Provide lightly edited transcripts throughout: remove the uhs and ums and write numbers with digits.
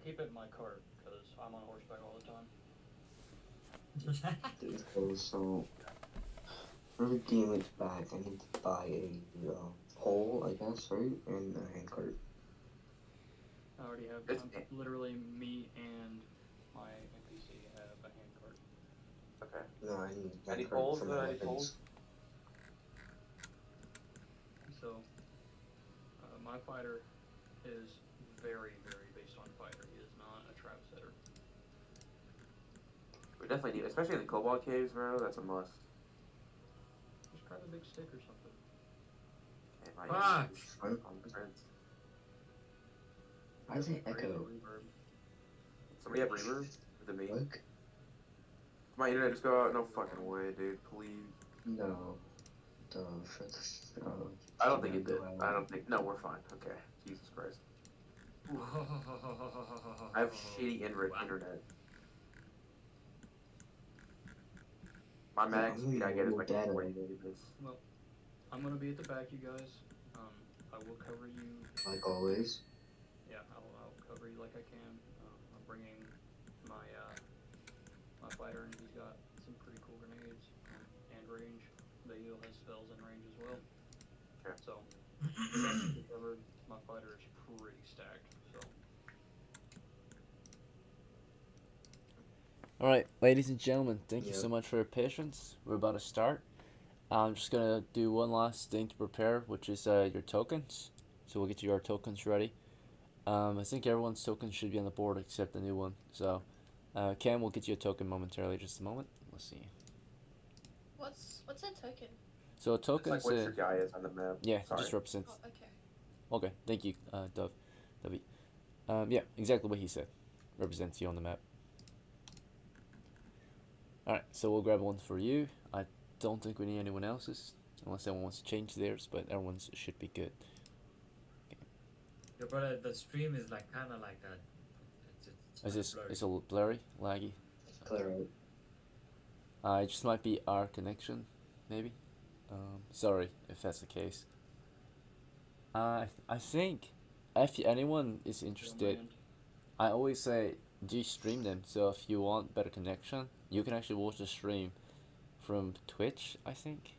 keep it in my cart because I'm on horseback all the time. Okay, so for the damage back, I need to buy a pole, I guess, right? And a handcart. I already have. It's Literally me and my NPC have a hand cart. okay. No, I need a Any handcart poles? for my Any poles? weapons. So my fighter is very based on fighter. He is not a trap setter. We definitely need, especially in the Cobalt Caves, bro. That's a must. Just grab a big stick or something. Okay, my Fuck! Fun. conference. Why does it Raise the echo? reverb. Somebody have reverb? Is it me? What? Did my internet just go out? No fucking way, dude. Please. No. Duh, shut the I don't think it go did. I out. don't think. No, we're fine. Okay. Jesus Christ. I have shitty internet. My Yeah, max I'm speed I using get is more like data. 40 megabits. Well, I'm gonna be at the back, you guys. I will cover you. Like always. Yeah, I'll cover you like I can. I'm bringing my my fighter, and he's got some pretty cool grenades and range. The heal has spells and range as well. Okay. So, you guys covered. My fighter is pretty stacked. So, Alright, ladies and gentlemen, thank you Yep. so much for your patience. We're about to start. I'm just gonna do one last thing to prepare, which is your tokens. So we'll get your tokens ready. I think everyone's tokens should be on the board except the new one. So, Cam will get you a token momentarily. Just a moment. Let's see. What's a token? So a It's token's like what your guy is on the map. yeah, it Sorry. just represents. Oh, okay. Okay, thank you, Dove. Dovey. Yeah, exactly what he said. Represents you on the map. Alright, so we'll grab one for you. I don't think we need anyone else's, unless anyone wants to change theirs, but everyone's should be good. Yeah, but the stream is like kind of like a. Is this blurry. it's a little blurry, laggy? Clear out. It just might be our connection, maybe. Sorry if that's the case. I think if anyone is interested, Gentlemen, I always say do you stream them. So if you want better connection, you can actually watch the stream from Twitch, I think.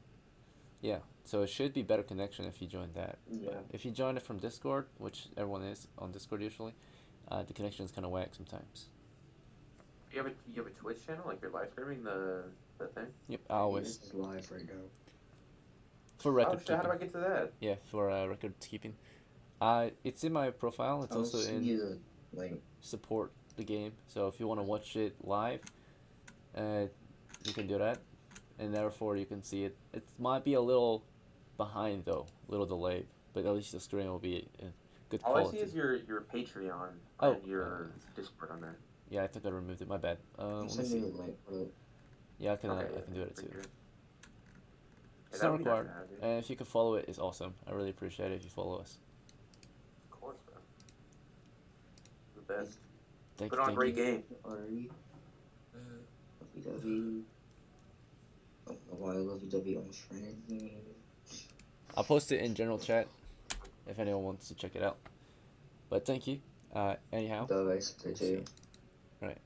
Yeah, so it should be better connection if you join that. Yeah. But if you join it from Discord, which everyone is on Discord usually, the connection is kind of whack sometimes. You have a Twitch channel, like you're live streaming the thing. Yep, I always This is live right now. for Oh record shit! How do keeping. I get to that? Yeah, for record keeping. It's in my profile. It's I'll also send in you the link. support the game. So if you want to watch it live, you can do that, and therefore you can see it. It might be a little behind though, a little delayed, but at least the screen will be good All quality. I see is your Patreon Oh, and your Discord on there. Yeah, I think I removed it. My bad. I'll Let me send see. you the link for it. Yeah, I can. Okay, I can do it too. sure. It's that not would be nice to required, have, dude. and if you can follow it, it's awesome. I really appreciate it if you follow us. Of course, bro. The best. Thank Put you. on a Thank great you. game. Alrighty. Uh, Lovey-dovey. I don't know why lovey-dovey almost ran me. I'll post it in general chat if anyone wants to check it out. But thank you. Anyhow, Dove, I sent it to you. right.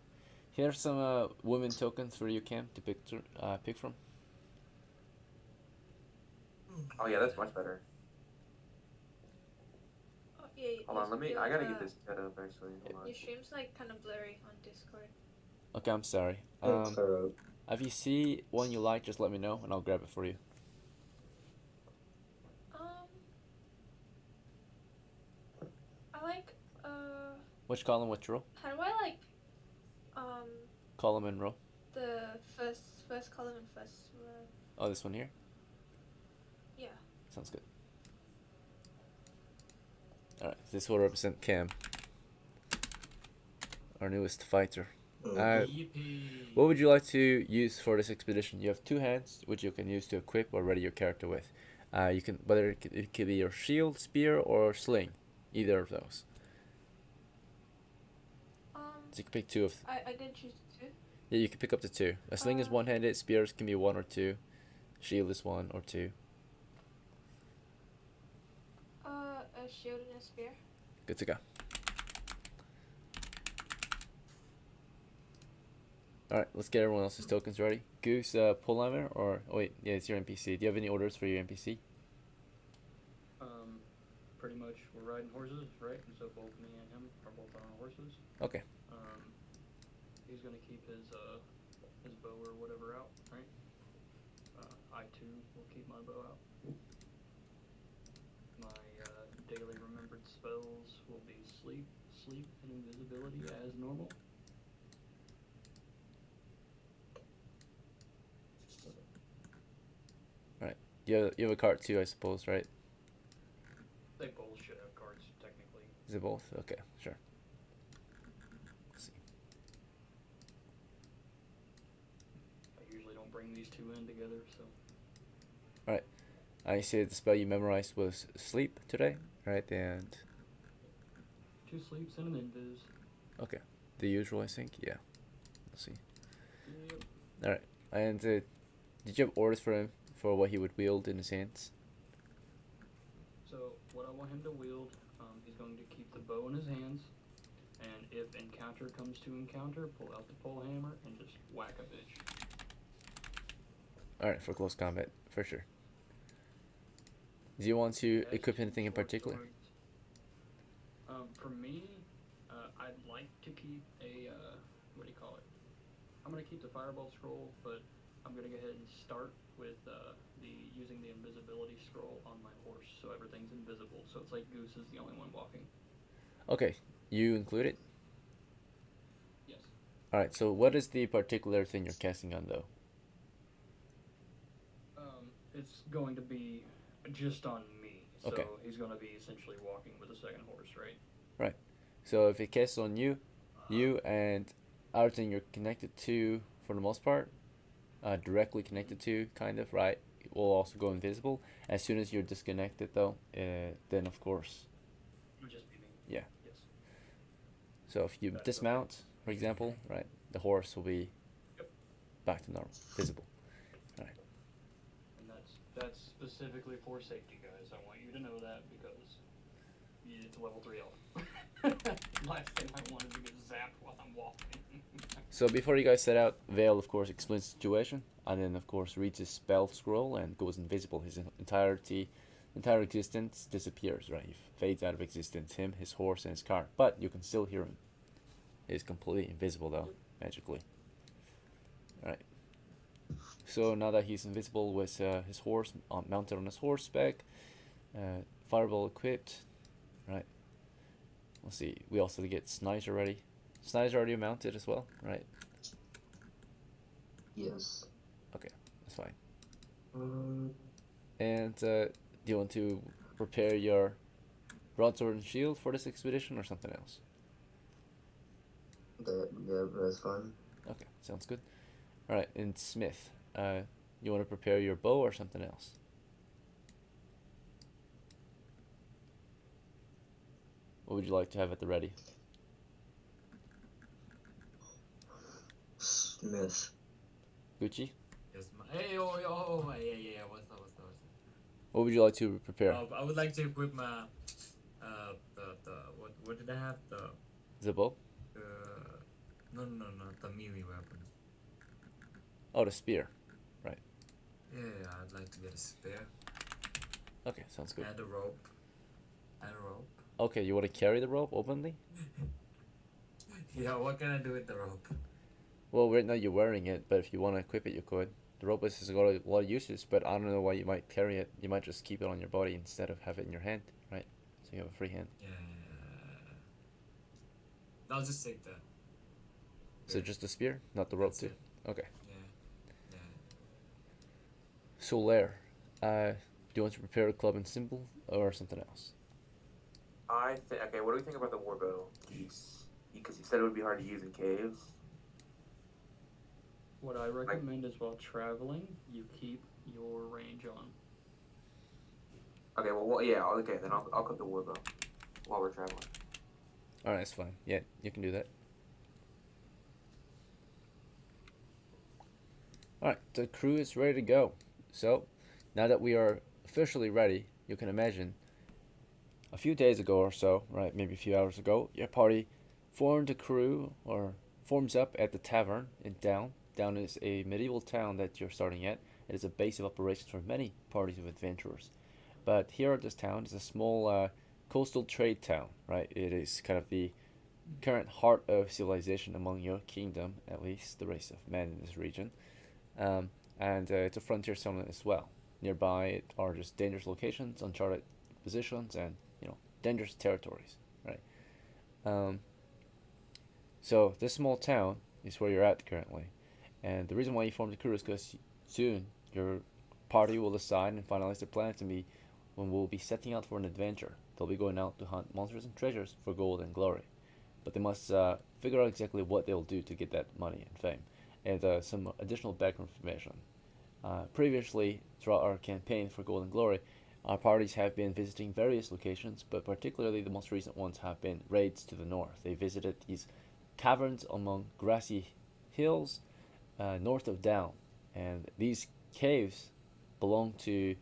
Here's some women tokens for you, Cam, to pick from. Oh yeah, that's much better. Oh, yeah. Hold on, let me. I gotta get this set up actually. Hold on. Your stream's like kind of blurry on Discord. Okay, I'm sorry. Hey, clear out. If you see one you like, just let me know and I'll grab it for you. I like Which column? Which row? how do I like um Column and row. the first column and first row? Oh, this one here. Yeah. Sounds good. Alright, this will represent Cam, our newest fighter. yippee. What would you like to use for this expedition? You have two hands, which you can use to equip or ready your character with. You can whether it could be your shield, spear, or sling, either of those. So you can pick two of. I did choose two. Yeah, you can pick up to two. A sling is one-handed. Spears can be one or two. Shield is one or two. A shield and a spear. Good to go. Alright, let's get everyone else's tokens ready. Goose, Pullhammer, or oh wait, yeah, it's your NPC. Do you have any orders for your NPC? Pretty much we're riding horses, right? So both me and him are both on horses. Okay. He's gonna keep his bow or whatever out, right? I too will keep my bow out. My daily remembered spells will be sleep, and invisibility as normal. You have a cart too, I suppose, right? They both should have cards, technically. Is it both? Okay, sure. Let's see. I usually don't bring these two in together, so. I see the spell you memorized was sleep today, right? And 2 sleeps and an invis. okay, the usual, I think. Yeah. Let's see. Yep. And did you have orders for him for what he would wield in his hands? So what I want him to wield, he's going to keep the bow in his hands, and if encounter comes to encounter, pull out the pole hammer and just whack a bitch. All right, for close combat, for sure. Do you want to equip anything in particular? For me, I'd like to keep a, what do you call it? I'm going to keep the fireball scroll, but I'm going to go ahead and start with using the invisibility scroll on my horse, so everything's invisible. So it's like Goose is the only one walking. Okay, you include it? Yes. Alright, so what is the particular thing you're casting on, though? It's going to be just on me. So Okay. he's going to be essentially walking with a second horse, right? So if it casts on you and everything you're connected to, for the most part, directly connected to, kind of, right, will also go invisible. As soon as you're disconnected, though, then of course. It would just be me. Yeah. Yes. So if you That's dismount, for example, right, the horse will be Yep. back to normal, visible. And that's specifically for safety, guys. I want you to know that because it's level 3 elf. Last thing I want is to get zapped while I'm walking. So before you guys set out, Vale, of course, explains the situation, and then, of course, reads his spell scroll and goes invisible. His entire existence disappears, right? He fades out of existence, him, his horse, and his car. But you can still hear him. He's completely invisible, though, magically. Alright. So now that he's invisible with his horse mounted on his horseback, fireball equipped, right? Let's see, we also get Snizer ready. Snizer already mounted as well, right? Yes. That's fine. Um, And do you want to prepare your broadsword and shield for this expedition or something else? that's fine. Okay, sounds good. Alright, and Smith, you want to prepare your bow or something else? What would you like to have at the ready? Smith. Gucci? Yes, hey, yeah, what's up? What would you like to prepare? I would like to equip my, what did I have? The bow? No, the melee weapon. Oh, the spear. Yeah, I'd like to get a spear. Okay, sounds good. And a rope. Okay, you want to carry the rope openly? Yeah, what can I do with the rope? Well, right now you're wearing it, but if you want to equip it, you could. The rope has got a lot of uses, but I don't know why you might carry it. You might just keep it on your body instead of have it in your hand, right? So you have a free hand. Yeah. I'll just take that. So just the spear, not the rope That's too. it. Okay. Yeah. Solaire, do you want to prepare a club and symbol or something else? Okay, what do we think about the warbow? Because you said it would be hard to use in caves. What I recommend is while traveling, you keep your range on. Okay, okay, then I'll cook the warbow while we're traveling. Alright, that's fine. Yeah, you can do that. Alright, the crew is ready to go. So, now that we are officially ready, you can imagine a few days ago or so, right, maybe a few hours ago, your party formed a crew, or forms up at the tavern in Down. Down is a medieval town that you're starting at. It is a base of operations for many parties of adventurers. But here at this town is a small coastal trade town, right? It is kind of the current heart of civilization among your kingdom, at least the race of men in this region. And it's a frontier settlement as well. Nearby it are just dangerous locations, uncharted positions, and dangerous territories, right? So this small town is where you're at currently, and the reason why you formed the crew is because soon your party will decide and finalize their plan to be when we'll be setting out for an adventure. They'll be going out to hunt monsters and treasures for gold and glory, but they must figure out exactly what they'll do to get that money and fame, and some additional background information. Previously, throughout our campaign for Gold and Glory, our parties have been visiting various locations, but particularly the most recent ones have been raids to the north. They visited these caverns among grassy hills north of Down, and these caves belong to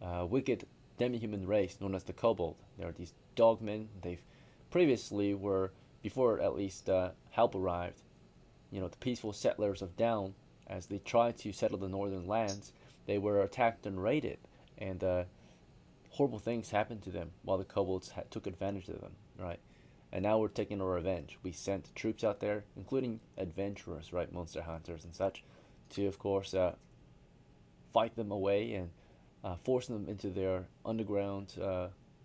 a wicked demi-human race known as the Kobold. They are these dogmen. They've previously were, before at least help arrived, the peaceful settlers of Down, as they tried to settle the northern lands, they were attacked and raided, and horrible things happened to them while the kobolds took advantage of them, right? And now we're taking our revenge. We sent troops out there, including adventurers, right, monster hunters and such, to, of course, fight them away and force them into their underground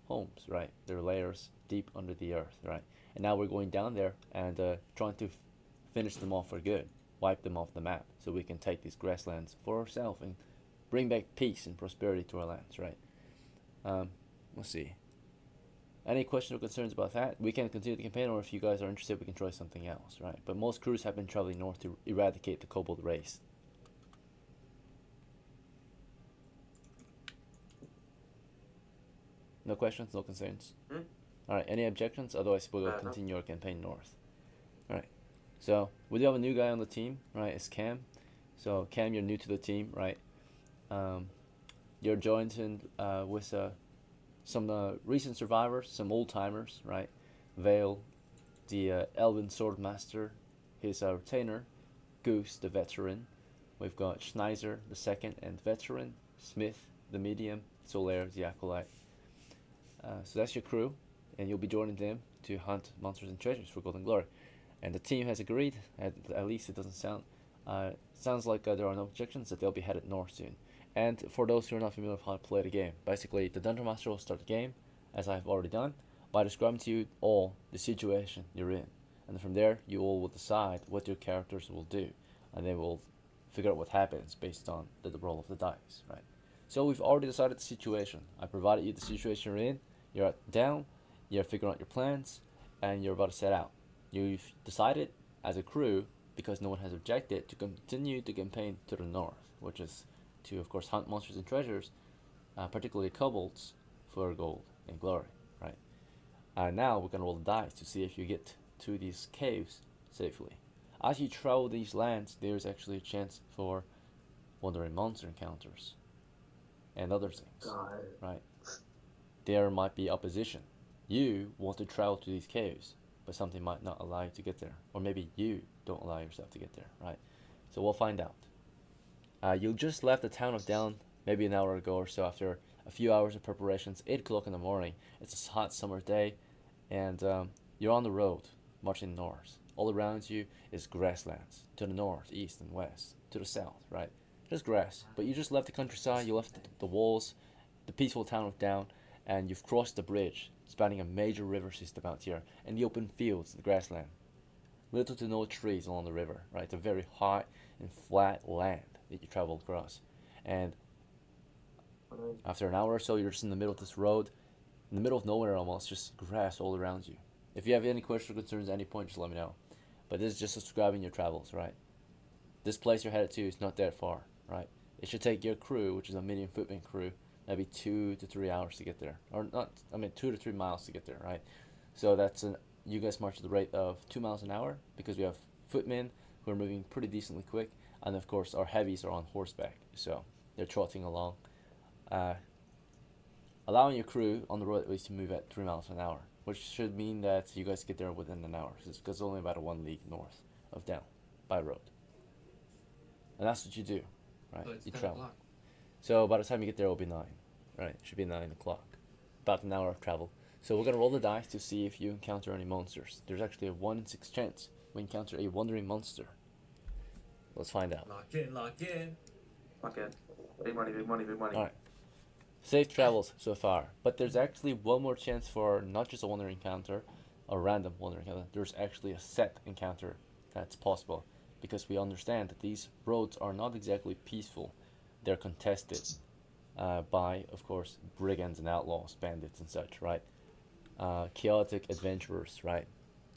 homes, right? Their lairs deep under the earth, right? And now we're going down there and trying to finish them off for good, wipe them off the map, so we can take these grasslands for ourselves and bring back peace and prosperity to our lands, right? Let's see. Any questions or concerns about that? We can continue the campaign, or if you guys are interested, we can try something else, right? But most crews have been traveling north to eradicate the kobold race. No questions, no concerns? Alright, any objections? Otherwise, we'll continue our campaign north. Alright, so we do have a new guy on the team, right? It's Cam. So, Cam, you're new to the team, right? You're joined in with some recent survivors, some old timers, right? Vale, the Elven Swordmaster, his retainer, Goose, the veteran. We've got Schneiser, the second and veteran, Smith, the medium, Solaire, the acolyte. So that's your crew, and you'll be joining them to hunt monsters and treasures for Gold and Glory. And the team has agreed, at least it doesn't sounds like there are no objections, that they'll be headed north soon. And for those who are not familiar with how to play the game, basically the Dungeon Master will start the game, as I've already done, by describing to you all the situation you're in. And from there, you all will decide what your characters will do, and they will figure out what happens based on the roll of the dice, right? So we've already decided the situation. I provided you the situation you're in. You're down, you're figuring out your plans, and you're about to set out. You've decided as a crew, because no one has objected, to continue the campaign to the north, which is to, of course, hunt monsters and treasures, particularly kobolds, for gold and glory, right? Now we're going to roll the dice to see if you get to these caves safely. As you travel these lands, there's actually a chance for wandering monster encounters and other things, right? There might be opposition. You want to travel to these caves, but something might not allow you to get there, or maybe you don't allow yourself to get there, right? So we'll find out. You just left the town of Down maybe an hour ago or so after a few hours of preparations. 8 o'clock in the morning. It's a hot summer day, and you're on the road, marching north. All around you is grasslands, to the north, east, and west, to the south, right? Just grass. But you just left the countryside, you left the walls, the peaceful town of Down, and you've crossed the bridge, spanning a major river system out here, and the open fields, the grassland. Little to no trees along the river, right? It's a very high and flat land that you travel across. And after an hour or so, you're just in the middle of this road, in the middle of nowhere almost, just grass all around you. If you have any questions or concerns at any point, just let me know. But this is just describing your travels, right? This place you're headed to is not that far, right? It should take your crew, which is a medium footman crew, maybe 2 to 3 hours to get there. Or not, 2 to 3 miles to get there, right? So you guys march at the rate of 2 miles an hour, because we have footmen who are moving pretty decently quick, and of course our heavies are on horseback, so they're trotting along, allowing your crew on the road at least to move at 3 miles an hour, which should mean that you guys get there within an hour, because it's only about a 1 league north of down by road. And that's what you do, right? So it's You 10 travel. o'clock. So by the time you get there, it'll be 9, right? It should be 9 o'clock. About an hour of travel. So we're gonna roll the dice to see if you encounter any monsters. There's actually a 1 in 6 chance we encounter a wandering monster. Let's find out. Lock in, lock in. Okay. Big money, big money, big money. Alright. Safe travels so far, but there's actually one more chance for not just a wandering encounter, a random wandering encounter. There's actually a set encounter that's possible, because we understand that these roads are not exactly peaceful. They're contested by, of course, brigands and outlaws, bandits and such, right? Chaotic adventurers, right?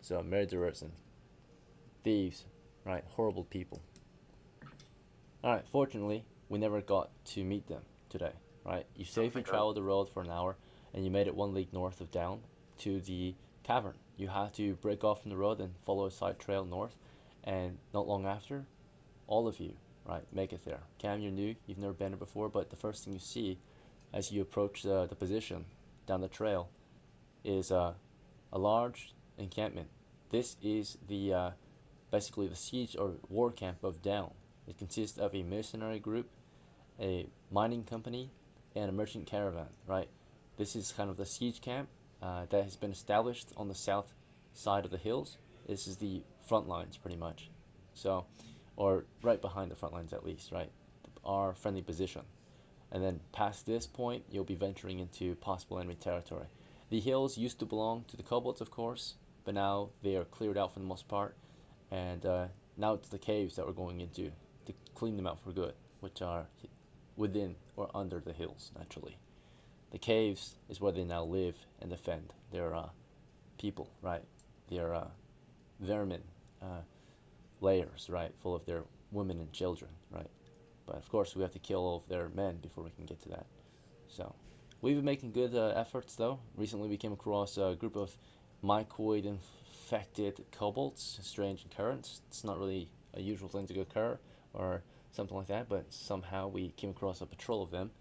So murderers and thieves, right? Horrible people. Alright, fortunately, we never got to meet them today, right? You safely thank God. traveled the road for an hour, and you made it 1 league north of Down to the cavern. You had to break off from the road and follow a side trail north, and not long after, all of you, right, make it there. Cam, you're new, you've never been there before, but the first thing you see as you approach the position down the trail is a large encampment. This is the basically the siege or war camp of Down. It consists of a mercenary group, a mining company, and a merchant caravan, right? This is kind of the siege camp that has been established on the south side of the hills. This is the front lines, pretty much. So, or right behind the front lines at least, right? Our friendly position. And then past this point, you'll be venturing into possible enemy territory. The hills used to belong to the kobolds, of course, but now they are cleared out for the most part. And now it's the caves that we're going into to clean them out for good, which are within or under the hills, naturally. The caves is where they now live and defend their people, right? Their vermin layers, right? Full of their women and children, right? But of course, we have to kill all of their men before we can get to that. So, we've been making good efforts, though. Recently, we came across a group of mycoid infected kobolds, strange occurrence. It's not really a usual thing to occur or something like that, but somehow we came across a patrol of them,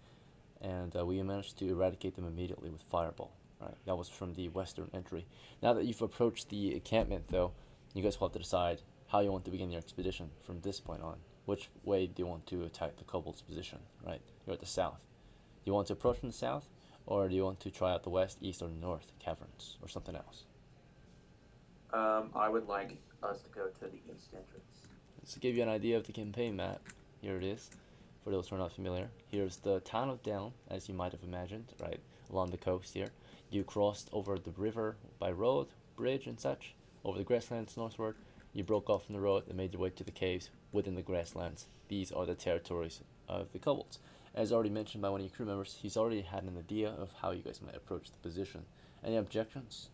and we managed to eradicate them immediately with fireball. Right, that was from the western entry. Now that you've approached the encampment, though, you guys will have to decide how you want to begin your expedition from this point on. Which way do you want to attack the kobold's position? Right, you're at the south. Do you want to approach from the south, or do you want to try out the west, east, or north caverns, or something else? I would like us to go to the east entrance. To give you an idea of the campaign map, here it is. For those who are not familiar, here's the town of Down, as you might have imagined, right, along the coast here. You crossed over the river by road, bridge, and such, over the grasslands northward. You broke off from the road and made your way to the caves within the grasslands. These are the territories of the kobolds. As already mentioned by one of your crew members, he's already had an idea of how you guys might approach the position. Any objections?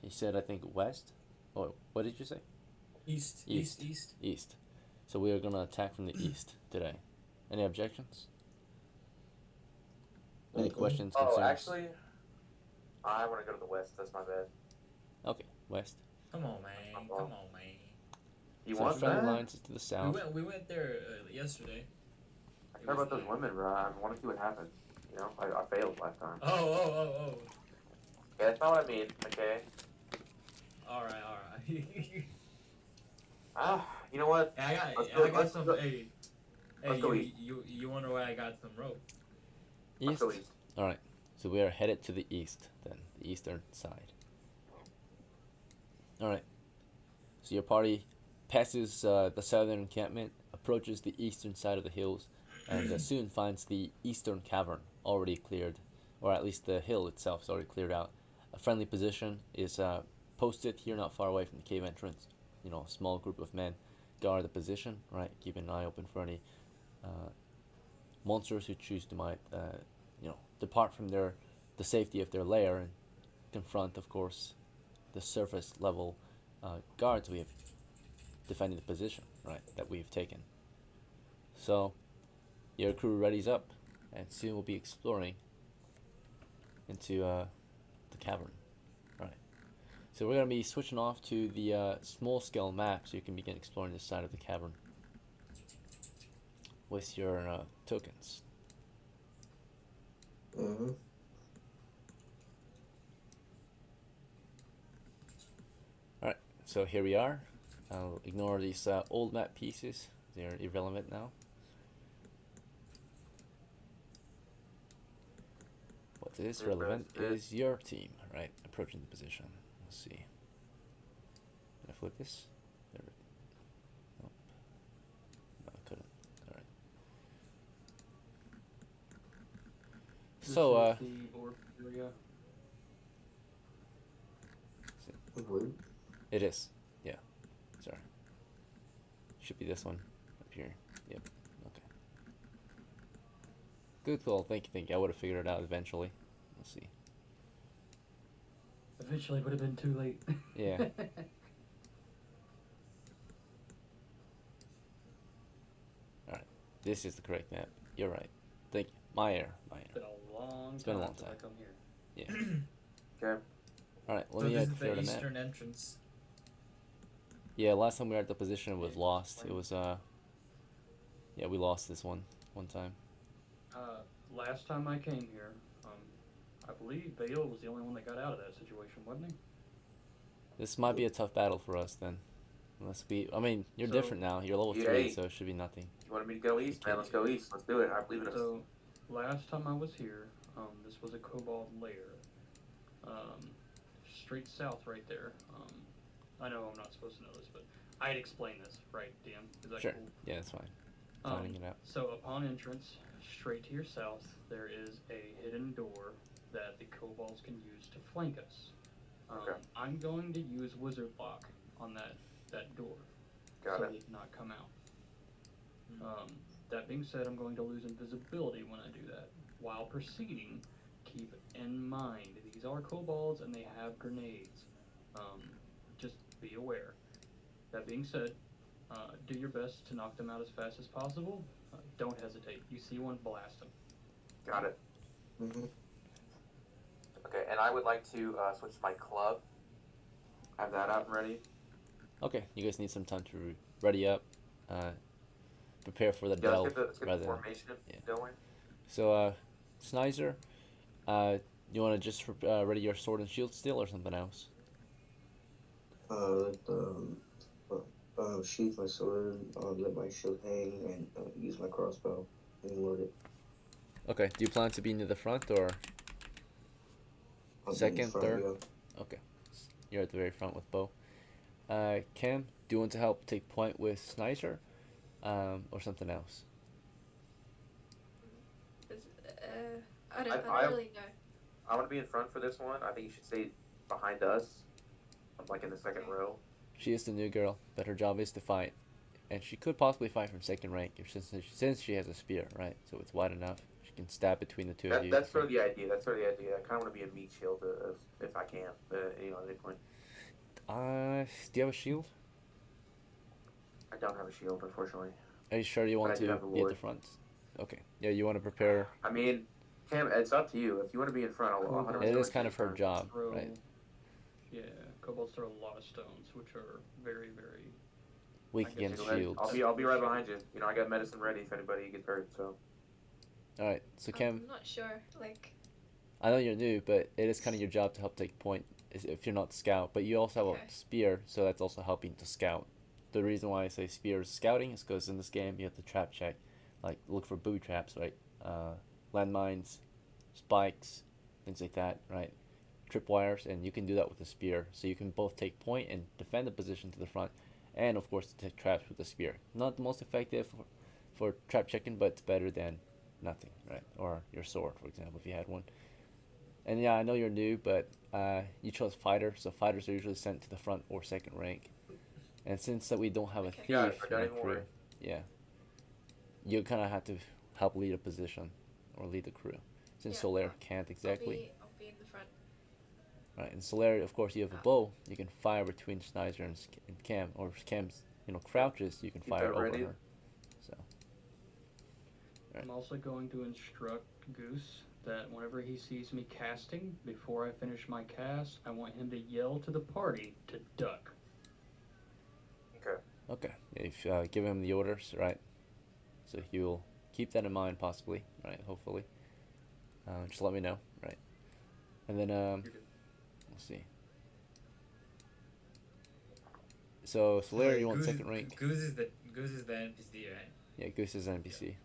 He said, I think, west? Or what did you say? East. East. So we are going to attack from the east today. Any objections? Any questions, concerns? Oh, actually, I want to go to the west. That's my bad. Okay, west. Come on, man. Come on, man. You So want friendly that? lines is to the south. We went there yesterday. I care about those women, bro. I want to see what happens. You know, I failed last time. Oh. Okay, that's not what I mean. Okay. All right. You know what? I got Let's some. go- Hey, let's go east. you wonder why I got some rope? Let's East? go east. Alright, so we are headed to the east then, the eastern side. Alright, so your party passes the southern encampment, approaches the eastern side of the hills, and soon finds the eastern cavern already cleared, or at least the hill itself is already cleared out. A friendly position is posted here not far away from the cave entrance. You know, a small group of men guard the position, right? Keep an eye open for any monsters who choose to might, depart from the safety of their lair and confront, of course, the surface level guards we have defending the position, right, that we have taken. So, your crew readies up, and soon we'll be exploring into the cavern, right. So we're going to be switching off to the small scale map so you can begin exploring this side of the cavern with your tokens. Mm-hmm. Alright, so here we are. I'll ignore these old map pieces. They're irrelevant now. What is relevant is your team, right? Approaching the position. Let's see. Can I flip this? There. Nope. No, I couldn't. Alright. This So, is the board area. Wood? it is. Yeah. Sorry. Should be this one up here. Yep. Okay. Good call. Thank you. I would have figured it out eventually. Let's see. Eventually would have been too late. Yeah. This is the correct map. You're right. Thank you. My error. It's been a long It's been a long since time. I come here. Yeah. Okay. Alright, let So me this is clear the the map. eastern entrance. Yeah, last time we were at the position it was lost. It was yeah, we lost this one time. Last time I came here, I believe Bale was the only one that got out of that situation, wasn't he? This might be a tough battle for us then. Unless you're So- different now. You're level 3, Hey. so it should be nothing. You wanted me to go east, man? Let's go east. Let's do it. I believe in us. So, last time I was here, this was a cobalt lair. Straight south right there. I know I'm not supposed to know this, but I'd explain this, right, DM? Is that Sure. cool? Yeah, that's fine. Finding it out. So upon entrance, straight to your south, there is a hidden door that the kobolds can use to flank us. Okay. I'm going to use wizard lock on that door, Got so it. they cannot come out. That being said, I'm going to lose invisibility when I do that. While proceeding, keep in mind these are kobolds and they have grenades. Just be aware. That being said, do your best to knock them out as fast as possible. Don't hesitate. You see one, blast them. Got it. Mm-hmm. Okay, and I would like to switch my club. Have that out and ready. Okay, you guys need some time to ready up. Prepare for the Yeah, delve. let's get the rather than- formation yeah. going. So, Snizer, you want to just ready your sword and shield still or something else? Sheath my sword, let my shield hang, and use my crossbow and load it. Okay, do you plan to be near the front or I'll be in second, front, third? yeah. Okay, you're at the very front with Bo. Cam, do you want to help take point with Snizer, or something else? I don't I- really know. I want to be in front for this one. I think you should stay behind us. I'm like in the second row. She is the new girl, but her job is to fight, and she could possibly fight from second rank since she has a spear, right? So it's wide enough. She can stab between the two of you. That's sort of the idea. That's sort of the idea. I kind of want to be a meat shield if I can. At any point. Do you have a shield? I don't have a shield, unfortunately. Are you sure you want I do to have a be at the ward. front? Okay. Yeah, you want to prepare. I mean, Cam, it's up to you. If you want to be in front, I'll 100%. It is let kind you of her in front. job, Throw, right? Yeah, kobolds throw a lot of stones, which are very, very. Weak I guess against Go ahead. shields. I'll be right behind you. You know, I got medicine ready if anybody gets hurt. So All right. So Cam, I'm not sure. Like, I know you're new, but it is kind of your job to help take point if you're not scout. But you also have Okay. a spear, so that's also helping to scout. The reason why I say spear is scouting is because in this game you have to trap check, like look for booby traps, right? Landmines, spikes, things like that, right? Tripwires, and you can do that with a spear. So you can both take point and defend the position to the front, and of course detect traps with the spear. Not the most effective for trap checking, but it's better than nothing, right? Or your sword, for example, if you had one. And yeah, I know you're new, but you chose fighter, so fighters are usually sent to the front or second rank. And since that we don't have a Okay. thief Yeah, I in don't our even crew, worry. yeah, you kind of have to help lead a position or lead the crew. Since Yeah, Solaire can't exactly, I'll be in the front. right? And Solaire, of course, you have a bow. You can fire between Snizer and Cam, or if Cam's crouches, you can Keep fire that over ready. her. So Right. I'm also going to instruct Goose that whenever he sees me casting, before I finish my cast, I want him to yell to the party to duck. okay, if give him the orders, right? So he'll keep that in mind, possibly, right? Hopefully, just let me know, right? And then You're good. let's see. So Solaire, you want Goose, second rank? Goose is the NPC, right? Yeah, Goose is an NPC.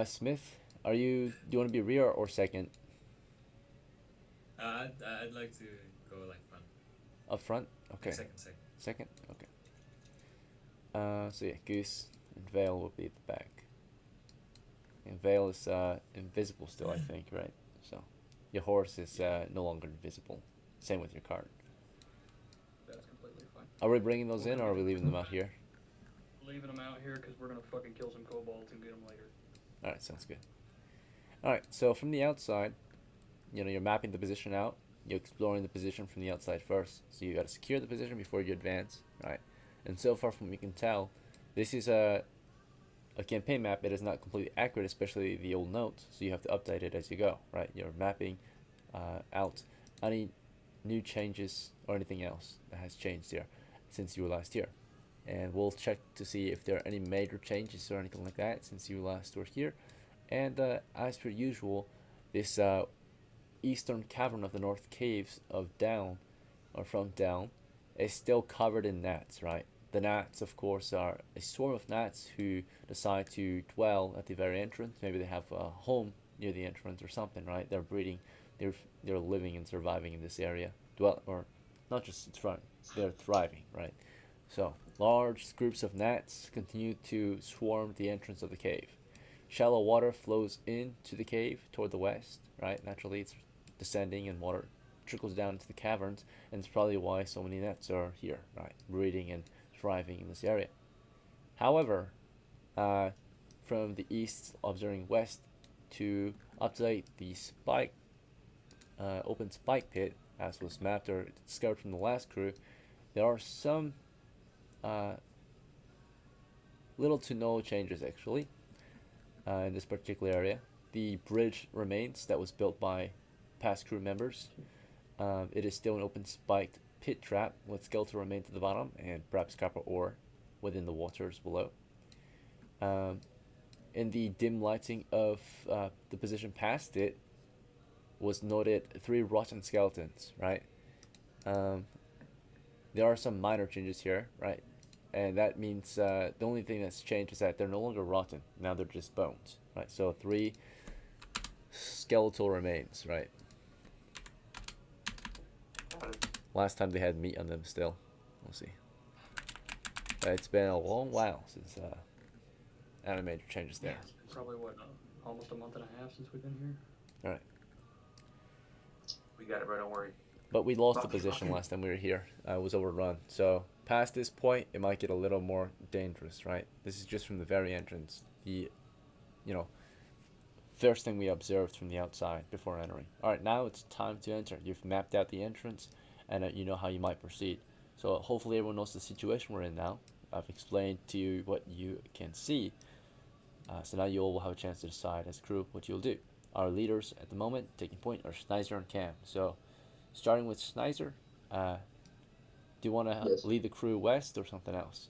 Smith, do you want to be rear or second? I'd like to go like front. Up front? Okay. Second. Second? Okay. So yeah, Goose and Vale will be at the back. And Vale is invisible still, I think, right? So your horse is no longer invisible. Same with your cart. That's completely fine. Are we bringing those in or are we leaving them out here? Leaving them out here because we're gonna fucking kill some kobolds and get them later. Alright, sounds good. Alright, so from the outside, you're mapping the position out. You're exploring the position from the outside first. So you gotta secure the position before you advance, right? And so far from what we can tell, this is a campaign map. It is not completely accurate, especially the old notes. So you have to update it as you go, right? You're mapping out any new changes or anything else that has changed here since you were last here. And we'll check to see if there are any major changes or anything like that since you last were here. And as per usual, this eastern cavern of the North Caves of Down, or from Down, is still covered in gnats, right? The gnats, of course, are a swarm of gnats who decide to dwell at the very entrance. Maybe they have a home near the entrance or something, right? They're breeding, they're living and surviving in this area. Or not just they're thriving, right? So large groups of gnats continue to swarm the entrance of the cave. Shallow water flows into the cave toward the west, right? Naturally, it's descending and water trickles down into the caverns, and it's probably why so many gnats are here, right? Breeding and thriving in this area. However, from the east, observing west to update the open spike pit, as was mapped or discovered from the last crew, there are some little to no changes actually in this particular area. The bridge remains that was built by past crew members. It is still an open spiked pit trap with skeletal remains at the bottom and perhaps copper ore within the waters below. In the dim lighting of the position past it was noted 3 rotten skeletons, right? There are some minor changes here, right? And that means the only thing that's changed is that they're no longer rotten. Now they're just bones, right? So 3 skeletal remains, right? Last time they had meat on them still. We'll see. It's been a long while since any major changes there. It's been probably what, almost a month and a half since we've been here. Alright. We got it, bro. Don't worry. But we lost the position last time we were here. It was overrun. So past this point, it might get a little more dangerous, right? This is just from the very entrance. The, first thing we observed from the outside before entering. Alright, now it's time to enter. You've mapped out the entrance, and you know how you might proceed. So hopefully everyone knows the situation we're in now. I've explained to you what you can see. So now you all will have a chance to decide as a crew what you'll do. Our leaders at the moment, taking point, are Schneisser and Cam. So starting with Schneisser, do you want to Yes. lead the crew west or something else?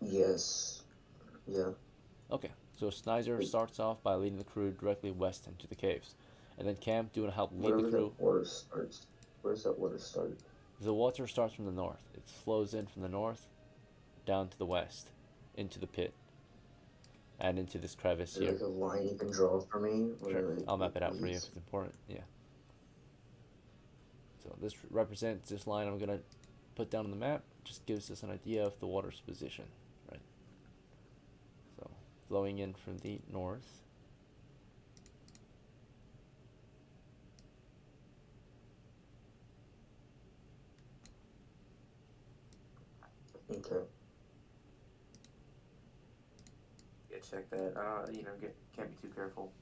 Yes. Yeah. Okay, so Schneisser starts off by leading the crew directly west into the caves. And then Cam, do you want to help lead Wherever the crew? that water starts. Where's that water start? The water starts from the north. It flows in from the north down to the west into the pit and into this crevice Is there here. like a line you can draw for me? Sure, Like, I'll map it out for you if leads? it's important. Yeah. So this represents this line I'm gonna put down on the map. Just gives us an idea of the water's position, right? So flowing in from the north. Okay. Yeah, check that. Can't be too careful.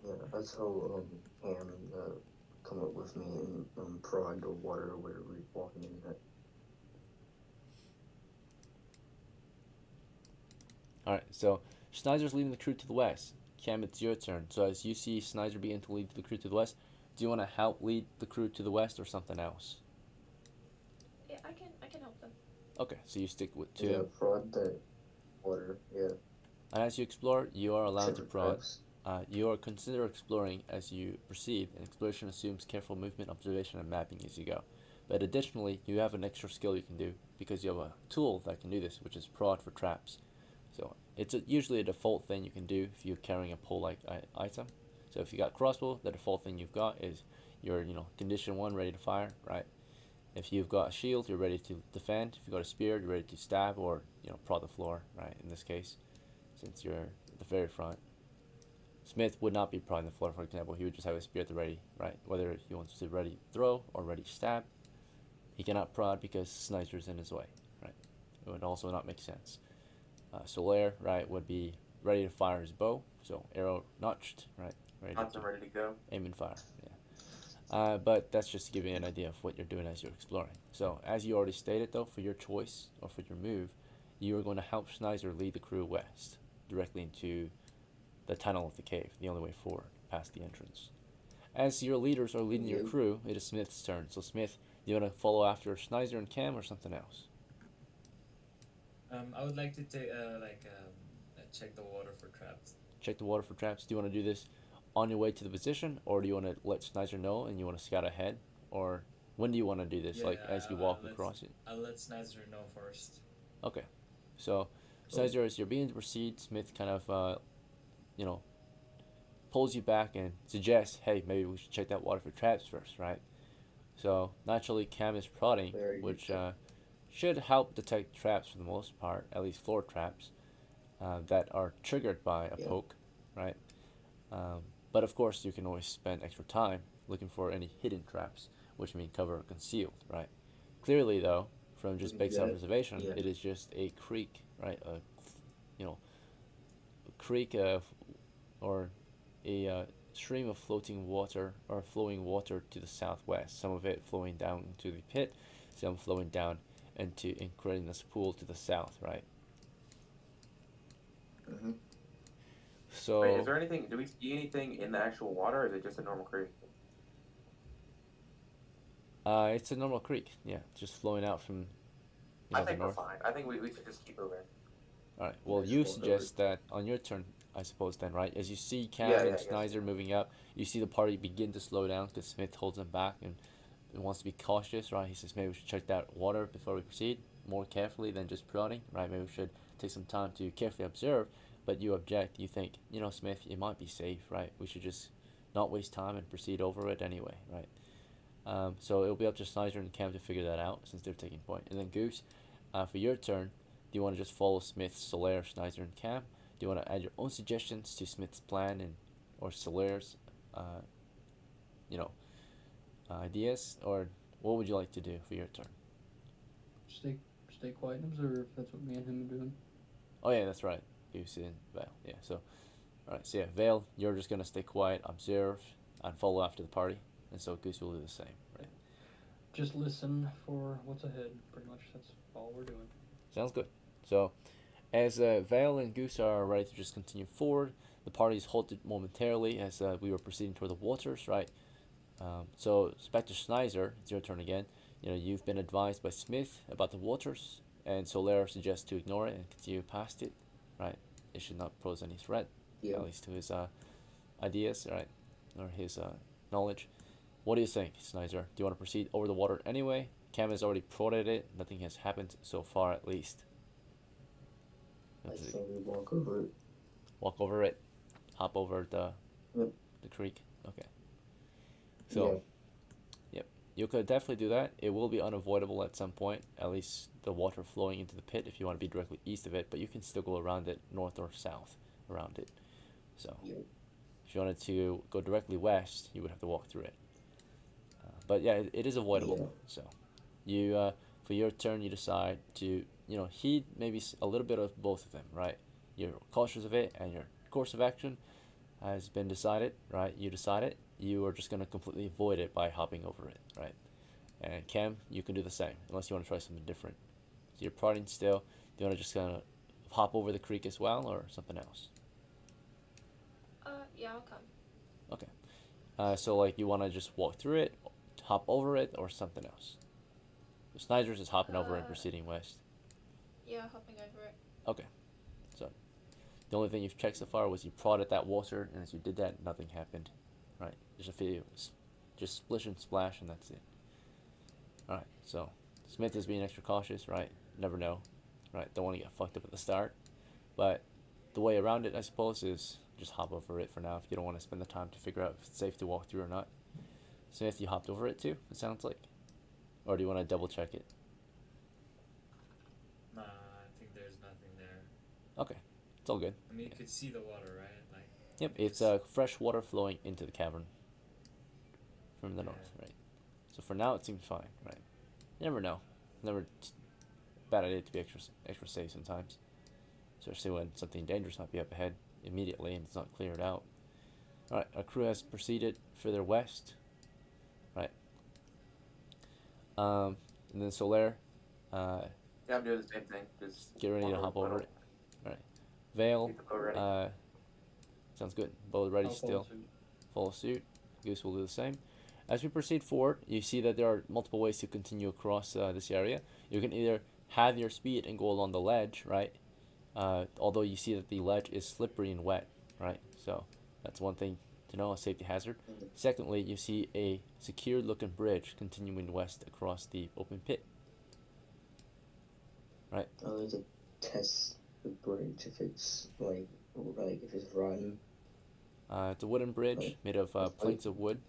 Yeah, that's how Cam come up with me and prod the water or whatever he's walking in that. Alright, so Schneider's leading the crew to the west. Cam, it's your turn. So as you see Schneider begin to lead the crew to the west, do you want to help lead the crew to the west or something else? Yeah, I can help them. Okay, so you stick with Yeah, 2. prod the water. Yeah. And as you explore, you are allowed to Different prod. types. You are consider exploring as you proceed, and exploration assumes careful movement, observation, and mapping as you go. But additionally, you have an extra skill you can do because you have a tool that can do this, which is prod for traps. So it's usually a default thing you can do if you're carrying a pole-like item. So if you got crossbow, the default thing you've got is your condition 1 ready to fire, right? If you've got a shield, you're ready to defend. If you've got a spear, you're ready to stab or prod the floor, right? In this case, since you're at the very front. Smith would not be prodding the floor, for example. He would just have a spear at the ready, right? Whether he wants to ready throw or ready stab, he cannot prod because Sniper's in his way, right? It would also not make sense. Solaire, right, would be ready to fire his bow, so arrow notched, right? Ready to go. Aim and fire, yeah. But that's just to give you an idea of what you're doing as you're exploring. So, as you already stated, though, for your choice or for your move, you are going to help Snizer lead the crew west, directly into the tunnel of the cave, the only way forward, past the entrance. As your leaders are leading your crew, it is Smith's turn. So, Smith, do you want to follow after Snizer and Cam or something else? I would like to take check the water for traps. Check the water for traps. Do you want to do this on your way to the position, or do you want to let Snizer know and you want to scout ahead, or when do you want to do this? Yeah, as you walk across it. I'll let Snizer know first. Okay, so Snizer, as you're beginning to proceed, Smith kind of pulls you back and suggests, hey, maybe we should check that water for traps first, right? So naturally, Cam is prodding, which should help detect traps for the most part, at least floor traps that are triggered by a poke, right? But of course, you can always spend extra time looking for any hidden traps, which mean cover or concealed, right? Clearly, though, from just basic observation, it is just a creek, right? A creek or a stream of floating water or flowing water to the southwest. Some of it flowing down into the pit, some flowing down into creating this pool to the south, right? Mm-hmm. So, wait, is there anything? Do we see anything in the actual water, or is it just a normal creek? it's a normal creek, yeah, just flowing out from I the think we're north. fine. I think we should just keep moving. All right. Well, Yes, you well, suggest that on your turn, I suppose. Then, right? As you see Cam Yeah, and I guess. Snizer moving up, you see the party begin to slow down because Smith holds them back and wants to be cautious, right? He says maybe we should check that water before we proceed more carefully than just prodding, right? Maybe we should take some time to carefully observe. But you object. You think, Smith, it might be safe, right? We should just not waste time and proceed over it anyway, right? So it'll be up to Snizer and Cam to figure that out since they're taking point. And then Goose, for your turn, do you want to just follow Smith, Solaire, Snizer, and Cam? Do you want to add your own suggestions to Smith's plan or Solaire's, ideas, or what would you like to do for your turn? Stay quiet and observe. That's what me and him are doing. Oh yeah, that's right. Goose and Vale. Yeah. So, all right. So yeah, Vale, you're just gonna stay quiet, observe, and follow after the party, and so Goose will do the same, right? Just listen for what's ahead. Pretty much, that's all we're doing. Sounds good. So, as Vale and Goose are ready to just continue forward, the party is halted momentarily as we were proceeding toward the waters, right? So, Spectre Snizer, it's your turn again. You've been advised by Smith about the waters, and Solaire suggests to ignore it and continue past it, right? It should not pose any threat, Yeah. at least to his ideas, right? Or his knowledge. What do you think, Snizer? Do you want to proceed over the water anyway? Cam has already prodded it. Nothing has happened so far, at least. I say we walk over it. Walk over it, hop over the creek. Okay. So, yep, you could definitely do that. It will be unavoidable at some point. At least the water flowing into the pit if you want to be directly east of it, but you can still go around it, north or south around it. So, if you wanted to go directly west, you would have to walk through it. But yeah, it is avoidable. Yeah. So, you for your turn, you decide to heed maybe a little bit of both of them, right? You're cautious of it, and your course of action has been decided, right? You decide it. You are just gonna completely avoid it by hopping over it, right? And Cam, you can do the same, unless you want to try something different. So you're prodding still. Do you want to just kind of hop over the creek as well, or something else? Yeah, I'll come. Okay. So like you want to just walk through it, hop over it, or something else? The Snider's is hopping over and proceeding west. Yeah, hopping over it. Okay. So The only thing you've checked so far was you prodded that water, and as you did that, nothing happened. Right? There's a few, just splish and splash, and that's it. Alright, so Smith is being extra cautious, right? Never know. Right? Don't want to get fucked up at the start. But the way around it, I suppose, is just hop over it for now if you don't want to spend the time to figure out if it's safe to walk through or not. Smith, you hopped over it too, it sounds like? Or do you want to double check it? Nah, I think there's nothing there. Okay, it's all good. I mean, you could see the water, right? Like. Yep, it's fresh water flowing into the cavern from the north, right? So for now, it seems fine, right? You never know. Bad idea to be extra safe sometimes, especially when something dangerous might be up ahead immediately and it's not cleared out. All right, our crew has proceeded further west, right? And then Solaire, Yeah, I'm doing the same thing. Just get ready to hop over it. All right, Vale, Get the boat ready. sounds good. Bow ready I'll follow still. suit. Follow suit. Goose will do the same. As we proceed forward, you see that there are multiple ways to continue across this area. You can either have your speed and go along the ledge, right? Although you see that the ledge is slippery and wet, right? So that's one thing to know, a safety hazard. Secondly, you see a secure looking bridge continuing west across the open pit. Right? I like to test the bridge if it's like if it's rotten. It's a wooden bridge Right. made of planks of wood.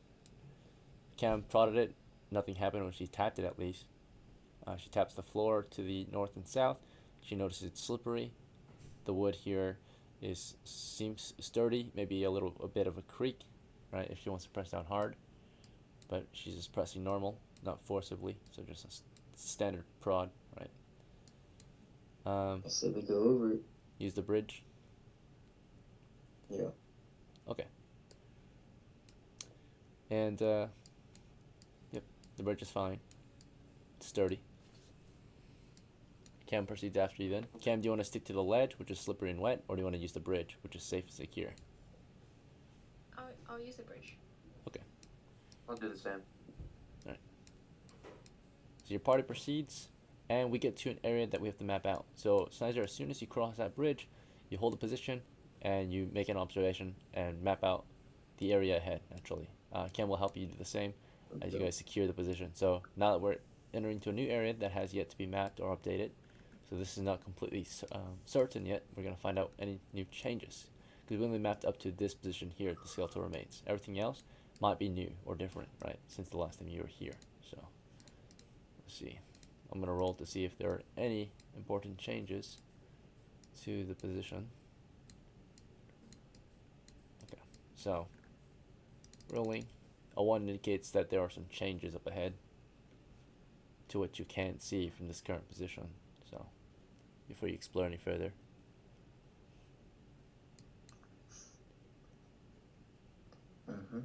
Cam prodded it. Nothing happened when she tapped it, at least. She taps the floor to the north and south. She notices it's slippery. The wood here seems sturdy, maybe a bit of a creak, right? If she wants to press down hard, but she's just pressing normal, not forcibly. So just a standard prod, right? I said we go over it. Use the bridge. Yeah. Okay. And yep, the bridge is fine. It's sturdy. Cam proceeds after you then. Cam, do you want to stick to the ledge, which is slippery and wet, or do you want to use the bridge, which is safe and secure? I'll use the bridge. I'll do the same. So your party proceeds, and we get to an area that we have to map out. So, Snizer, as soon as you cross that bridge, you hold a position, and you make an observation and map out the area ahead, naturally. Cam will help you do the same as you guys secure the position. So, now that we're entering to a new area that has yet to be mapped or updated, so this is not completely certain yet, we're going to find out any new changes. Because we only mapped up to this position here, the skeletal remains. Everything else might be new or different, right, since the last time you were here. So, let's see. I'm going to roll to see if there are any important changes to the position. Okay, so, rolling. A 1 indicates that there are some changes up ahead to what you can't see from this current position. So, before you explore any further. Mm-hmm.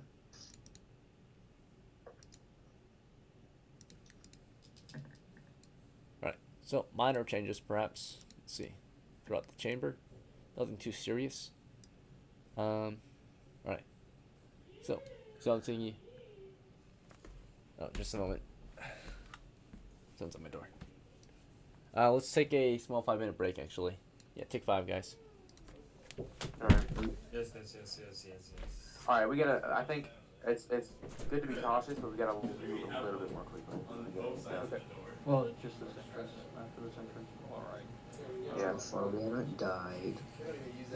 Right. So minor changes, perhaps. Let's see. Throughout the chamber, nothing too serious. Right. So I'm thinking. Oh, just a moment. Someone's at my door. Let's take a small 5-minute break. Actually, yeah, take 5, guys. Alright. Yes. Alright, we gotta. I think it's good to be cautious, but we gotta move a little bit more quickly. Okay. Well, it's just this entrance. After this entrance. Alright. Yeah. So we haven't died.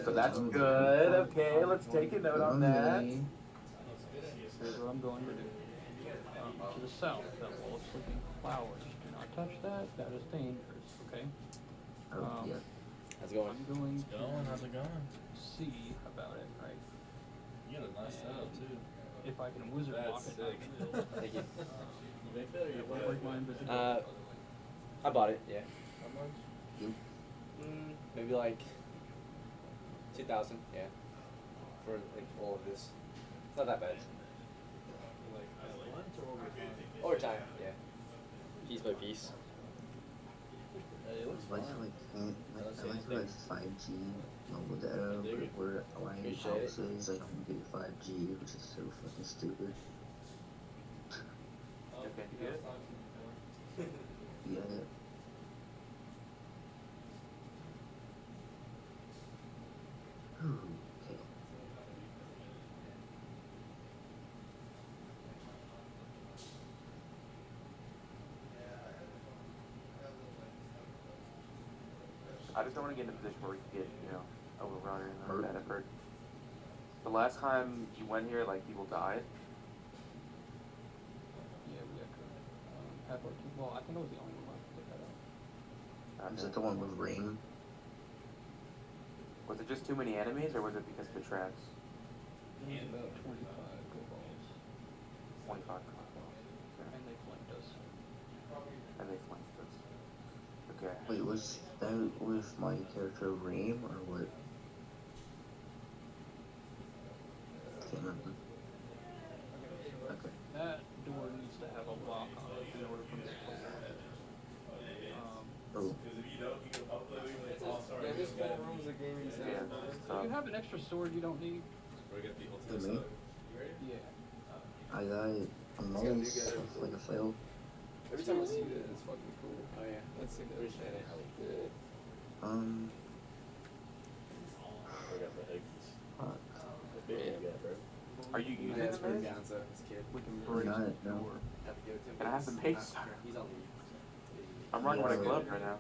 So that's good. Okay, let's take a note on that. Here's what I'm going to do. To the south, that wall of sleeping flowers. Do not touch that. That is dangerous. Okay. Oh, yeah. How's it going? I'm going to How's it going? see about it, right? You got a nice setup too. If I can wizard walk That's it down sick. the middle. Thank you. You make that or you It buy won't break it? my invisibility. I bought it. Yeah. How much? Maybe like 2,000. Yeah. For like all of this. It's not that bad. Like once or over time? Over time. Yeah. Piece by piece. It looks I like fine. how That's I like the how it's 5G mobile data, dig but it. we're allowing Appreciate it. houses like we do 5G, which is so fucking stupid. Okay, you get it? Yeah. I just don't want to get in a position where we can get, overrun or anything like Hurt. that. I've heard. The last time you went here, like, people died. Yeah, we actually had like well, I think I was the only one left to cut out. Is it the one with rain? Was it just too many enemies, or was it because of the traps? It was about 25 kobolds, 25. and they flanked us. And they flanked us. Okay. Wait, was that with my character Reem or what? Can't remember. Okay. That door needs to have a lock on it in order for me to close it. Oh, Yeah, this whole room's a gaming Yeah. center. Do you have an extra sword you don't need? for me? Yeah. I got a mace with like a flail. Every time I see that, it's fucking cool. Oh yeah. Let's see that. Appreciate it. Yeah. Fuck. Are you using Yeah, it's it? pretty Mace? down, so this kid. We can I'm break not, the no. door. Have to give it to him. Can I have the mace? He's on I'm rocking my Yeah. glove right now.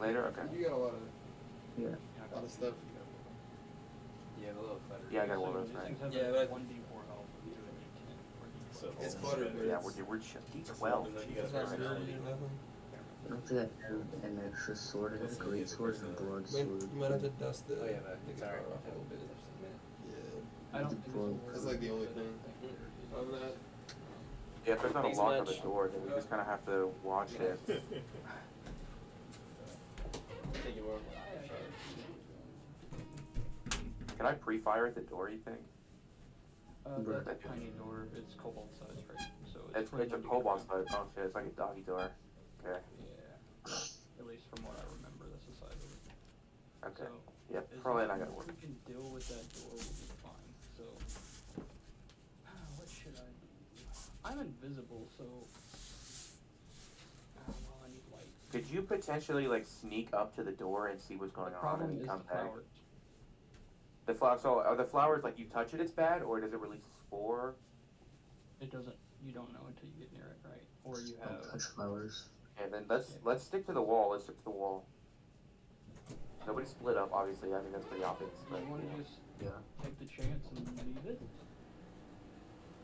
Later? Okay. You got a lot of Yeah. stuff. Yeah, the little clutter. Yeah, I got one of These those, right? things have Yeah, like but- 1d4 health. We do it in 10. It's cluttered, but Yeah, it's we're D12. it's Jesus not Christ. dirty or nothing. I don't think I have an extra sword. I have a great sword and a broadsword. You might have to dust the. Oh yeah, but the it's alright. guitar off a little bit. I don't think this will work. That's like the only thing. Yeah. I'm not. Yeah, if there's not a Thanks lock on much. the door, then we just kind of have to watch it. Thank you, Mark. Can I pre-fire at the door, you think? That tiny door, it's cobalt size, right? So It's pretty a easy to cobalt crack. size. Oh shit, it's like a doggy door. Okay. Yeah. At least from what I remember, that's the size of it. Okay. So, Yeah, as probably long not gonna as work. we can deal with that door, we'll be fine. So, what should I do? I'm invisible, so. Well, I need light. Could you potentially like sneak up to the door and see what's going The on problem and is come the back? flowers. The flower. So are the flowers like you touch it, it's bad, or does it release a spore? It doesn't. You don't know until you get near it, right? Or you Don't have. touch flowers. And then let's stick to the wall. Let's stick to the wall. Nobody split up, obviously. I think that's pretty obvious. But, You want you know. to just Yeah. take the chance and leave it?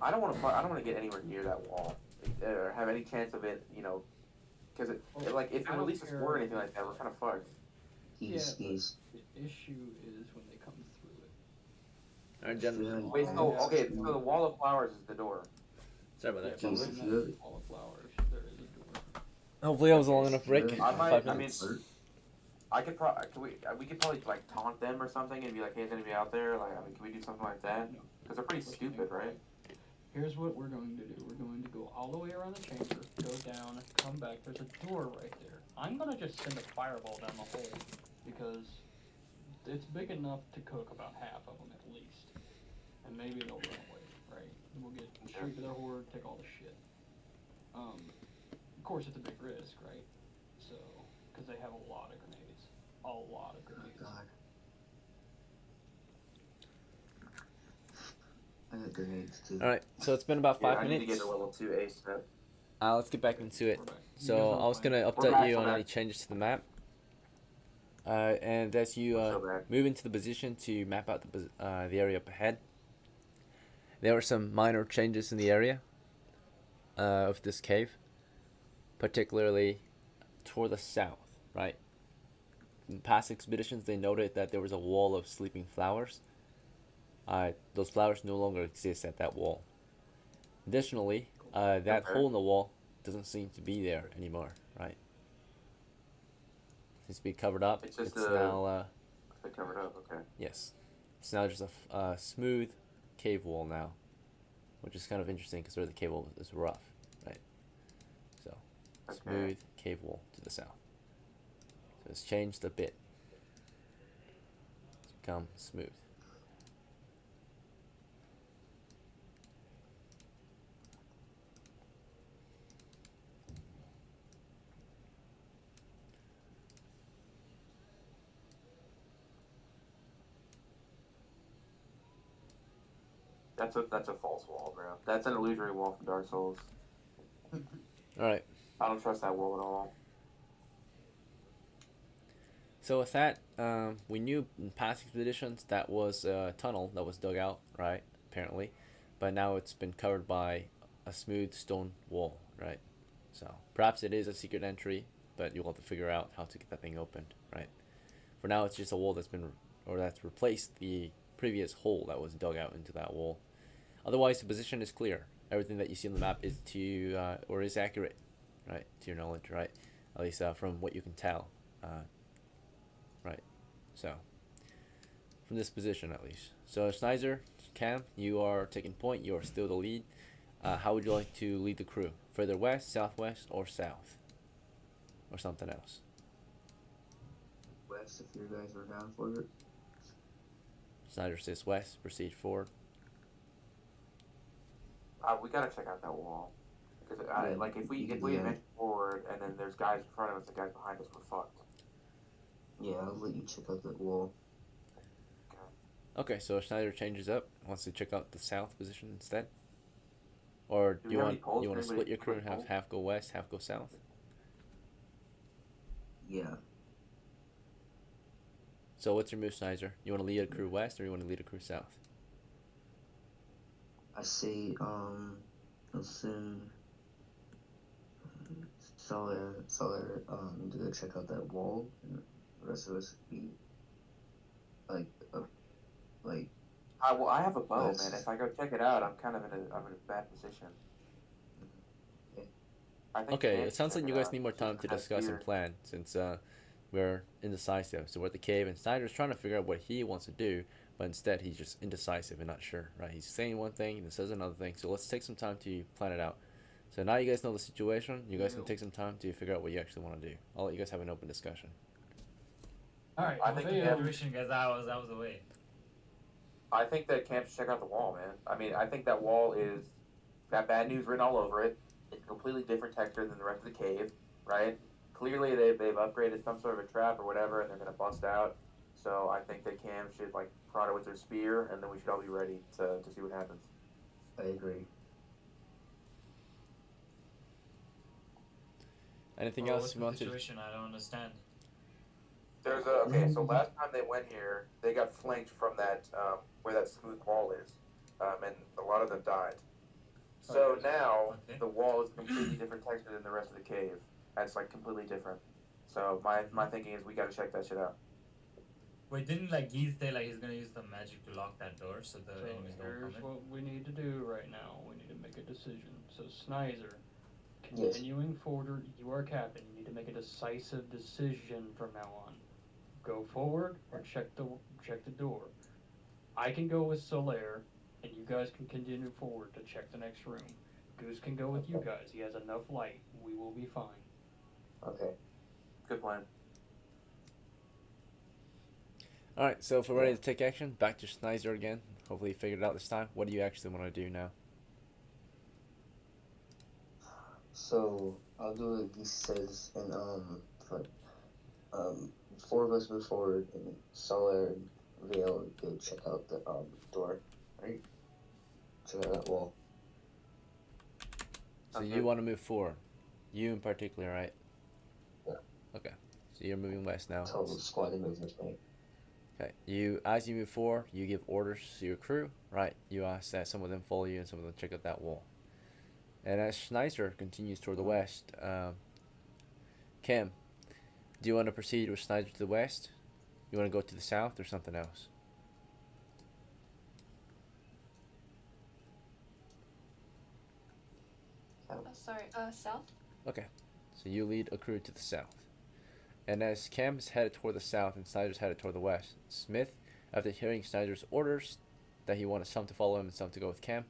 I don't want to get anywhere near that wall, or have any chance of it. Because like if I it don't releases a spore or care. anything like that, we're kind of fucked. He's Yeah, he's The issue is when they come through it. Alright, gentlemen. Wait, so Yeah. okay, so the wall of flowers is the door. Sorry about that, Yeah, gentlemen. Jeez. but you- within that wall of flowers, there is a door. Hopefully that was a long enough break. I might- 5 I mean- minutes. I could we could probably like taunt them or something and be like, hey, is anybody out there? Like, I mean, can we do something like that? No. Because they're pretty stupid, right? Here's what we're going to do. We're going to go all the way around the chamber, go down, come back. There's a door right there. I'm gonna just send a fireball down the hole because it's big enough to cook about half of them at least, and maybe they'll run away. Right? We'll get straight to their horde, take all the shit. Of course, it's a big risk, right? So, because they have a lot of grenades, a lot of grenades. God. I got grenades too. Alright, so it's been about Yeah, 5 I need to minutes. get to level 2 ASAP. Let's get back into it. We're back. You So guys I all was fine? gonna We're update back, you we're on any back. changes to the map. And as you We're so back. move into the position to map out the area up ahead, there were some minor changes in the area of this cave, particularly toward the south. Right. In past expeditions, they noted that there was a wall of sleeping flowers. Those flowers no longer exist at that wall. Additionally, that Okay. hole in the wall doesn't seem to be there anymore, right? Seems to be covered up. It's just now, They covered up, okay. yes, it's now just a smooth cave wall now, which is kind of interesting because the cave wall is rough, right? So, Okay. smooth cave wall to the south. So it's changed a bit. It's become smooth. That's a false wall, bro. That's an illusory wall from Dark Souls. All right. I don't trust that wall at all. So with that, we knew in past expeditions that was a tunnel that was dug out, right? Apparently, but now it's been covered by a smooth stone wall, right? So perhaps it is a secret entry, but you'll have to figure out how to get that thing opened, right? For now, it's just a wall that's replaced the previous hole that was dug out into that wall. Otherwise, the position is clear. Everything that you see on the map is or is accurate, right? To your knowledge, right? At least from what you can tell, right? So, from this position at least. So, Snizer, Cam, you are taking point. You are still the lead. How would you like to lead the crew? Further west, southwest, or south? Or something else? West, if you guys are down for it. Snyder says west. Proceed forward. We gotta check out that wall. Because Yeah, like if we yeah. advance forward and then there's guys in front of us and guys behind us, we're fucked. Yeah, I'll let you check out that wall. Okay, so Schneider changes up. Wants to check out the south position instead. Or Do do we you have want any polls? you want to Anybody split your crew and put have polls? half go west, half go south? Yeah. So what's your move, Snizer? You want to lead a crew west or you want to lead a crew south? I say, listen, Solar, to go check out that wall, and the rest of us be, like, like, Well, I have a bow, Yes. man. If I go check it out, I'm kind of I'm in a bad position. Okay. I think Okay, Cam it should sounds check like you it guys out. need more He time to has discuss and fear. plan since we're indecisive. So we're at the cave and Snyder's trying to figure out what he wants to do, but instead he's just indecisive and not sure, right? He's saying one thing and then says another thing. So let's take some time to plan it out. So now you guys know the situation. You guys can take some time to figure out what you actually want to do. I'll let you guys have an open discussion. Alright, I I think think we have- situation because I was away. I think that Cam should check out the wall, man. I mean, I think that wall is got bad news written all over it. It's a completely different texture than the rest of the cave, right? Clearly, they've upgraded some sort of a trap or whatever, and they're gonna bust out. So I think that Cam should like prod it with their spear, and then we should all be ready to see what happens. I agree. Anything Well, else what's you the want to? situation? I don't understand. There's a okay. So last time they went here, they got flanked from that where that smooth wall is, and a lot of them died. So now Okay. the wall is completely different texture than the rest of the cave. That's like completely different. So my thinking is we gotta check that shit out. Wait, didn't like Geese say like he's gonna use the magic to lock that door so the So enemies don't here's come in? what we need to do right now. We need to make a decision. So Snizer, Yes. continuing forward, you are captain. You need to make a decisive decision from now on. Go forward or check the door. I can go with Solaire, and you guys can continue forward to check the next room. Goose can go with you guys. He has enough light. We will be fine. Okay. Good plan. Alright, so if we're ready to take action, back to Snyder again. Hopefully you figured it out this time. What do you actually want to do now? So, I'll do what he says, and, for, 4 of us move forward, and Solar and Vale go check out the, door, right? Check out that wall. So Sounds you good. want to move forward. You in particular, right? Yeah. Okay. So you're moving west now. Tell the squad to move this way. Okay. As you move forward, you give orders to your crew, right? You ask that some of them follow you and some of them check out that wall. And as Schneider continues toward the west, Cam, do you want to proceed with Schneider to the west? You want to go to the south or something else? Sorry, south? So you lead a crew to the south. And as Cam is headed toward the south and Snyder's headed toward the west, Smith, after hearing Snyder's orders that he wanted some to follow him and some to go with Cam,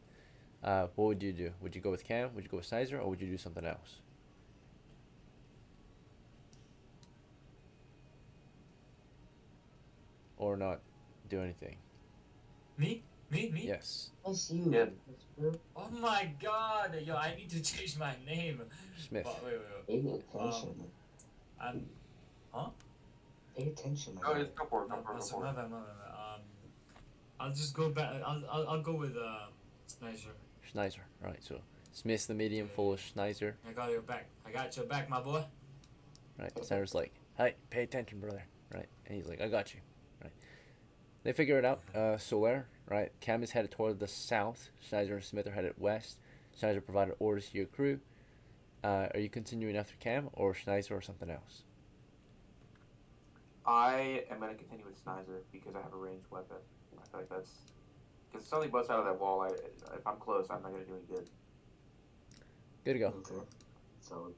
what would you do? Would you go with Cam? Would you go with Snyder? Or would you do something else? Or not do anything? Me? Yes. That's you. Yeah. Oh my god! Yo, I need to change my name. Smith. Wait. Pay attention. I'm. Pay attention, Oh, man. just go for it. Go for it. No, Go so for it. my bad. I'll just go back. I'll go with Snizer. Schneider. Alright, so Smith's the medium, full of Schneider. I got your back. I got your back, my boy. Right. Snyder's like, hey, pay attention, brother. right? And he's like, I got you, right? They figure it out. Solaire, right? Cam is headed toward the south. Schneider and Smith are headed west. Schneider provided orders to your crew. Are you continuing after Cam or Schneider or something else? I am gonna continue with Snizer because I have a ranged weapon. I feel like that's because if something busts out of that wall, if I'm close, I'm not gonna do any good. Good to go. Okay. So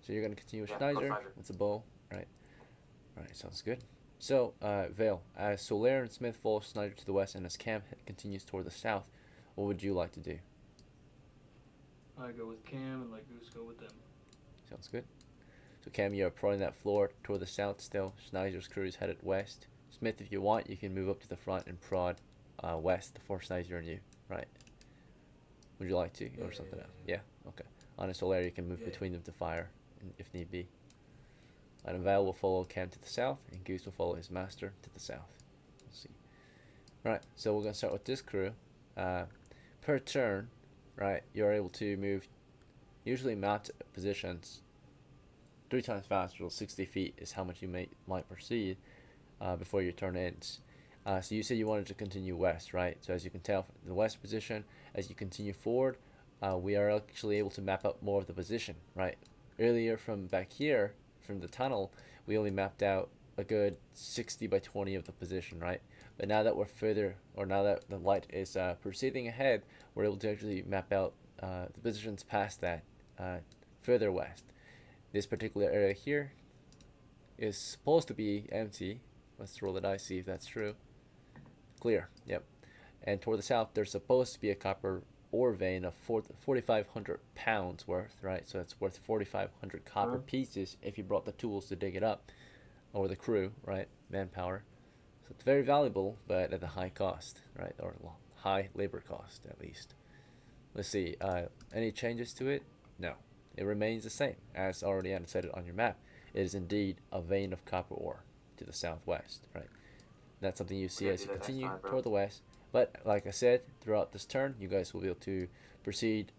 So you're gonna continue with Yeah, go Schneider. Schneider. It's a bow, right? Right, sounds good. So, Vale, as Solaire and Smith follow Schneider to the west and as Cam continues toward the south, what would you like to do? I go with Cam and let Goose go with them. Sounds good. So Cam, you are prodding that floor toward the south still. Schneider's crew is headed west. Smith, if you want, you can move up to the front and prod west for Schneider and you, right? Would you like to, or something else? Yeah, okay. On a Solaire, you can move between them to fire, if need be. And Val will follow Cam to the south, and Goose will follow his master to the south. Let's see. Right, so we're going to start with this crew. Per turn, right, you're able to move usually mapped positions 3 times faster, so 60 feet is how much you might proceed before your turn ends. So you said you wanted to continue west, right? So as you can tell from the west position, as you continue forward, we are actually able to map out more of the position, right? Earlier from back here, from the tunnel, we only mapped out a good 60 by 20 of the position, right? But now that we're further, or now that the light is proceeding ahead, we're able to actually map out the positions past that, further west. This particular area here is supposed to be empty. Let's roll the dice, see if that's true. Clear, yep. And toward the south, there's supposed to be a copper ore vein of 4,500 pounds worth, right? So it's worth 4,500 copper pieces if you brought the tools to dig it up, or the crew, right? Manpower. So it's very valuable, but at a high cost, right? Or high labor cost, at least. Let's see. Any changes to it? No. It remains the same, as already annotated on your map. It is indeed a vein of copper ore to the southwest, right? That's something you see as you continue toward the west. But like I said, throughout this turn, you guys will be able to proceed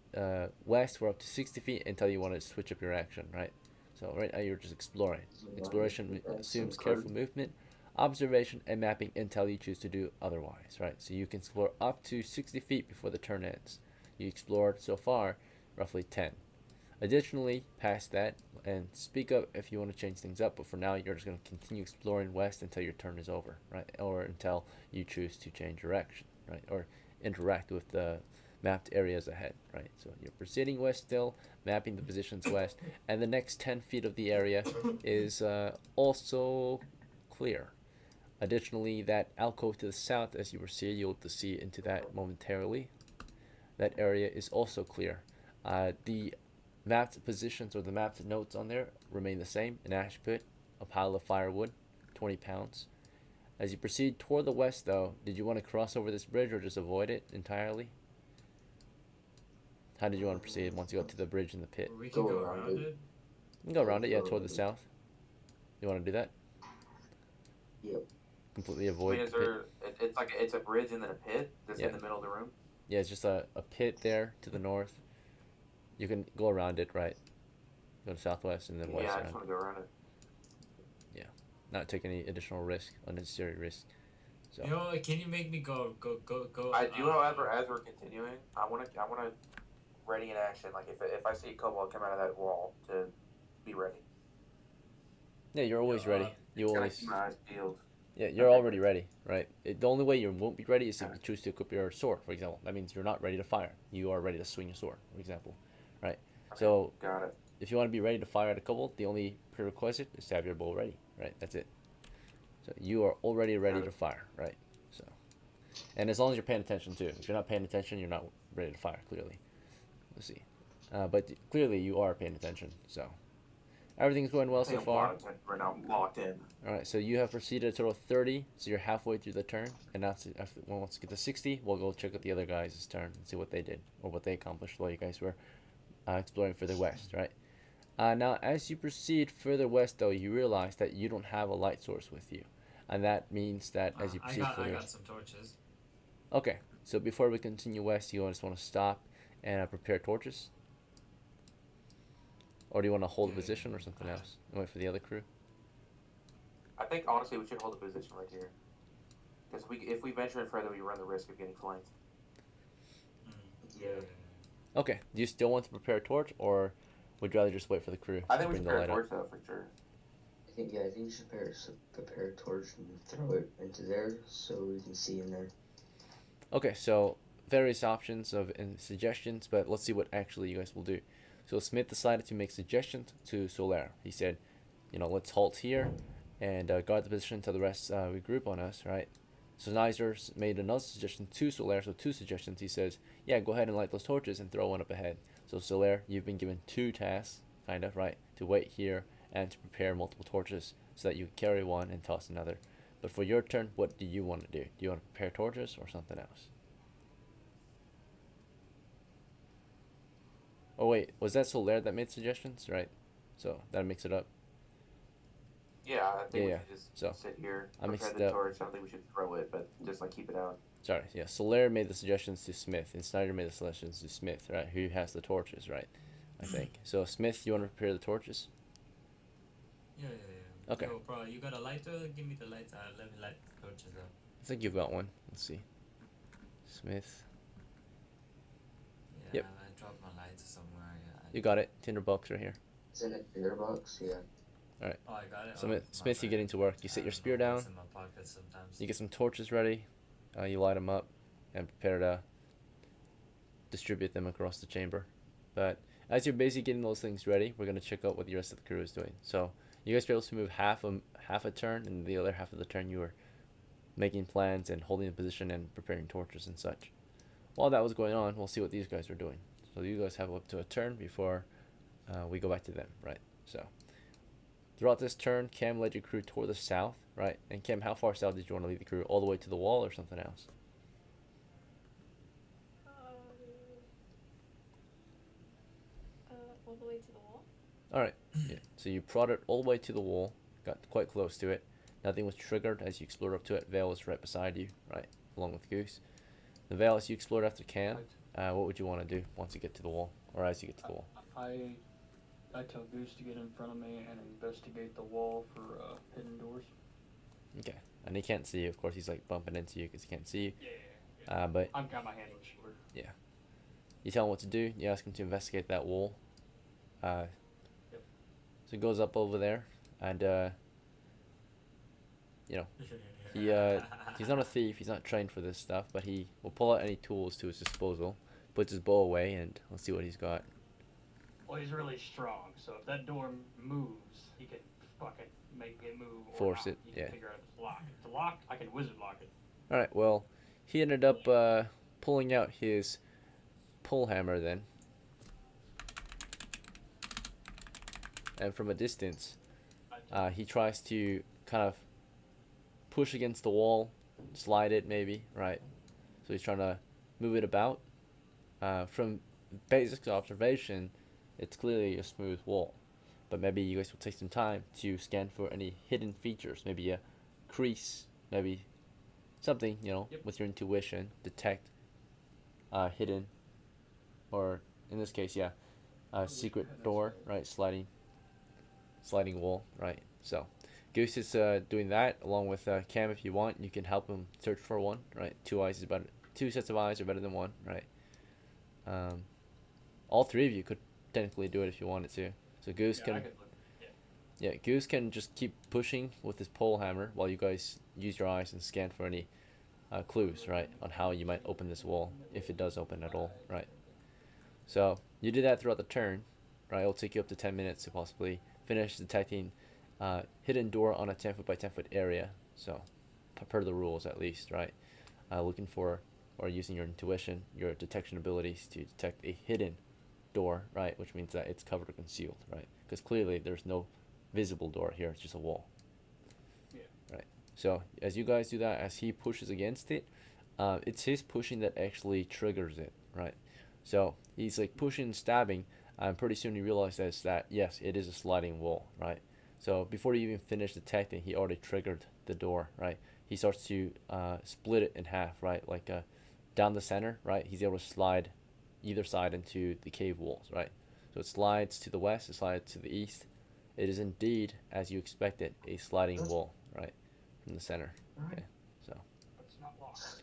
west for up to 60 feet until you want to switch up your action, right? So right now you're just exploring. Exploration assumes careful movement, observation, and mapping until you choose to do otherwise, right? So you can explore up to 60 feet before the turn ends. You explored so far roughly 10. Additionally, past that, and speak up if you want to change things up, but for now you're just going to continue exploring west until your turn is over, right? Or until you choose to change direction, right? Or interact with the mapped areas ahead, right? So you're proceeding west still, mapping the positions west, and the next 10 feet of the area is also clear. Additionally, that alcove to the south, as you will see, you'll see into that momentarily. That area is also clear. The mapped positions or the mapped notes on there remain the same. An ash pit, a pile of firewood, 20 pounds. As you proceed toward the west, though, did you want to cross over this bridge or just avoid it entirely? How did you want to proceed once you got to the bridge and the pit? Or we can go around it. You can go around it, yeah, toward the south. You want to do that? Yep. Completely I avoid mean, is the pit. there? It's like it's a bridge and then a pit that's Yeah. in the middle of the room. Yeah, it's just a pit there to the north. You can go around it, right? Go to southwest and then west Yeah, I around. just want to go around it. Not take any additional risk, unnecessary risk. So You know what? Can you make me go? I do, however, as we're continuing, I want to ready in action. Like if I see a kobold come out of that wall, to be ready. yeah, you're always ready. You Gotta always keep my eyes peeled. yeah, you're already ready, right? The only way you won't be ready is if you choose to equip your sword, for example. That means you're not ready to fire. You are ready to swing a sword, for example, right? Okay, So got it. if you want to be ready to fire at a kobold, the only prerequisite is to have your bow ready, right? That's it. So you are already ready to fire, right? So, and as long as you're paying attention too. If you're not paying attention, you're not ready to fire. Clearly, let's see. But clearly you are paying attention. So everything's going well so far. Right now, I'm locked in. All right. So you have proceeded a total of 30. So you're halfway through the turn, and now after once you get to 60, we'll go check out the other guys' turn and see what they did or what they accomplished while you guys were exploring further west, right? Now, as you proceed further west, though, you realize that you don't have a light source with you, and that means that as you proceed I further, got some torches. okay. So before we continue west, you just want to stop and prepare torches, or do you want to hold a position or something else and wait for the other crew? I think honestly we should hold the position right here. Because if we venture in further, we run the risk of getting flanked. Yeah. Okay. Do you still want to prepare a torch, or would you rather just wait for the crew I to think we bring should the prepare a light up? torch though for sure. I think you should prepare a torch and throw it into there so we can see in there. Okay, so various options of and suggestions, but let's see what actually you guys will do. So Smith decided to make suggestions to Solaire. He said, let's halt here and guard the position until the rest regroup on us, right? So Nizer made another suggestion to Solaire, so two suggestions. He says, yeah, go ahead and light those torches and throw one up ahead. So Solaire, you've been given two tasks, kind of, right? To wait here and to prepare multiple torches so that you can carry one and toss another. But for your turn, what do you want to do? Do you want to prepare torches or something else? Oh wait, was that Solaire that made suggestions? Right. So that makes it up. Yeah, I think we Yeah, should just so, sit here, I mixed prepare it the up. torch. I don't think we should throw it, but just like keep it out. Sorry, yeah. Solaire made the suggestions to Smith, and Snyder made the suggestions to Smith, right? Who has the torches, right? I think. So Smith, you want to prepare the torches? Yeah. Okay. Yo, bro, you got a lighter? Give me the lighter. Let me light the torches up. I think you've got one. Let's see. Smith. Yeah, Yep. I dropped my lighter somewhere. Yeah. You got it. Tinderbox right here. Is it in a tinder box? Yeah. Oh, I got it. Smith, you get into work. You set your spear down. It's in my pocket sometimes. You get some torches ready. You light them up and prepare to distribute them across the chamber. But as you're basically getting those things ready, we're going to check out what the rest of the crew is doing. So you guys are able to move half a turn, and the other half of the turn you were making plans and holding the position and preparing torches and such. While that was going on, we'll see what these guys are doing. So you guys have up to a turn before we go back to them, right? So throughout this turn, Cam led your crew toward the south, right? And Cam, how far south did you want to lead the crew? All the way to the wall or something else? All the way to the wall. All right. Yeah. So you prodded all the way to the wall, got quite close to it. Nothing was triggered as you explored up to it. Vale was right beside you, right, along with Goose. The Vale, as you explored after Cam, what would you want to do once you get to the wall, or as you get to the wall? I tell Goose to get in front of me and investigate the wall for hidden doors. Okay. And he can't see you. Of course, he's like bumping into you because he can't see you. Yeah. But I've got my hand on the shoulder. you tell him what to do. You ask him to investigate that wall. Yep. So he goes up over there, and he's not a thief. He's not trained for this stuff, but he will pull out any tools to his disposal, puts his bow away, and let's see what he's got. Well, he's really strong, so if that door moves, he can fucking make it move. Or Force not. it, He can yeah. figure out if it's locked. If it's locked, I can wizard lock it. All right. Well, he ended up pulling out his pull hammer then, and from a distance, he tries to kind of push against the wall, slide it maybe, right? So he's trying to move it about. From basic observation, it's clearly a smooth wall, but maybe you guys will take some time to scan for any hidden features, maybe a crease, maybe something, Yep. with your intuition, detect hidden, or in this case, a secret door, right? Sliding wall, right? So Goose is doing that along with Cam. If you want, you can help him search for one, right? Two sets of eyes are better than one, right? All three of you could technically do it if you wanted to. So Goose I can, could look. Goose can just keep pushing with his pole hammer while you guys use your eyes and scan for any clues, right, on how you might open this wall, if it does open at all, right? So you do that throughout the turn, right? It'll take you up to 10 minutes to possibly finish detecting hidden door on a 10-foot by 10-foot area. So per the rules, at least, right? Looking for or using your intuition, your detection abilities to detect a hidden door, right? Which means that it's covered or concealed, right? Because clearly there's no visible door here, it's just a wall. Yeah. Right. So as you guys do that, as he pushes against it, it's his pushing that actually triggers it, right? So he's like pushing and stabbing, and pretty soon you realize that yes, it is a sliding wall, right? So before you even finish detecting, he already triggered the door, right? He starts to split it in half, right? Like down the center, right? He's able to slide either side into the cave walls, right? So it slides to the west, it slides to the east. It is indeed, as you expected, a sliding wall, in the center. Alright. Okay, so. It's not locked.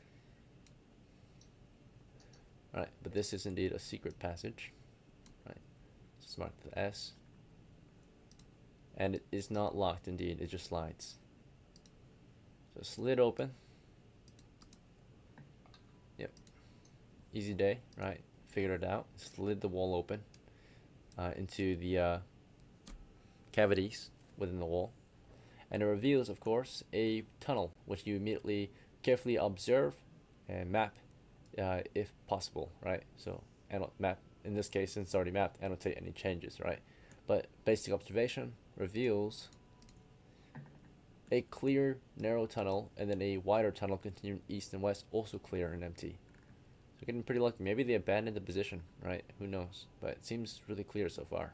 Alright, but this is indeed a secret passage. Right. Just mark the S. And it is not locked indeed, it just slides. So slid open. Yep. Easy day, right? Figured it out. Slid the wall open into the cavities within the wall. And it reveals, of course, a tunnel, which you immediately carefully observe and map if possible, right? So map, in this case, since it's already mapped, annotate any changes, right? But basic observation reveals a clear, narrow tunnel, and then a wider tunnel continuing east and west, also clear and empty. So getting pretty lucky. Maybe they abandoned the position, right? Who knows? But it seems really clear so far.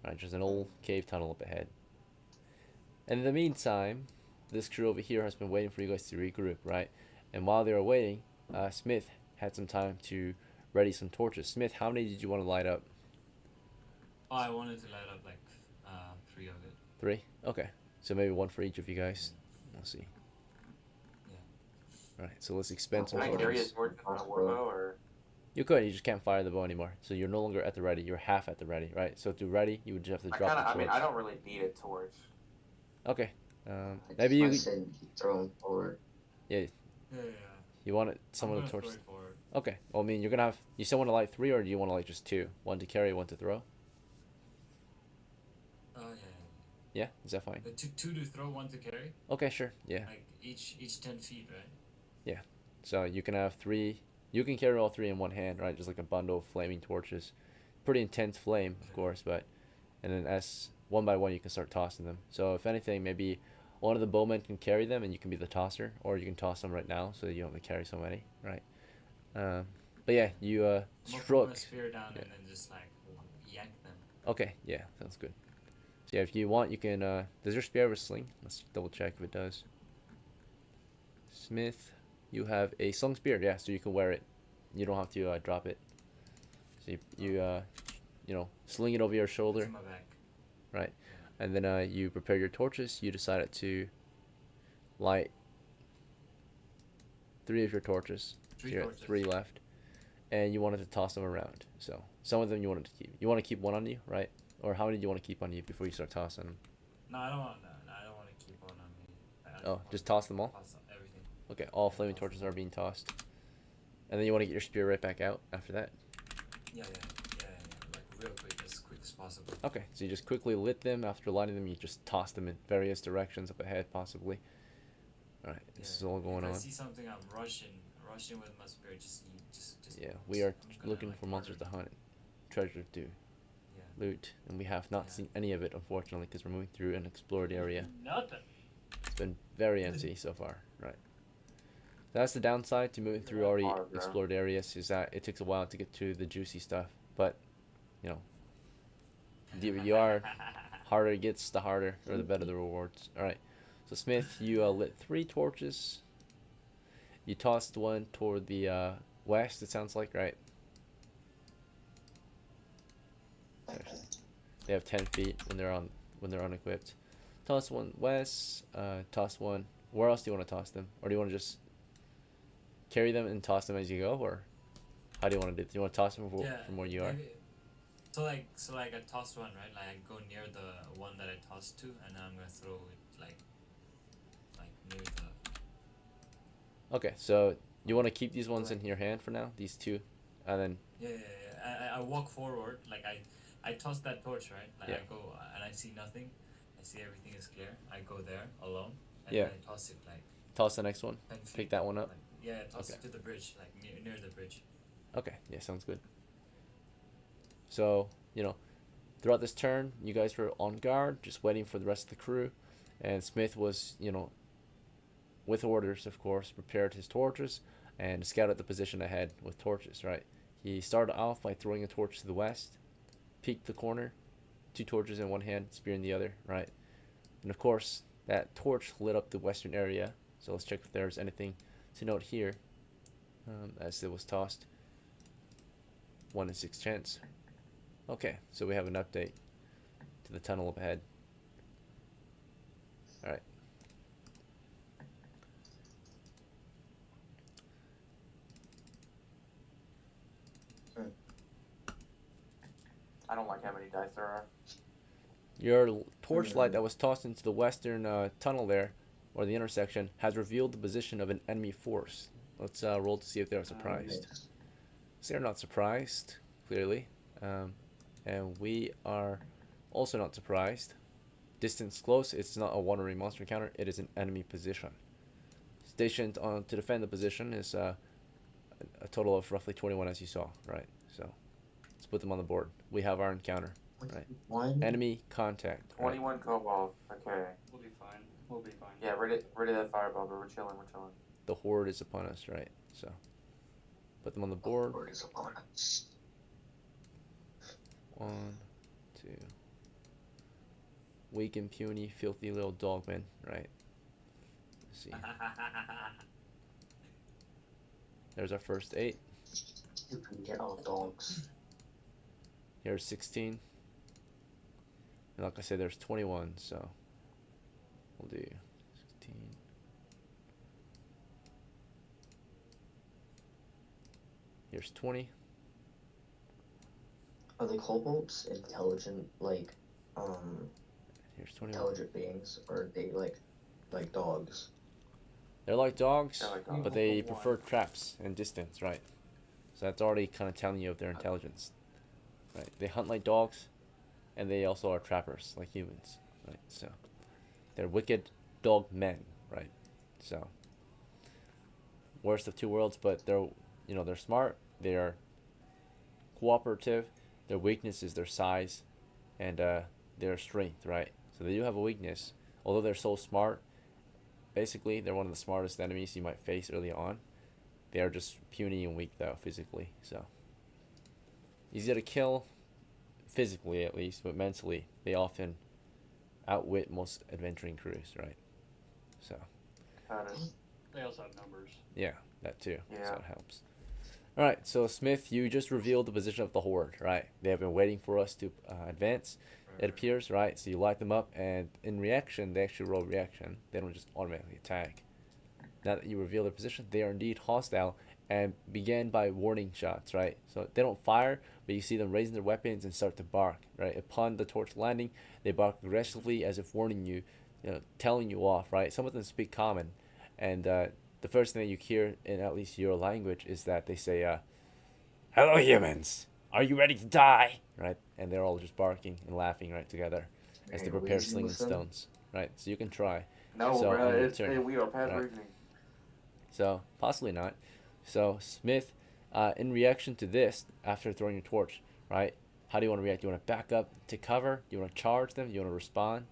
Right, just an old cave tunnel up ahead. And in the meantime, this crew over here has been waiting for you guys to regroup, right? And while they were waiting, Smith had some time to ready some torches. Smith, how many did you want to light up? Oh, I wanted to light up like 3 of it. 3? Okay. So maybe 1 for each of you guys. We'll see. Yeah. Alright, so let's expend some Can I carry a torches. torch on a warbow, or? You could, you just can't fire the bow anymore. So you're no longer at the ready, you're half at the ready, right? So to ready, you would just have to drop the torch. I mean, I don't really need a torch. Okay. Maybe you said throw them forward. Yeah. you want it, some I'm of the gonna torches. throw it forward. Okay. Well, I mean, you're gonna have. You still want to light 3, or do you want to light just 2? 1 to carry, 1 to throw. Yeah. Yeah, is that fine? Two to throw, 1 to carry. Okay, sure. Yeah. Like each 10 feet, right? So you can have 3. You can carry all 3 in one hand, right? Just like a bundle of flaming torches. Pretty intense flame, of course, but and then as one by one you can start tossing them. So if anything, maybe one of the bowmen can carry them, and you can be the tosser, or you can toss them right now, so you don't have to carry so many, right? But yeah, you I'm gonna put struck. my spear down Yeah. and then just like yank them. Okay, yeah, sounds good. So yeah, if you want, you can. Does your spear have a sling? Let's double check if it does. Smith, you have a slung spear, yeah, so you can wear it. You don't have to drop it. So you know, sling it over your It's shoulder, in my back. right? And then you prepare your torches. You decided to light 3 of your torches. So 3 you're at torches. 3 left, and you wanted to toss them around. So some of them you wanted to keep. You want to keep 1 on you, right? Or how many do you want to keep on you before you start tossing them? No, I don't want. No, I don't want to keep one on me. I Oh, want just to toss them all? Toss everything. Okay, all Yeah, flaming toss torches them. are being tossed. And then you want to get your spear right back out after that. Yeah. Like real quick, as quick as possible. Okay, so you just quickly lit them. After lighting them, you just toss them in various directions up ahead, possibly. Alright, this is all going if on. I see something, I'm rushing with my spear. Just. Yeah, we are I'm gonna, looking like, for monsters to murder. hunt, treasure to Yeah. loot, and we have not Yeah. seen any of it, unfortunately, because we're moving through an explored area. Nothing. It's been very empty so far, right? That's the downside to moving through already Hard, bro. explored areas, is that it takes a while to get to the juicy stuff. But, you know, you are harder it gets, the harder or the better the rewards. All right. So Smith, you lit 3 torches. You tossed 1 toward the west. It sounds like, right? They have 10 feet when they're unequipped. Toss 1 west. Toss 1. Where else do you want to toss them, or do you want to just carry them and toss them as you go, or how do you want to do it? Do you want to toss them from where you are? maybe- So like I tossed 1, right? Like I go near the one that I tossed to, and then I'm gonna throw it like near the. Okay, so you want to keep these ones in your hand for now, these 2, and then Yeah. I walk forward, like I toss that torch, right? Like Yeah. I go and I see nothing. I see everything is clear. I go there alone, and Yeah. then I toss it like toss the next one. 10 feet. Pick that one up. Like, yeah, toss Okay. it to the bridge, like near the bridge. Okay, yeah, sounds good. So, you know, throughout this turn, you guys were on guard, just waiting for the rest of the crew, and Smith was, you know, with orders, of course, prepared his torches and scouted the position ahead with torches, right? He started off by throwing a torch to the west, peeked the corner, 2 torches in one hand, spear in the other, right? And of course, that torch lit up the western area, so let's check if there's anything to note here, as it was tossed. 1 in 6 chance. Okay, so we have an update to the tunnel up ahead. Alright. I don't like how many dice there are. Your torchlight that was tossed into the western tunnel there, or the intersection, has revealed the position of an enemy force. Let's roll to see if they're surprised. So they're not surprised, clearly. And we are also not surprised. Distance close, it's not a wandering monster encounter, it is an enemy position. Stationed on to defend the position is a total of roughly 21, as you saw, right? So let's put them on the board. We have our encounter. Right. One. Enemy contact. Right. 21 cobalt. Okay. We'll be fine. We'll be fine. Yeah, rid of that fireball, but we're chilling. The horde is upon us, right? So put them on the board. Horde is upon us. 1, 2. Weak and puny, filthy little dogman, right? Let's see. There's our first 8. You can get all dogs. Here's 16. And like I said, there's 21, so we'll do 16. Here's 20. Are the kobolds intelligent, like, Here's 21. intelligent beings, or are they like dogs? They're like dogs, They're like dogs. but they prefer traps and distance, right? So that's already kind of telling you of their intelligence, right? They hunt like dogs, and they also are trappers like humans, right? So they're wicked dog men, right? So worst of two worlds, but they're smart. They are cooperative. Their weakness is their size, and their strength, right? So they do have a weakness, although they're so smart. Basically, they're one of the smartest enemies you might face early on. They are just puny and weak, though, physically. So easy to kill, physically at least, but mentally, they often outwit most adventuring crews, right? So Got it. They also have numbers. yeah, that too. So Yeah. it helps. All right, so Smith, you just revealed the position of the horde, right? They have been waiting for us to advance. It appears, right? So you light them up, and in reaction, they actually roll reaction. They don't just automatically attack. Now that you reveal their position, they are indeed hostile and begin by warning shots, right? So they don't fire, but you see them raising their weapons and start to bark, right? Upon the torch landing, they bark aggressively as if warning you, telling you off, right? Some of them speak common, and the first thing that you hear in at least your language is that they say, "Hello, humans. Are you ready to die?" Right? And they're all just barking and laughing right together as they prepare slinging stones, right? So you can try. No, So, bro, on your it's turn. we are past Right. reasoning. So possibly not. So Smith, in reaction to this, after throwing your torch, right? How do you want to react? Do you want to back up to cover? Do you want to charge them? Do you want to respond,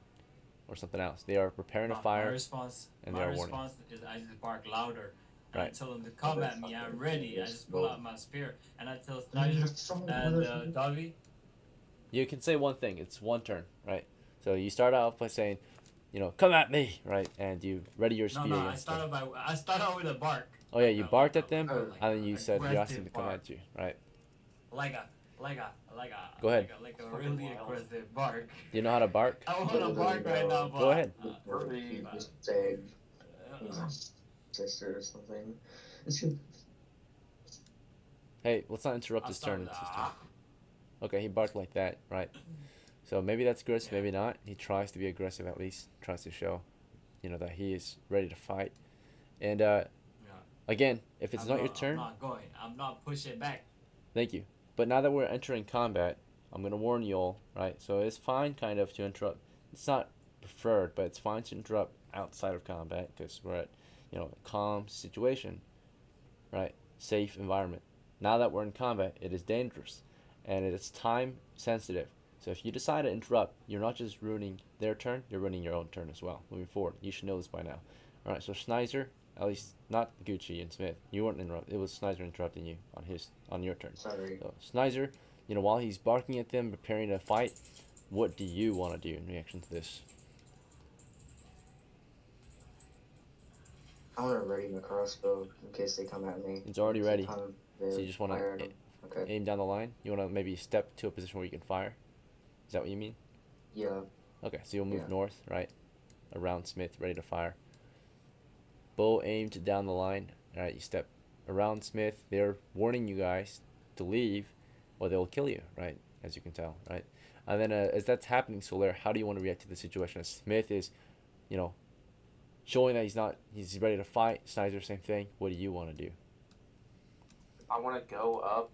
or something else? They are preparing to My fire. response, and my they are warning. response is I just bark louder. And I Right. tell them to come at me. I'm ready. I just pull out my spear and I tell Snyder and Davi. You can say one thing. It's one turn, right? So you start out by saying, come at me, right? And you ready your No, spear no. I against start them. I start out with a bark. Oh yeah, you Like, barked like, at them, like, and then you said you asked them to aggressive come bark. at you, right? Like a Go ahead. like a really Wild. aggressive bark. Do you know how to bark? I want to bark right now, but Go ahead. Or you just say, sister or something. Hey, let's not interrupt I'll his start turn. with It's his turn. Okay, he barked like that, right? So maybe that's aggressive, Yeah. maybe not. He tries to be aggressive at least. Tries to show, that he is ready to fight. And again, if it's not your turn, I'm not pushing back. thank you. But now that we're entering combat, I'm gonna warn you all, right? So it's fine, kind of, to interrupt. It's not preferred, but it's fine to interrupt outside of combat because we're at, a calm situation, right? Safe environment. Now that we're in combat, it is dangerous, and it is time sensitive. So if you decide to interrupt, you're not just ruining their turn, you're ruining your own turn as well. Moving forward, you should know this by now. All right. So Schneider, at least not Gucci and Smith, you weren't interrupted. It was Schneider interrupting you on your turn. Sorry. So Schneider, while he's barking at them, preparing to fight, what do you want to do in reaction to this? I want to ready my crossbow in case they come at me. It's already ready. So you just want to Okay. aim down the line? You want to maybe step to a position where you can fire? Is that what you mean? Yeah. Okay, so you'll move Yeah. north, right? Around Smith, ready to fire. Bow aimed down the line. Alright, you step around Smith. They're warning you guys to leave or they'll kill you, right? as you can tell, right? And then as that's happening, Solaire, how do you want to react to the situation? As Smith is, you know, showing that he's ready to fight. Snizer, same thing. What do you want to do? I want to go up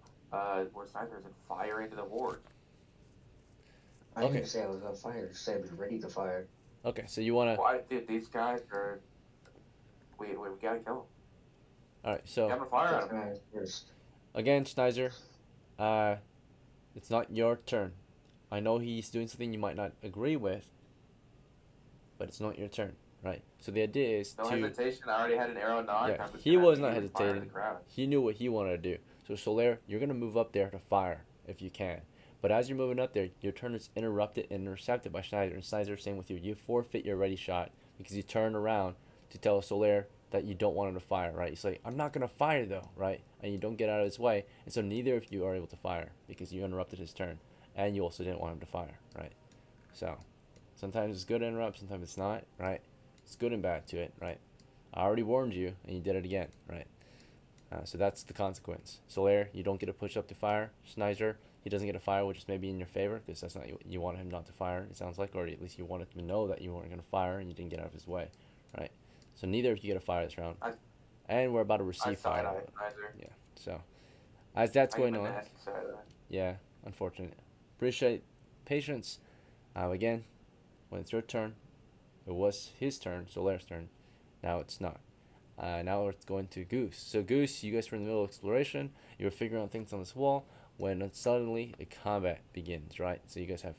where Sniper is and fire into the ward. I didn't say I was gonna fire. I said I was ready to fire. Okay, so you want to. Why, dude? These guys are. We gotta kill them. All right, so I'm gonna fire at them. Guys first. again, Snizer, it's not your turn. I know he's doing something you might not agree with, but it's not your turn, right? So the idea is No to. hesitation. I already had an arrow knock. Yeah, I'm just he gonna was not immediately fire at hesitating. the crowd. He knew what he wanted to do. So Solaire, you're gonna move up there to fire if you can. But as you're moving up there, your turn is interrupted and intercepted by Schneider. And Schneider's saying with you, you forfeit your ready shot because you turn around to tell Solaire that you don't want him to fire, right? He's like, I'm not gonna fire though, right? And you don't get out of his way, and so neither of you are able to fire because you interrupted his turn, and you also didn't want him to fire, right? So sometimes it's good to interrupt, sometimes it's not, right? It's good and bad to it, right? I already warned you, and you did it again, right? So that's the consequence. Solaire, you don't get a push up to fire. Schneider, he doesn't get a fire, which is maybe in your favor, because that's not you wanted him not to fire, it sounds like, or at least you wanted him to know that you weren't going to fire, and you didn't get out of his way, right? So neither of you get a fire this round. And we're about to I receive side fire. eye Sniper. Yeah, so as that's I going give a on, nasty side eye. yeah, unfortunate. Appreciate patience. Again, when it's your turn, it was his turn, Solaire's turn. Now it's not. Now it's going to Goose. So Goose, you guys were in the middle of exploration. You were figuring out things on this wall when suddenly a combat begins, right? So you guys are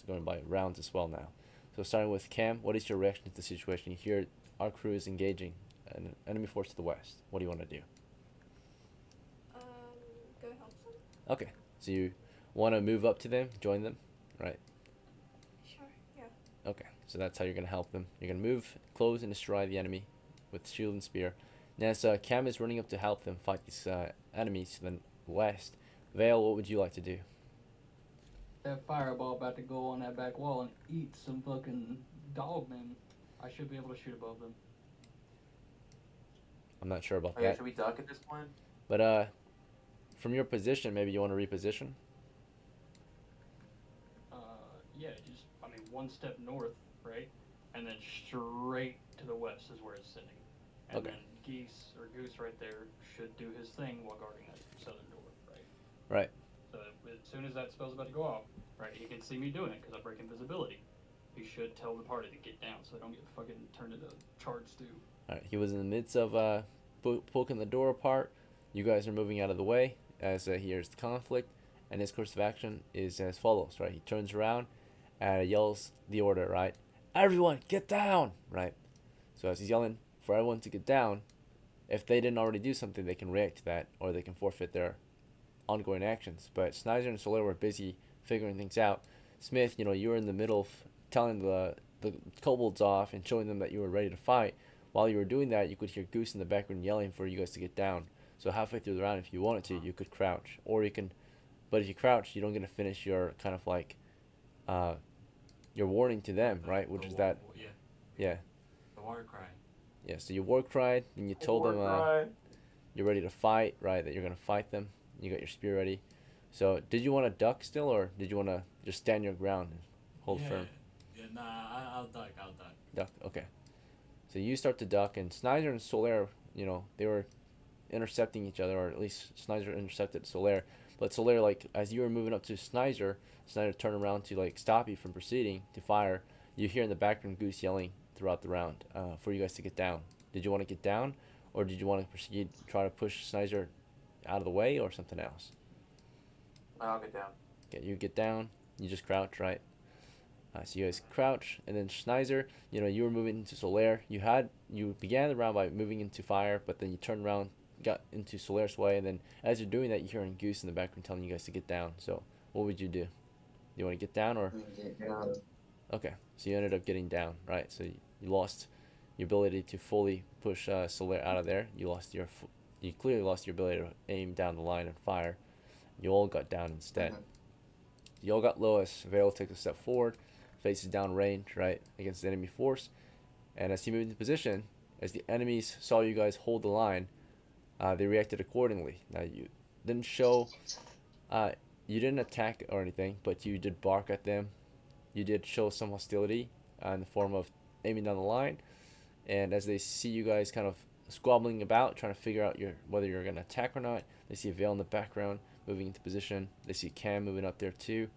going by rounds as well now. So starting with Cam, what is your reaction to the situation? You hear our crew is engaging an enemy force to the west. What do you want to do? Go help them. Okay, so you want to move up to them, join them, right? Sure. Yeah. Okay, so that's how you're going to help them. You're going to move, close, and destroy the enemy with shield and spear. Now, as Cam is running up to help them fight these enemies to the west, Vale, what would you like to do? That fireball about to go on that back wall and eat some fucking dog men. I should be able to shoot above them. I'm not sure about Oh, yeah, that. should we duck at this point? But from your position, maybe you want to reposition? Yeah, just, I mean, one step north, right? And then straight to the west is where it's sitting. And Okay. then Goose right there should do his thing while guarding that southern door, right? Right. So as soon as that spell's about to go off, right, he can see me doing it because I break invisibility. He should tell the party to get down so I don't get fucking turned into charred stew. Alright, he was in the midst of poking the door apart. You guys are moving out of the way as he hears the conflict, and his course of action is as follows, right? He turns around and yells the order, right? Everyone, get down, right? So as he's yelling for everyone to get down, if they didn't already do something, they can react to that, or they can forfeit their ongoing actions. But Snyder and Solaire were busy figuring things out. Smith, you were in the middle of telling the kobolds off and showing them that you were ready to fight. While you were doing that, you could hear Goose in the background yelling for you guys to get down. So halfway through the round, if you wanted to, you could crouch, or you can. But if you crouch, you don't get to finish your kind of like, your warning to them, right? Which is that, yeah, The war cry. yeah. So you war cried, and you told them you're ready to fight, right? That you're gonna fight them. You got your spear ready. So did you want to duck still, or did you want to just stand your ground and hold firm? Yeah, nah, I'll duck. Duck. Okay. So you start to duck, and Snyder and Solaire, they were intercepting each other, or at least Snyder intercepted Solaire. But Solaire, like, as you were moving up to Snyder turned around to, like, stop you from proceeding to fire. You hear in the background Goose yelling throughout the round for you guys to get down. Did you want to get down, or did you want to proceed, try to push Snyder out of the way, or something else? I'll get down. Okay, you get down, you just crouch, right? So you guys crouch, and then Schneider, you were moving into Solaire. You began the round by moving into fire, but then you turned around, got into Solaire's way, and then as you're doing that, you're hearing Goose in the background telling you guys to get down. So what would you do? You want to get down, or? Get down. Okay, so you ended up getting down, right? So you lost your ability to fully push Solaire out of there. You clearly lost your ability to aim down the line and fire. You all got down instead. Mhm. You all got low as Vale takes a step forward, faces down range, right, against the enemy force. And as he moved into position, as the enemies saw you guys hold the line, they reacted accordingly. Now, you didn't show you didn't attack or anything, but you did bark at them. You did show some hostility in the form of aiming down the line, and as they see you guys kind of squabbling about, trying to figure out whether you're gonna attack or not, they see Vale in the background moving into position. They see Cam moving up there too,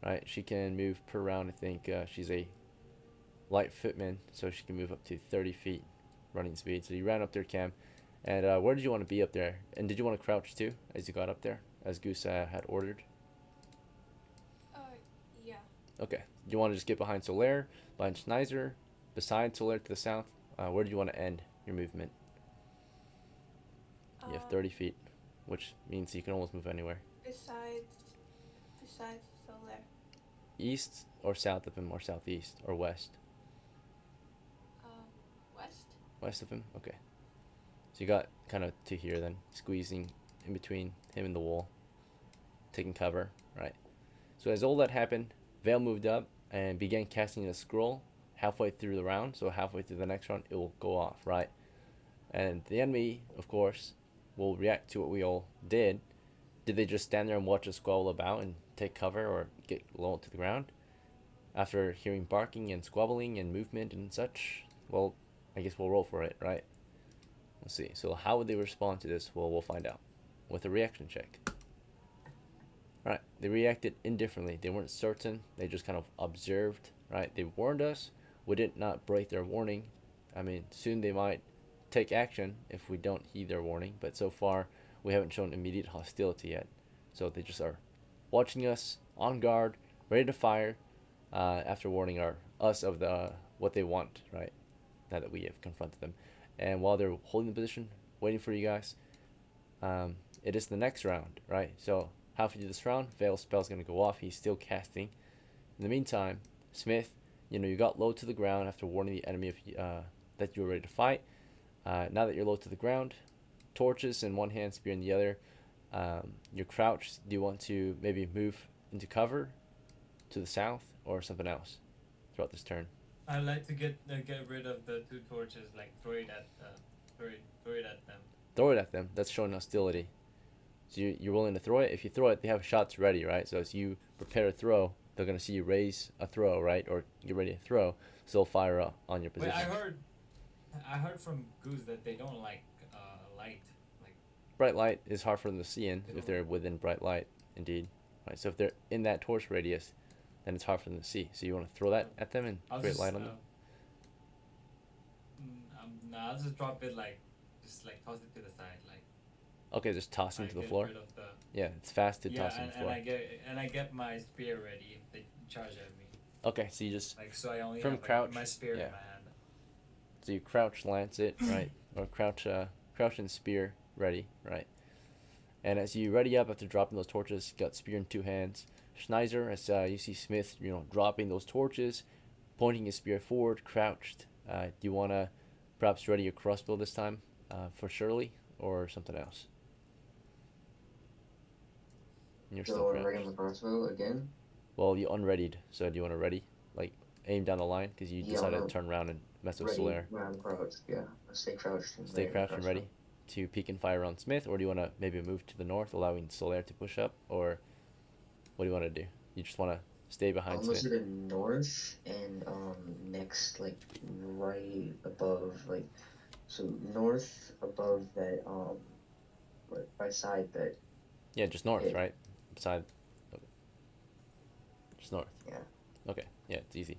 right? She can move per round. I think she's a light footman, so she can move up to 30 feet running speed. So you ran up there, Cam. And where did you want to be up there? And did you want to crouch too as you got up there, as Goose had ordered? Yeah. Okay. Do you want to just get behind Solaire, behind Schneiser, beside Solaire to the south? Where do you want to end your movement? You have 30 feet, which means you can almost move anywhere. Besides Solar. East or south of him, or southeast or west? West. West of him? Okay. So you got kind of to here then, squeezing in between him and the wall, taking cover, right? So as all that happened, Vale moved up and began casting a scroll halfway through the round. So halfway through the next round, it will go off, right? And the enemy, of course, will react to what we all did. Did they just stand there and watch us squabble about and take cover or get low to the ground? After hearing barking and squabbling and movement and such, well, I guess we'll roll for it, right? Let's see. So how would they respond to this? Well, we'll find out with a reaction check. Right. They reacted indifferently. They weren't certain. They just kind of observed, right? They warned us. We did not break their warning. I mean, soon they might take action if we don't heed their warning, but so far we haven't shown immediate hostility yet. So they just are watching us on guard, ready to fire after warning us of what they want, right? Now that we have confronted them. And while they're holding the position, waiting for you guys, it is the next round, right? So halfway through this round, Vale's spell's going to go off. He's still casting. In the meantime, Smith, you got low to the ground after warning the enemy that you were ready to fight. Now that you're low to the ground, torches in one hand, spear in the other, you're crouched. Do you want to maybe move into cover to the south or something else throughout this turn? I'd like to get rid of the two torches, like throw it at them. Throw it at them. That's showing hostility. So you're willing to throw it. If you throw it, they have shots ready, right? So as you prepare a throw, they're gonna see you raise a throw, right, or get ready to throw. So they'll fire up on your position. Wait, I heard from Goose that they don't like light. Like bright light is hard for them to see in if they're within bright light, indeed. Right. So if they're in that torch radius, then it's hard for them to see. So you want to throw that at them and create light on them? I'll just drop it just toss it to the side, Okay, just toss him to the get floor. rid of the, Yeah, it's fast to toss him to the floor. and I get my spear ready if they charge at me. Okay, so you just So I only From have crouch, my spear yeah. in my hand. so you crouch, lance it, right, or crouch and spear ready, right. And as you ready up after dropping those torches, you got spear in two hands. Schneiser, as you see Smith, dropping those torches, pointing his spear forward, crouched. Do you want to perhaps ready your crossbow this time for Shirley or something else? And you're So still we're crouched. ready my crossbow again? Well, you unreadied, so do you want to ready? Aim down the line? Because you Yeah, decided no. to turn around and mess with Ready Solaire. when I'm crouched, yeah. I stay crouched and Stay ready my crouched and crossbow. ready to peek and fire on Smith, or do you want to maybe move to the north, allowing Solaire to push up, or what do you want to do? You just want to stay behind Almost Smith? to the north and next right above so north above that by side that Yeah, just north, Yeah. right? Beside. Okay. Just north. Yeah. Okay. Yeah, it's easy.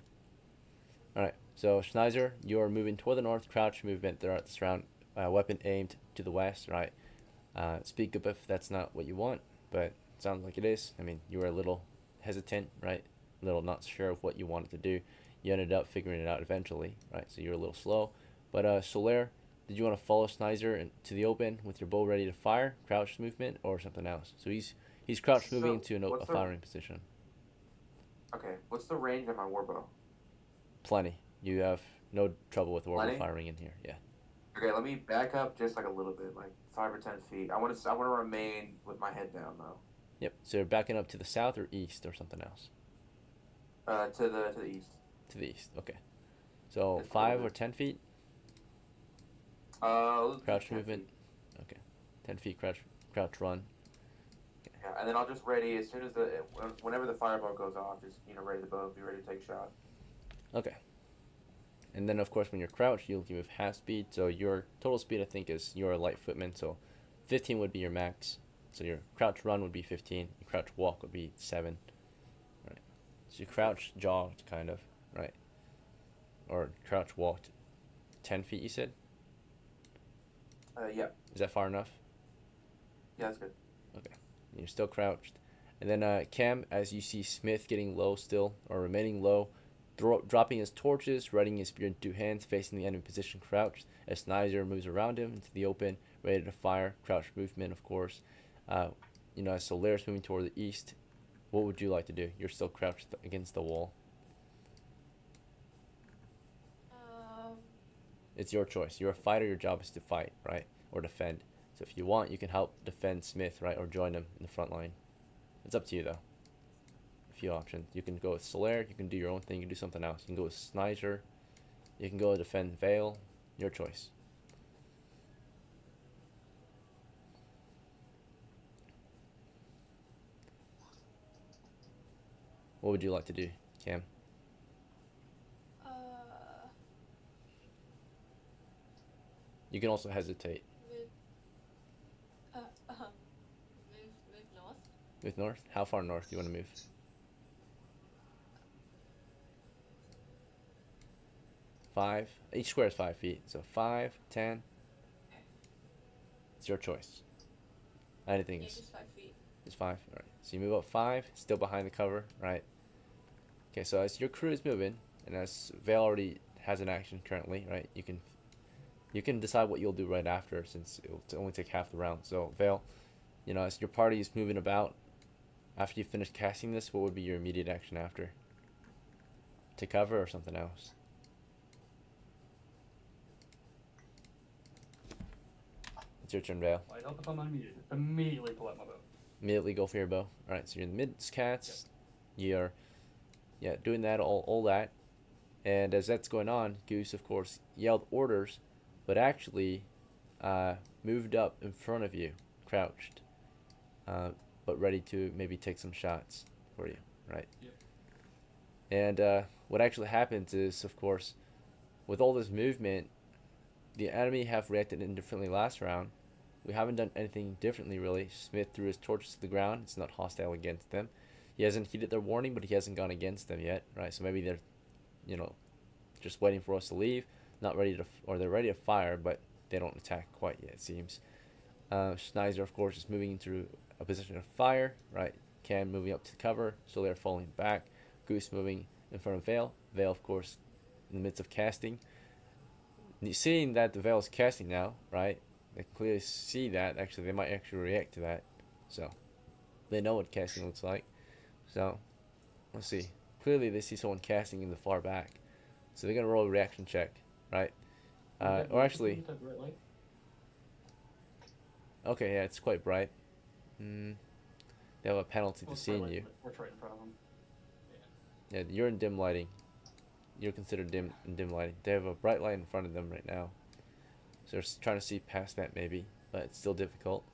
All right. So Schneiser, you're moving toward the north. Crouch movement throughout this round. Weapon aimed to the west. Right. Speak up if that's not what you want, but it sounds like it is. I mean, you were a little hesitant, right? A little not sure of what you wanted to do. You ended up figuring it out eventually, right? So you're a little slow. But Solaire, did you want to follow Schneiser into the open with your bow ready to fire, crouched movement, or something else? So he's crouched So, moving into a what's the- firing position. Okay, what's the range of my warbow? Plenty. You have no trouble with orbital Plenty? firing in here. Yeah. Okay, let me back up just a little bit, 5 or 10 feet. I want to remain with my head down though. Yep. So you're backing up to the south or east or something else? To the east. To the east. Okay. So Just a 5 little or 10 feet Let's do crouch 10 movement. feet. Okay. 10 feet crouch run. Yeah, and then I'll just ready as soon as whenever the fireball goes off, just ready the bow, be ready to take a shot. Okay. And then of course when you're crouched, you'll give half speed. So your total speed I think is you're a light footman, so 15 would be your max. So your crouch run would be 15. Your crouch walk would be 7. Right. So you crouch jogged kind of, right? Or crouch walked 10 feet. You said. Yeah. Is that far enough? Yeah, that's good. Okay. You're still crouched. And then Cam, as you see Smith getting low still, or remaining low, dropping his torches, readying his spear in 2 hands, facing the enemy position crouched, as Snyder moves around him into the open, ready to fire, crouch movement, of course. As Solaris moving toward the east, what would you like to do? You're still crouched against the wall. It's your choice. You're a fighter, your job is to fight, right? Or defend. So if you want, you can help defend Smith, right? Or join him in the front line. It's up to you, though. A few options. You can go with Solaire, you can do your own thing, you can do something else. You can go with Sniper, you can go defend Vale. Your choice. What would you like to do, Cam? You can also hesitate. Move north. Move north? How far north do you want to move? 5. Each square is 5 feet. So 5, 10. It's your choice. Anything Yeah, is just 5 feet. is 5. All right. So you move up 5, still behind the cover, right? Okay. So as your crew is moving, and as Vale already has an action currently, right? You can decide what you'll do right after, since it'll only take half the round. So Vale, as your party is moving about, after you finish casting this, what would be your immediate action after? To cover or something else? It's your turn, Vale. Light up if I'm unmuted. Immediately pull out my bow. Immediately go for your bow. Alright, so you're in the mid-cast. You're doing that, all that. And as that's going on, Goose, of course, yelled orders, but actually moved up in front of you, crouched, but ready to maybe take some shots for you, right? Yep. And what actually happens is, of course, with all this movement, the enemy have reacted indifferently last round. We haven't done anything differently, really. Smith threw his torches to the ground. It's not hostile against them. He hasn't heeded their warning, but he hasn't gone against them yet, right? So maybe they're, just waiting for us to leave, not ready to, or they're ready to fire, but they don't attack quite yet, it seems. Schneider, of course, is moving into a position of fire, right? Cam moving up to cover, so they're falling back. Goose moving in front of Vale. Vale, of course, in the midst of casting. Seeing that the Vale is casting now, right? They can clearly see that. Actually, they might actually react to that. So, they know what casting looks like. So, let's see. Clearly, they see someone casting in the far back. So, they're going to roll a reaction check, right? Or actually... Okay, yeah, it's quite bright. They have a penalty to seeing you. We're right in front of them. Yeah, you're in dim lighting. You're considered dim in dim lighting. They have a bright light in front of them right now. So they're trying to see past that maybe, but it's still difficult.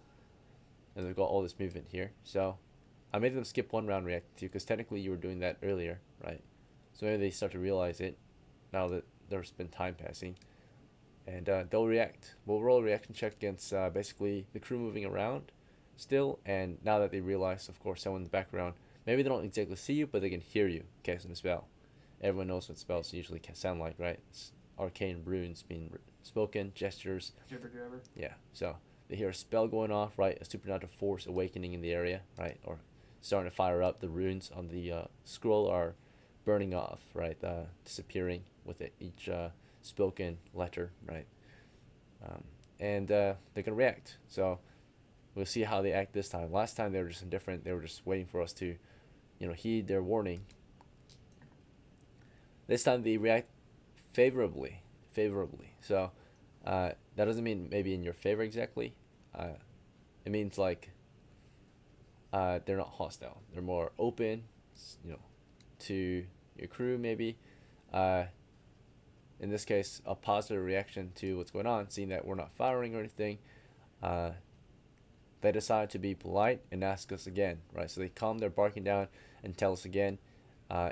And they've got all this movement here. So I made them skip 1 round reacting to you, because technically you were doing that earlier, right? So maybe they start to realize it now that there's been time passing. And they'll react. We'll roll a reaction check against basically the crew moving around still. And now that they realize, of course, someone in the background, maybe they don't exactly see you, but they can hear you casting a spell. Everyone knows what spells usually can sound like, right? It's arcane runes being spoken, gestures. Jibber jabber. Yeah, so they hear a spell going off, right? A supernatural force awakening in the area, right? Or starting to fire up. The runes on the scroll are burning off, right? Disappearing with each spoken letter, right? And they're going to react. So we'll see how they act this time. Last time they were just indifferent. They were just waiting for us to, heed their warning. This time they react favorably. So that doesn't mean maybe in your favor exactly. It means like they're not hostile. They're more open, to your crew maybe. In this case, a positive reaction to what's going on, seeing that we're not firing or anything. they decide to be polite and ask us again, right? So they calm their barking down and tell us again,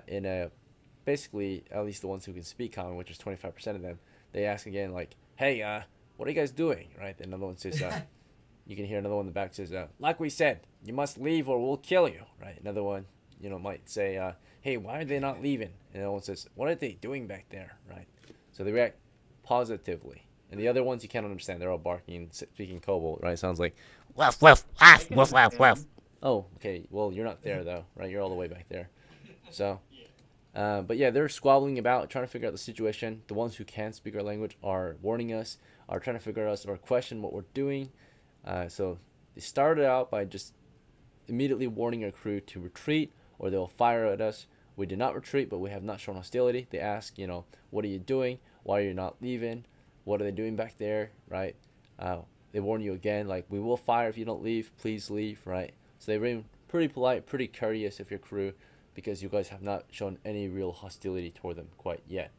in a basically, at least the ones who can speak common, which is 25% of them, they ask again, like, hey, what are you guys doing, right? And another one says, you can hear another one in the back says, like we said, you must leave or we'll kill you, right? Another one, might say, hey, why are they not leaving? And another one says, what are they doing back there, right? So they react positively. And the other ones you can't understand. They're all barking, speaking Kobold, right? It sounds like, woof, woof, I woof, can woof, woof, understand woof. Oh, okay. Well, you're not there, though, right? You're all the way back there. So, but yeah, they're squabbling about, trying to figure out the situation. The ones who can speak our language are warning us, are trying to figure us or question what we're doing. So they started out by just immediately warning our crew to retreat or they'll fire at us. We did not retreat, but we have not shown hostility. They ask, what are you doing? Why are you not leaving? What are they doing back there, right? They warn you again, like, we will fire if you don't leave. Please leave, right? So they remain pretty polite, pretty courteous of your crew because you guys have not shown any real hostility toward them quite yet.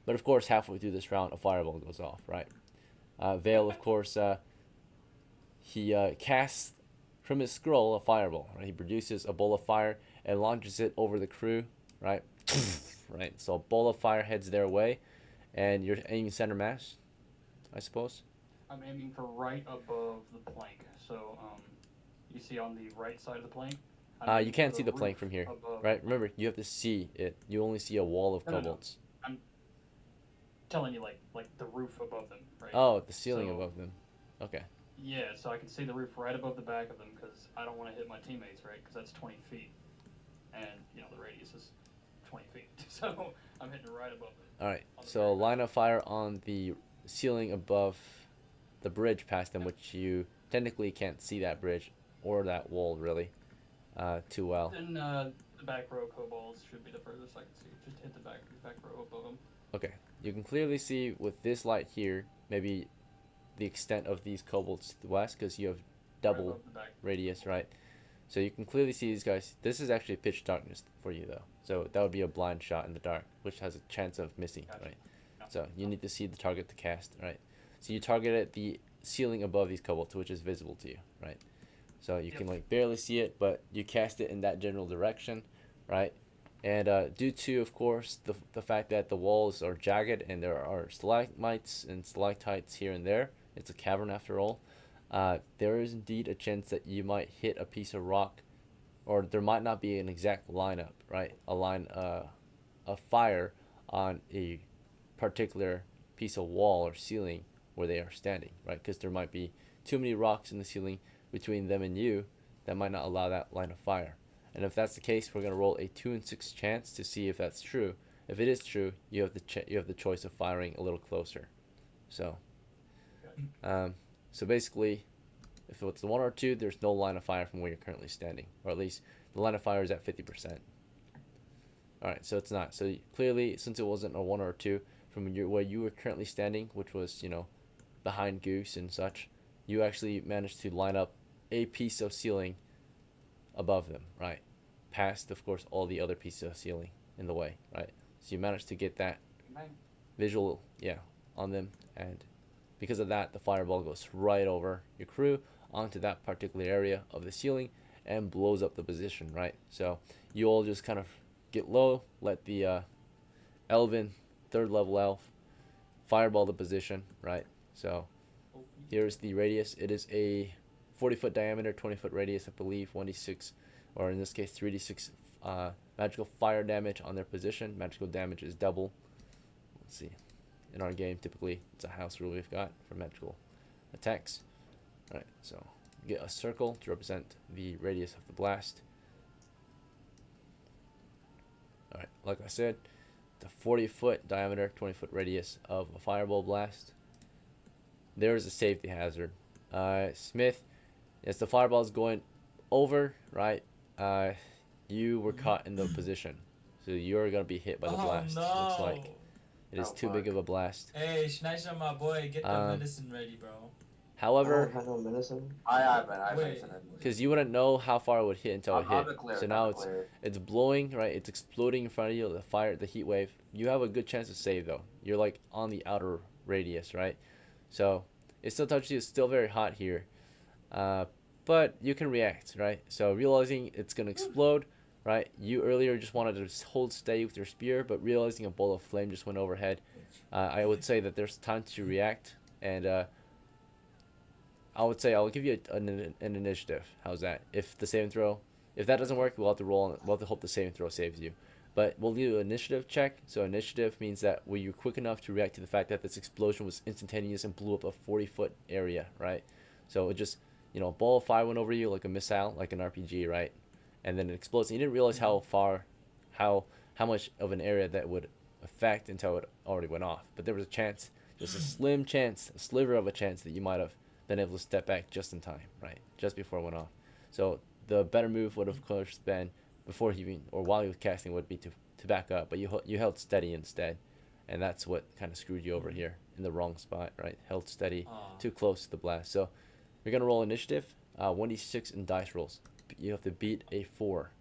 But of course, halfway through this round, a fireball goes off, right? Vale, of course, he casts from his scroll a fireball, right? He produces a ball of fire and launches it over the crew, right? Right. So a ball of fire heads their way, and you're aiming center mass, I suppose. I'm aiming for right above the plank. So, you see on the right side of the plank? I'm You aiming can't for see the plank roof from here, above. right? Remember, you have to see it. You only see a wall of No, no, no. kobolds. I'm telling you, like the roof above them, right? Oh, the ceiling So- above them. Okay. Yeah, so I can see the roof right above the back of them because I don't want to hit my teammates, right? Because that's 20 feet. And, the radius is 20 feet. So I'm hitting right above it. All right. On the So very line of fire on the ceiling above the bridge past them, which you technically can't see that bridge or that wall really too well. Then the back row kobolds should be the furthest I can see. Just hit the back row above them. Okay. You can clearly see with this light here, maybe the extent of these kobolds to the west because you have Right double above the back. radius, right? So you can clearly see these guys. This is actually pitch darkness for you though. So that would be a blind shot in the dark, which has a chance of missing, Gotcha. right? Yeah. So you need to see the target to cast, right? So you target at the ceiling above these kobolds, which is visible to you, right? So you can like barely see it, but you cast it in that general direction, right? And due to, of course, the fact that the walls are jagged and there are stalagmites and stalactites here and there, it's a cavern after all, there is indeed a chance that you might hit a piece of rock, or there might not be an exact lineup, right? A line of fire on a particular piece of wall or ceiling where they are standing, right? Because there might be too many rocks in the ceiling between them and you that might not allow that line of fire. And if that's the case, we're gonna roll a 2 in 6 chance to see if that's true. If it is true, you have the choice of firing a little closer. So, so basically, if it's the 1 or 2, there's no line of fire from where you're currently standing, or at least the line of fire is at 50%. All right, so it's not. So clearly, since it wasn't a 1 or 2 from where you were currently standing, which was behind Goose and such, you actually managed to line up a piece of ceiling above them, right? Past, of course, all the other pieces of ceiling in the way, right? So you managed to get that visual, on them, and because of that, the fireball goes right over your crew onto that particular area of the ceiling and blows up the position, right? So you all just kind of get low, let the elven, 3rd level elf, fireball the position, right? So here's the radius. It is a 40-foot diameter, 20-foot radius, I believe, 1d6, or in this case, 3d6 magical fire damage on their position. Magical damage is double. Let's see. In our game, typically, it's a house rule we've got for magical attacks. Alright, so get a circle to represent the radius of the blast. Alright, like I said, the 40-foot diameter, 20-foot radius of a fireball blast. There's a safety hazard. Smith, as the fireball is going over, right, you were caught in the position. So you're going to be hit by the blast. Looks like it is too big of a blast. Hey, Schneischer, my boy, get the medicine ready, bro. However, I don't have no medicine. I have Wait. medicine. because you wouldn't know how far it would hit until it hit. Clear, So now it's blowing, right? It's exploding in front of you. The fire, the heat wave. You have a good chance to save though. You're like on the outer radius, right? So it still touches you. It's still very hot here. but you can react, right? So realizing it's gonna explode, right? You earlier just wanted to hold steady with your spear, but realizing a ball of flame just went overhead, I would say that there's time to react, and I would say I'll give you an initiative. How's that? If the saving throw, if that doesn't work, we'll have to roll. We'll have to hope the saving throw saves you. But we'll do an initiative check. So initiative means that were you quick enough to react to the fact that this explosion was instantaneous and blew up a 40-foot area, right? So it just, a ball of fire went over you like a missile, like an RPG, right? And then it explodes. And you didn't realize how much of an area that would affect until it already went off. But there was a chance, just a slim chance, a sliver of a chance that you might have been able to step back just in time, right? Just before it went off. So the better move would of course been before he even, or while he was casting, would be to back up, but you held steady instead, and that's what kind of screwed you over here in the wrong spot, right? Held steady, too close to the blast. So we're gonna roll initiative, 1d6 in dice rolls. You have to beat a 4,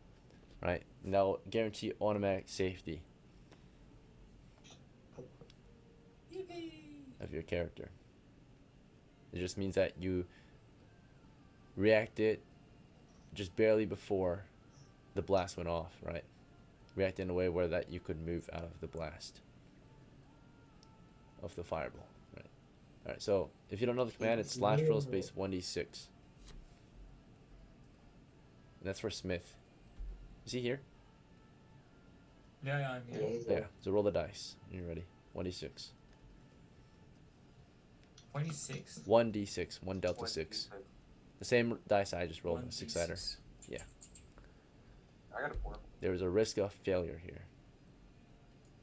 right? And that'll guarantee automatic safety of your character. It just means that you reacted just barely before the blast went off, right? React in a way where that you could move out of the blast of the fireball, right? All right, so if you don't know the command, it's /roll space 1d6. And that's for Smith. Is he here? Yeah, I'm here. he's Yeah, there. so roll the dice. You're ready. 1d6. 26. 1d6, 1 delta 6. The same dice I just rolled, a 6-sider. 1d6. I got a 4. There was a risk of failure here.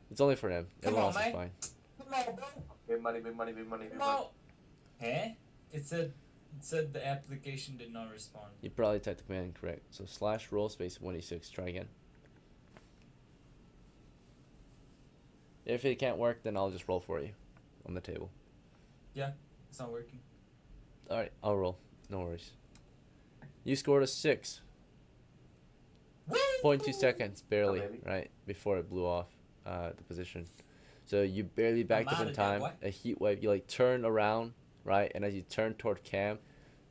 It's only for him. Come Everyone on, else is mate. fine. Come on, bro. Big money, big money, big money, big Come money. on. Eh? It said the application did not respond. You probably typed the command incorrect. So /roll space 1d6. Try again. If it can't work, then I'll just roll for you on the table. It's not working. Alright, I'll roll. No worries. You scored a 6. 0.2 seconds, barely, baby. right? Before it blew off the position. So you barely backed up out in of there, time. boy. A heat wave. You turn around, right? And as you turn toward Cam,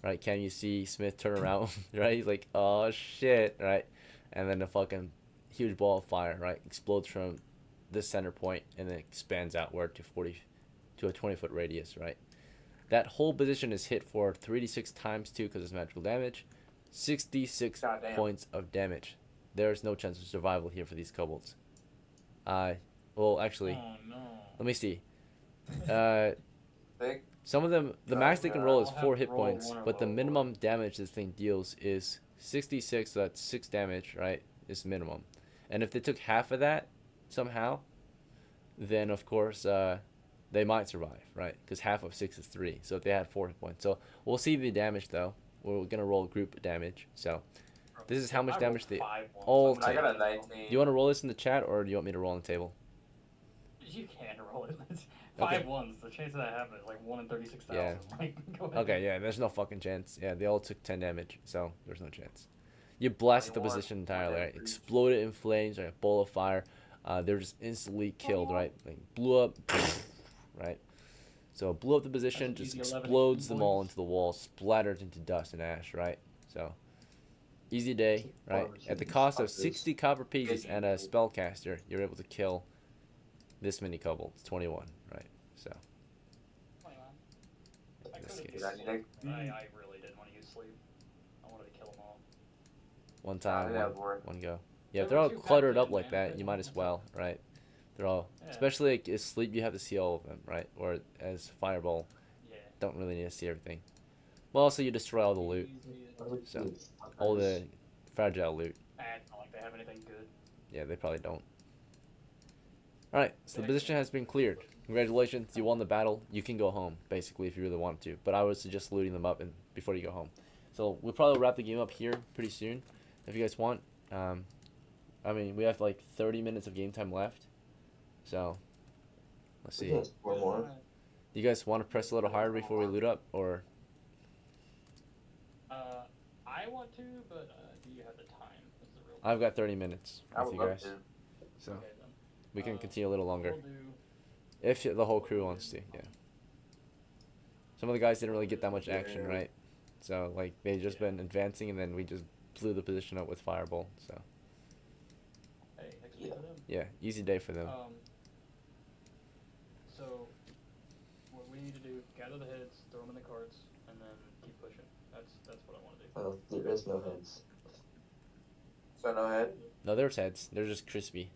right? Cam, you see Smith turn around, right? He's like, oh shit, right? And then a fucking huge ball of fire, right? Explodes from this center point and then expands outward to a 20-foot radius, right? That whole position is hit for 3d6 times 2 because it's magical damage. 66 Goddamn. points of damage. There's no chance of survival here for these kobolds. Well, actually, Oh no. let me see. Big. Some of them, the Oh, max they can roll is I'll have 4 to hit roll points, one or but the lower. minimum damage this thing deals is 66, so that's 6 damage, right? Is minimum. And if they took half of that, somehow, then of course, they might survive, right? Because half of 6 is 3, so if they had 4 hit points. So we'll see the damage, though. We're gonna roll group damage, so this is how much I rolled damage they 5 once. all I'm gonna I got a roll. 19. Do you want to roll this in the chat, or do you want me to roll on the table? You can roll it. It's Okay. 5 ones. The chance of that happening is like 1 in 36,000. Yeah. Like, go ahead. Okay, yeah, there's no fucking chance. Yeah, they all took 10 damage, so there's no chance. You blasted the 21, position entirely, right? damage. Exploded in flames, right? A ball of fire. They're just instantly killed, right? Like, blew up, right? So blew up the position, That's an just easy 11 explodes them all points. into the wall, splattered into dust and ash, right? So, easy day, right? At the cost of 60 copper pieces and a spellcaster, you're able to kill this many kobolds, 21, right? So, 21. I This could've case. used sleep. Mm. I really didn't want to use sleep. I wanted to kill them all. one time, that would work. one go. Yeah, if There they're were all 2 cluttered up captains, like man. that, you might as well, right? They're all, Yeah. especially like asleep, you have to see all of them, right? Or as fireball, Yeah. don't really need to see everything. Well, also you destroy all the loot, So, all the fragile loot. It's not like they have anything good. Yeah, they probably don't. Alright, so the position has been cleared. Congratulations, you won the battle. You can go home, basically, if you really want to. But I would suggest looting them up before you go home. So we'll probably wrap the game up here pretty soon, if you guys want. I mean, we have like 30 minutes of game time left. So, let's see. Yes, 4 more. Do you guys want to press a little harder before we loot up, or? I want to, but do you have the time? Is the real I've got 30 minutes I with would you love guys. to. So, Okay, then. we can continue a little longer. We'll do. If the whole crew wants to, yeah. Some of the guys didn't really get that much action, right? So like they've just been advancing, and then we just blew the position up with Fireball. So Hey, XP Yeah. for them. yeah, easy day for them. So what we need to do, gather the heads, throw them in the carts, and then keep pushing. That's what I want to do. Oh, there is no heads. So no head. No, there's heads. They're just crispy.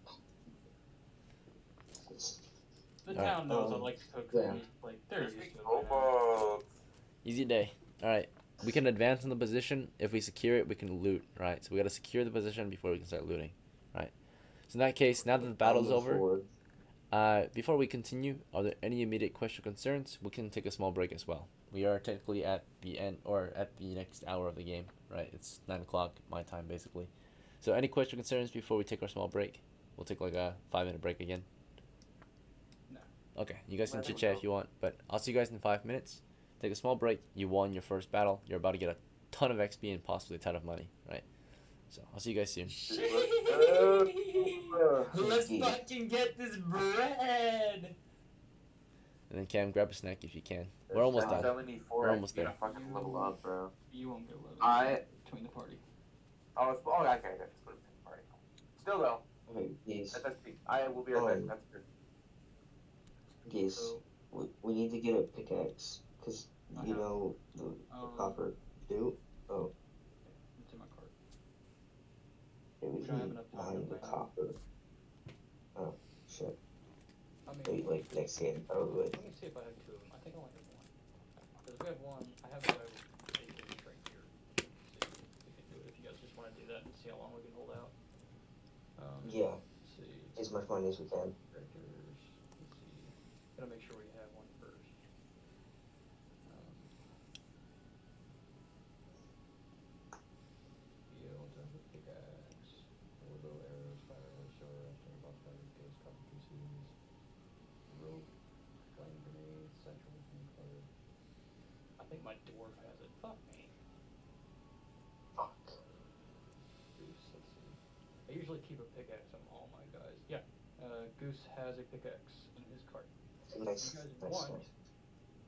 The Alright. town knows I like to cook Yeah. meat. Like they're used to it. by now. Kobolds. Easy day. All right. We can advance in the position. If we secure it, we can loot. Right. So we got to secure the position before we can start looting. Right. So in that case, now that the battle's Move over, forward. before we continue, are there any immediate question or concerns? We can take a small break as well. We are technically at the end or at the next hour of the game. Right. It's 9 o'clock my time basically. So any question or concerns before we take our small break? We'll take like a 5-minute break again. No. Okay. You guys can I think chit chat we if you want, but I'll see you guys in 5 minutes. Take a small break. You won your first battle. You're about to get a ton of XP and possibly a ton of money, right? So I'll see you guys soon. Let's fucking get this bread. And then Cam, grab a snack if you can. We're almost done. We're almost there. Fucking level up, bro. You won't get 11 between the party. Oh, okay, okay. Split the party. Still though, Okay, yes. that's peak. I will be right back. That's good. Yes. So, We need to get a pickaxe, because, you Uh-huh. know, the copper do. Oh, it's in my cart. it was don't have enough time behind to the buy copper. Oh, shit. I mean, Wait, like, next hand, probably. let me see if I have two of them. I think I only have one. Because we have one, I have a guy with 8 days right here. See if we can do it. If you guys just want to do that and see how long we can hold out. Yeah, Let's see. as much money as we can. Characters. Let's see. Gotta make sure we have one first. Field, pickaxe, bow arrows, fire arrows, sword arrows, boss fighters, gates, copper pieces, rope, flame grenades, central weapon card. I think my dwarf has it. Fuck me. Fuck. Goose, let's see. I usually keep a pickaxe on all my guys. Yeah, Goose has a pickaxe in his cart. Nice, You guys nice, want- nice.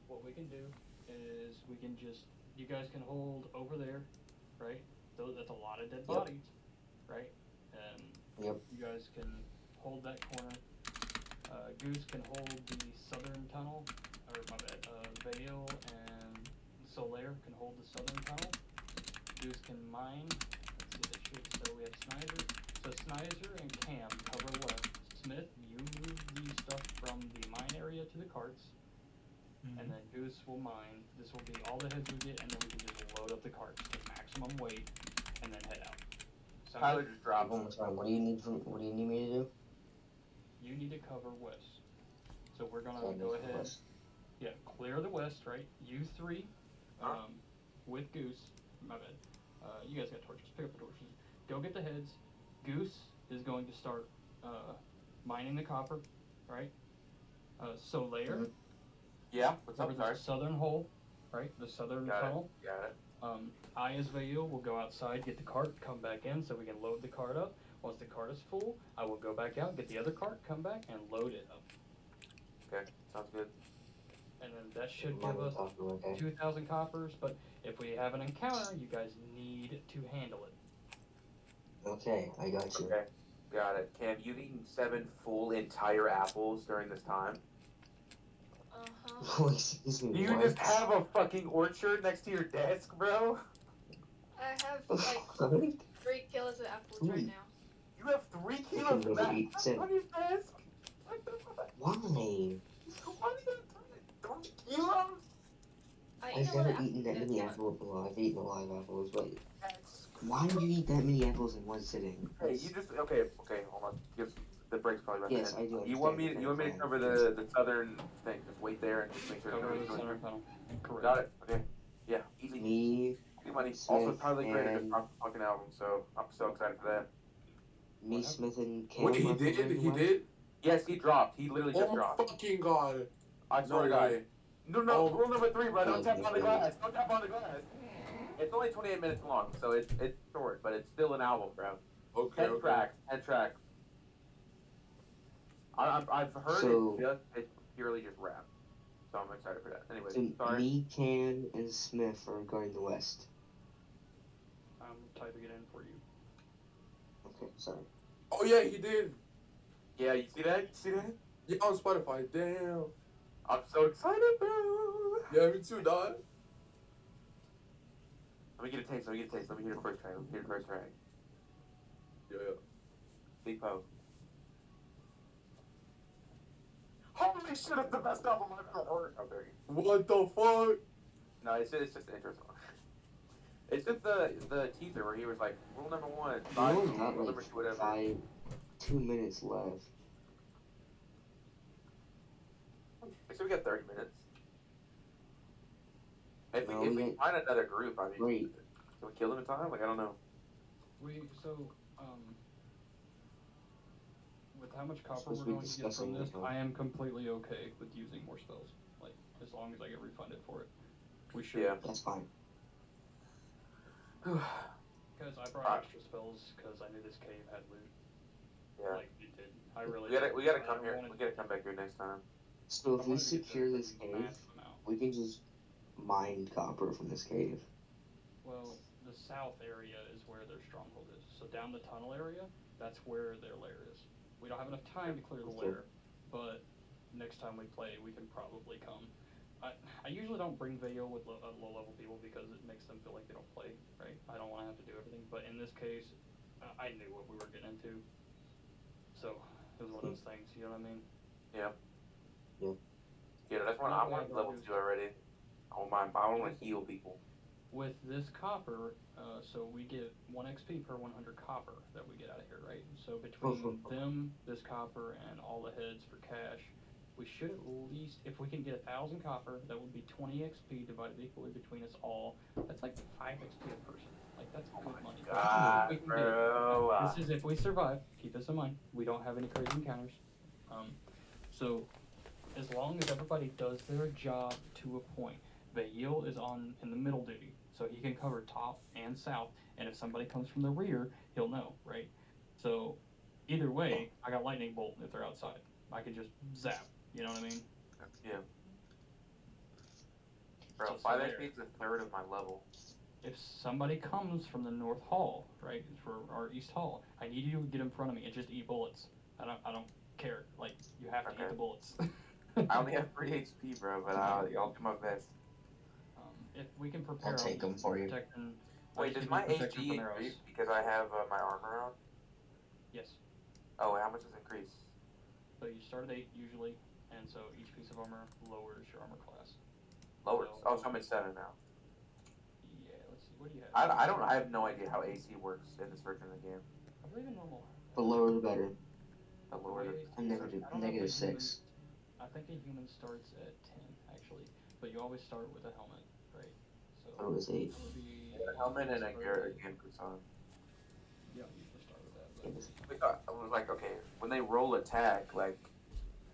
What we can do is we can just, you guys can hold over there, right? That's a lot of dead Yep. bodies, right? And Yep. you guys can hold that corner. Goose can hold the southern tunnel, or my bad, Vale and Solaire can hold the southern tunnel. Goose can mine. Let's see, they should, so we have Snizer. So Snizer and Cam cover left. Smith, you move the stuff from the mine area to the carts. And then Goose will mine. This will be all the heads we get, and then we can just load up the carts to maximum weight, and then head out. Sound Tyler good? just dropped. One more time. What do you need me to do? You need to cover west. So we're gonna Okay, go ahead. west. Yeah, clear the west, right? You three, Huh? with Goose. My bad. You guys got torches. Pick up the torches. Go get the heads. Goose is going to start mining the copper, right? Solaire. Mhm. Yeah, what's up, Remember sorry? the southern hole, right? The southern Got it. tunnel. Got it. I as Vail will go outside, get the cart, come back in so we can load the cart up. Once the cart is full, I will go back out, get the other cart, come back, and load it up. Okay, sounds good. And then that should Mine give was us talking, okay. 2,000 coppers, but if we have an encounter, you guys need to handle it. Okay, I got you. Okay, got it. Cam, you've eaten 7 full entire apples during this time. Uh-huh. Oh, excuse me. You what? just have a fucking orchard next to your desk, bro? I have like What? 3 kilos of apples right now. You have 3 You kilos can of never that eat 7. on your desk? What the fuck? Why? Why do you have 3 kilos? I eat I've a lot never of eaten that apples many at once. apples. Well, I've eaten a lot of apples, but That's why would you eat that many apples in one sitting? Hey, you just okay, hold on. Because the break's probably about Yes, to I end. do You want me understand, to fine. cover the southern thing? Just wait there and just make sure Cover the everybody's center going through. tunnel. Correct. Got it. Okay. Yeah, easy. Me, Easy money. Also, Smith, Tyler Creator just and- dropped the fucking album, so I'm so excited for that. me, Smith, and Cam. Wait, he are did? covering He west? did? Yes, he dropped. He literally just Oh my dropped. fucking god. I swear to No God. way. No, Oh. rule number 3, bro. Don't Oh, tap on the yeah. glass. Don't tap on the glass. It's only 28 minutes long, so it's short, but it's still an album, bro. Okay, 10 okay. tracks. 10 tracks. I've heard So- it's purely just rap. So I'm excited for that. Anyway, So sorry. me, Cam, and Smith are guarding the west. I'm typing it in for you. Okay, sorry. Oh yeah, he did. Yeah, you see that? You see that? Yeah, on Spotify. Damn. I'm so excited, bro. Yeah, me too, dog. Let me get a taste. Let me hear the first track. Yeah. Big Poe. Holy shit, it's the best album I've ever heard. Oh, there you What the fuck? No, it's just the intro song. It's just the teaser where he was like, rule number 1, We five, only got rule like number 2, whatever. 2 minutes left. So we got 30 minutes. If No, we we got- find another group, I mean, Wait. can we kill them in time? Like, I don't know. With how much copper Supposed we're to be going to get from discussing this, it, huh? I am completely okay with using more spells. Like, as long as I get refunded for it. We should. Yeah. That's fine. Because I brought extra spells because I knew this cave had loot. Yeah. Like, it did. I really We gotta did. come I here. wanted- We gotta come back here next time. So I if we wanted to get secure the this cave, massive amount. we can just mine copper from this cave. Well, the south area is where their stronghold is. So down the tunnel area, that's where their lair is. We don't have enough time to clear the Okay. lair, but next time we play, we can probably come. I usually don't bring Vayo with low-level people because it makes them feel like they don't play, right? I don't want to have to do everything, but in this case, I knew what we were getting into. So, it was one of those things, you know what I mean? Yeah. Yeah. Yeah, that's one. I want level 2 already. I want to heal people. With this copper, so we get 1 XP per 100 copper that we get out of here, right? So between them, this copper, and all the heads for cash, we should at least, if we can get 1,000 copper, that would be 20 XP divided equally between us all. That's like 5 XP a person. Like, that's good money. God, We can bro. this is if we survive. Keep this in mind. We don't have any crazy encounters. So as long as everybody does their job to a point, Vail is in the middle duty, so he can cover top and south. And if somebody comes from the rear, he'll know, right? So either way, I got lightning bolt if they're outside. I can just zap. You know what I mean? Yeah. Bro, So 5 there. XP is a third of my level. If somebody comes from the north hall, right, for our east hall, I need you to get in front of me and just eat bullets. I don't care. Like, you have to eat Okay. the bullets. I only have 3 HP, bro, but I'll do my best. If we can prepare, I'll take them for you. Wait, does my HG increase because I have my armor on? Yes. Oh, how much does it increase? So you start at 8 usually, and so each piece of armor lowers your armor class. Lowers. So- Oh, so I'm at 7 now. Yeah, let's see. What do you have? I have no idea how AC works in this version of the game. I believe in normal. The lower the better. The lower the. A negative, I don't know if negative a 6. I think a human starts at 10 actually, but you always start with a helmet, right? So Oh, it was 8. that would be A helmet and a gear again puts on. Yeah, you usually start with that. We thought, I was like, okay, when they roll attack, like,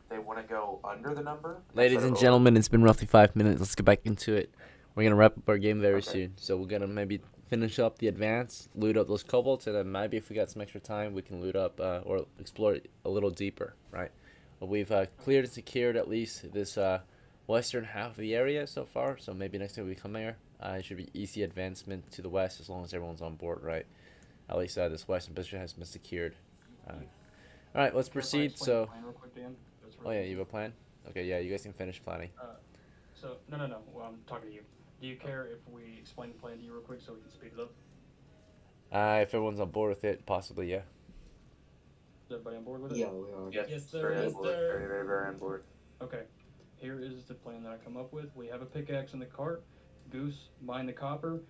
they want to go under the number. Ladies instead and of gentlemen, it's been roughly 5 minutes. Let's get back into it. We're gonna wrap up our game very Okay. soon. So we're gonna maybe finish up the advance, loot up those kobolds, and then maybe if we got some extra time, we can loot up or explore it a little deeper, right? But we've cleared and secured at least this western half of the area so far. So maybe next time we come here, it should be easy advancement to the west as long as everyone's on board, right? At least this western position has been secured. All right, let's proceed. So, oh yeah, you have a plan? Okay, yeah, you guys can finish planning. So no. Well, I'm talking to you. Do you care if we explain the plan to you real quick so we can speed it up? If everyone's on board with it, possibly, yeah. Is everybody on board with it? Yeah, we are. Yes, sir. very on Yes, board. sir. Very, very, very on board. Okay. Here is the plan that I come up with. We have a pickaxe in the cart. Goose, mine the copper.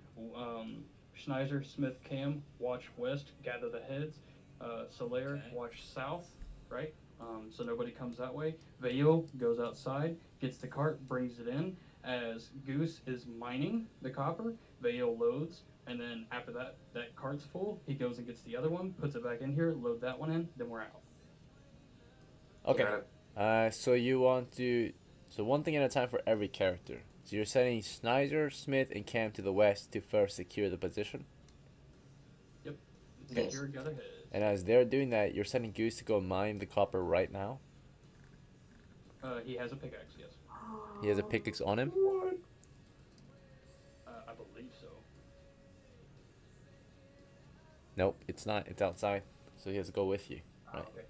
Schneider, Smith, Cam, watch west, gather the heads. Solaire, Okay. watch south, right? So nobody comes that way. Vail goes outside, gets the cart, brings it in. As Goose is mining the copper, Vail loads, and then after that cart's full, he goes and gets the other one, puts it back in here, load that one in, then we're out. Okay. Got it. So you want to... So one thing at a time for every character. So you're sending Snyder, Smith, and Cam to the west to first secure the position. Yes. Secure, gather heads. And as they're doing that, you're sending Goose to go mine the copper right now. He has a pickaxe, yes. He has a pickaxe on him. What? I believe so. Nope, it's not. It's outside, so he has to go with you. Oh, Right. okay.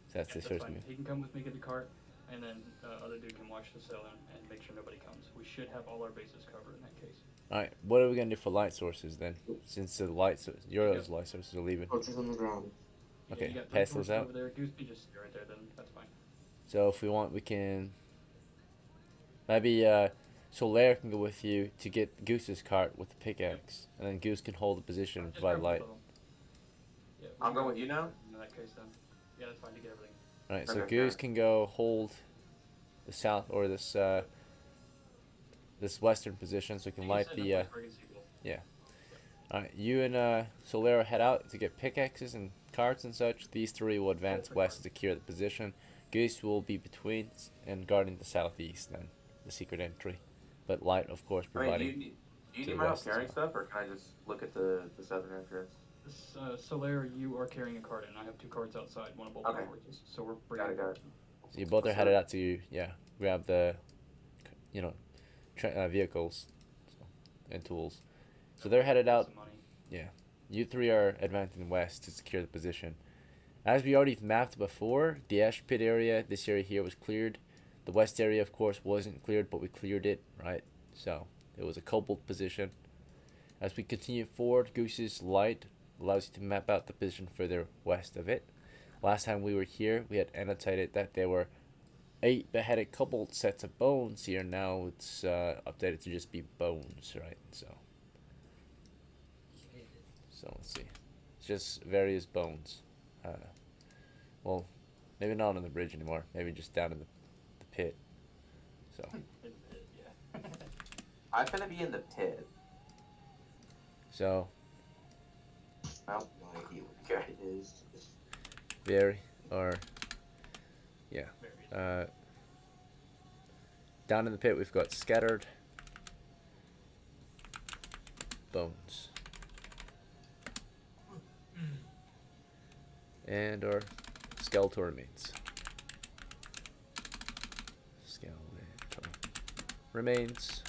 So that's Yeah, the that's first fine. move. He can come with me, get the cart, and then other dude can watch the cell and make sure nobody comes. We should have all our bases covered in that case. All right. What are we gonna do for light sources then? Since the your Yep. light sources are leaving. Torches on the ground. Yeah, Okay, you got 3 pass those torches out. over there. Goose, you just stay right there. Then that's fine. So if we want, we can maybe Solaire can go with you to get Goose's cart with the pickaxe, and then Goose can hold the position and Just provide grab light. both of 'em. Yeah, we I'm can going grab with you now? in that case then. Yeah, that's fine to get everything. All right. So Okay, Goose sure. can go hold the south or this this western position, so we can You light sit in the. a place where you can see both. Alright, you and Solero head out to get pickaxes and carts and such. These three will advance west to secure the position. Goose will be between and guarding the southeast then, the secret entry. But light, of course, I mean, providing. do you to need the my help west as carrying well. stuff, or can I just look at the southern entrance? Solaire, you are carrying a cart, and I have 2 carts outside. One of both Okay. my horses. So we're Got bringing. it, got it. So you both are So- headed out to, grab the, vehicles and tools. So they're headed out. Some money. You three are advancing west to secure the position. As we already mapped before, the ash pit area, this area here was cleared. The west area, of course, wasn't cleared, but we cleared it, right? So it was a cobbled position. As we continue forward, Goose's light allows you to map out the position further west of it. Last time we were here, we had annotated that there were 8 beheaded cobbled sets of bones here. Now it's updated to just be bones, right? So let's see. It's just various bones. Well, maybe not on the bridge anymore. Maybe just down in the pit. So Yeah. I'm gonna be in the pit. so I have no idea what it is. very or Very. down in the pit we've got scattered bones. And our skeletal remains. Skeletal remains.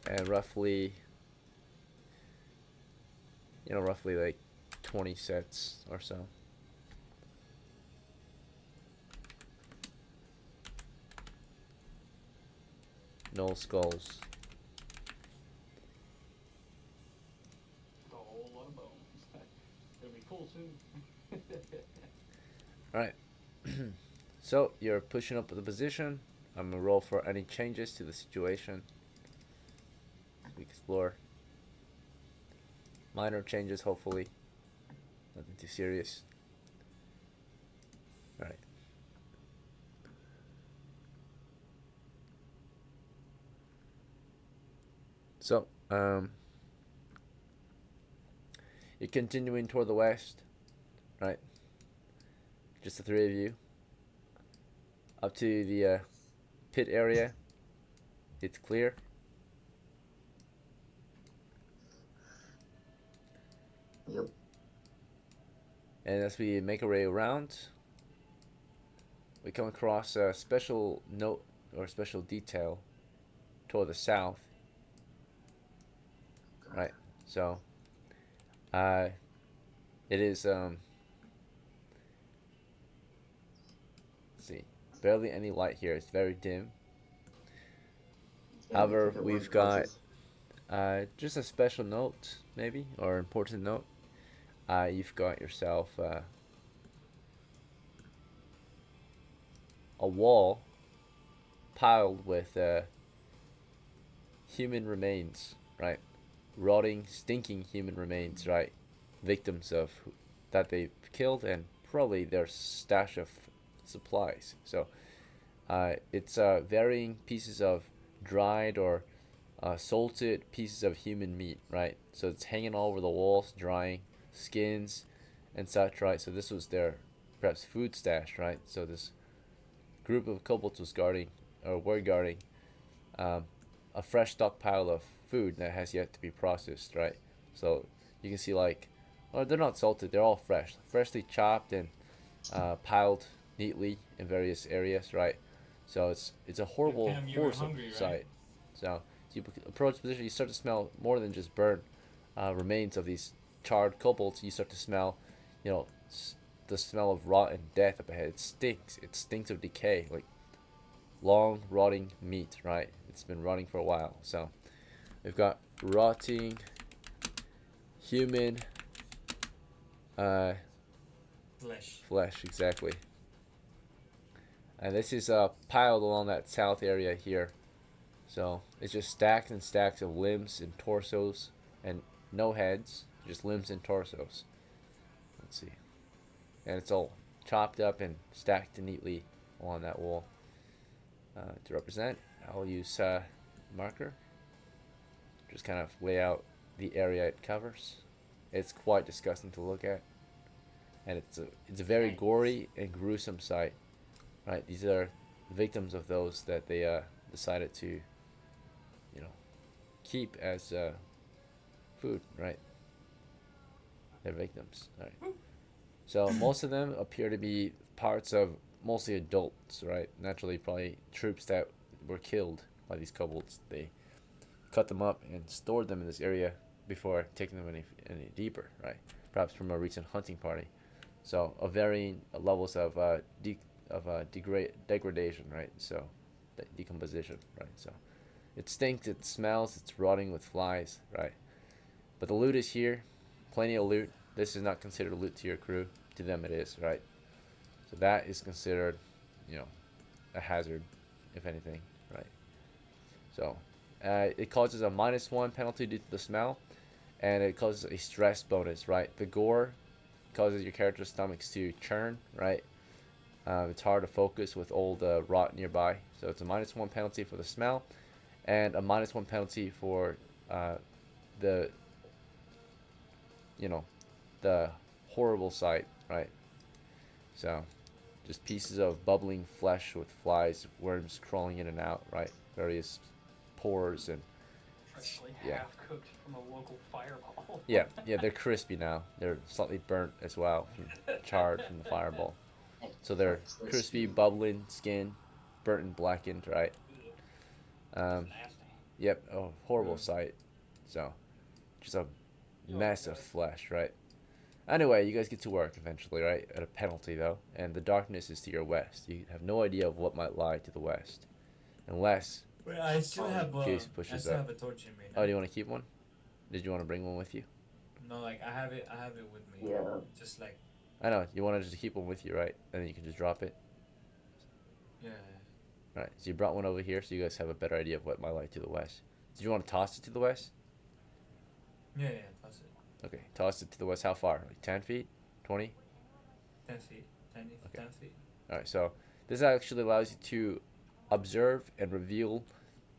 And roughly like 20 sets or so. Null skulls. A whole lot of bones. It'll be full soon. Alright. So you're pushing up the position. I'm gonna roll for any changes to the situation. We explore. Minor changes, hopefully. Nothing too serious. Alright. So, you're continuing toward the west, right? Just the 3 of you. Up to the pit area. It's clear. Yep. And as we make our way around, we come across a special note or special detail toward the south. Right. So, it is let's see, barely any light here. It's very dim. However, we've got just a special note, maybe, or important note. You've got yourself a wall piled with human remains, right? Rotting, stinking human remains, right? Victims of that they've killed and probably their stash of supplies. So it's varying pieces of dried or salted pieces of human meat, right? So it's hanging all over the walls, drying, skins and such, right? So this was their perhaps food stash, right? So this group of kobolds was guarding or were guarding a fresh stockpile of food that has yet to be processed, right? So you can see, like, well, they're not salted, they're all fresh, freshly chopped and piled neatly in various areas, right? So it's a horrible, Cam, you were horrible hungry, right? sight. So you approach the position, you start to smell more than just burnt remains of these charred kobolds. You start to smell, you know, the smell of rot and death up ahead. It stinks. It stinks of decay, like long rotting meat, right? It's been rotting for a while. So we've got rotting human Flesh. exactly. And this is piled along that south area here. So it's just stacks and stacks of limbs and torsos and no heads, just limbs and torsos. Let's see. And it's all chopped up and stacked neatly along that wall. To represent, I'll use marker. Just kind of lay out the area it covers. It's quite disgusting to look at. And it's a very gory and gruesome sight. Right, these are victims of those that they decided to, you know, keep as food. Right, they're victims. Right. So most of them appear to be parts of mostly adults. Right, naturally probably troops that were killed by these kobolds. They cut them up and stored them in this area before taking them any deeper. Right, perhaps from a recent hunting party. So of varying levels of degradation, right? So decomposition, right? So it stinks, it smells, it's rotting with flies, right? But the loot is here, plenty of loot. This is not considered loot to your crew. To them, it is, right? So that is considered, you know, a hazard, if anything, right? So it causes a -1 penalty due to the smell, and it causes a stress bonus, right? The gore causes your character's stomachs to churn, right? It's hard to focus with old rot nearby, so it's a -1 penalty for the smell, and a -1 penalty for the, you know, the horrible sight, right? So, just pieces of bubbling flesh with flies, worms crawling in and out, right? Various pores and Freshly yeah. half cooked from a local fireball. yeah, they're crispy now. They're slightly burnt as well, charred from the fireball. So they're crispy, bubbling skin, burnt and blackened, right? Yep, a horrible sight. So, just a mess of flesh, right? Anyway, you guys get to work eventually, right? At a penalty, though, and the darkness is to your west. You have no idea of what might lie to the west, unless Wait, I still have Goose pushes I up. have a torch in me. Oh, do you want to keep one? Did you want to bring one with you? No, like I have it with me. Yeah. Just like I know you want to just keep one with you, right? And then you can just drop it. yeah. Right. So you brought one over here, so you guys have a better idea of what might lie to the west. Did you want to toss it to the west? Yeah, that's it. Okay, toss it to the west. How far? Like 10 feet? 20? 10 feet. 10 feet. Alright, so this actually allows you to observe and reveal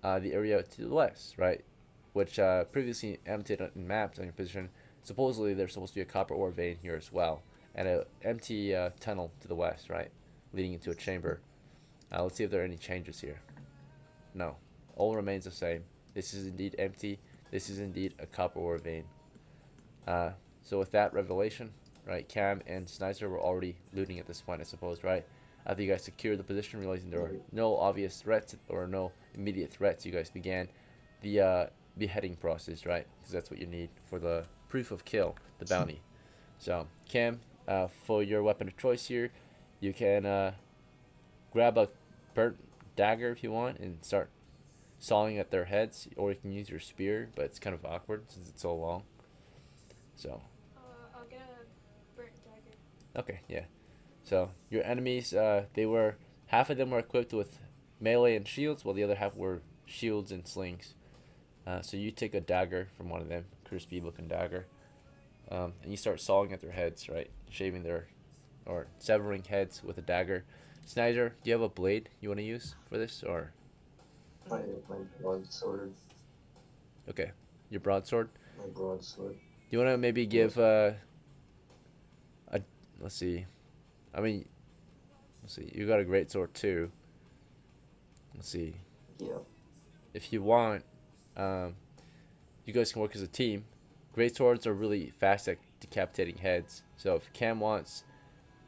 the area to the west, right? Which previously annotated in maps on your position. Supposedly there's supposed to be a copper ore vein here as well, and an empty tunnel to the west, right? Leading into a chamber. Let's see if there are any changes here. No. All remains the same. This is indeed empty. This is indeed a copper ore vein. So with that revelation, right, Cam and Snizer were already looting at this point, I suppose, right? After you guys secured the position, realizing there were no obvious threats or no immediate threats, you guys began the beheading process, right? Because that's what you need for the proof of kill, the bounty. So, Cam, for your weapon of choice here, you can grab a burnt dagger if you want and start sawing at their heads, or you can use your spear, but it's kind of awkward since it's so long. So, I'll get a burnt dagger. okay, yeah. So your enemies, half of them were equipped with melee and shields, while the other half were shields and slings. So you take a dagger from one of them, crispy looking dagger, and you start sawing at their heads, right? Shaving or severing heads with a dagger. Snizer, do you have a blade you want to use for this, or? My broadsword. Okay, your broadsword. My broadsword. Do you want to maybe give let's see. I mean, let's see. You got a great sword too. Let's see. Yeah. If you want, you guys can work as a team. Great swords are really fast at decapitating heads. So if Cam wants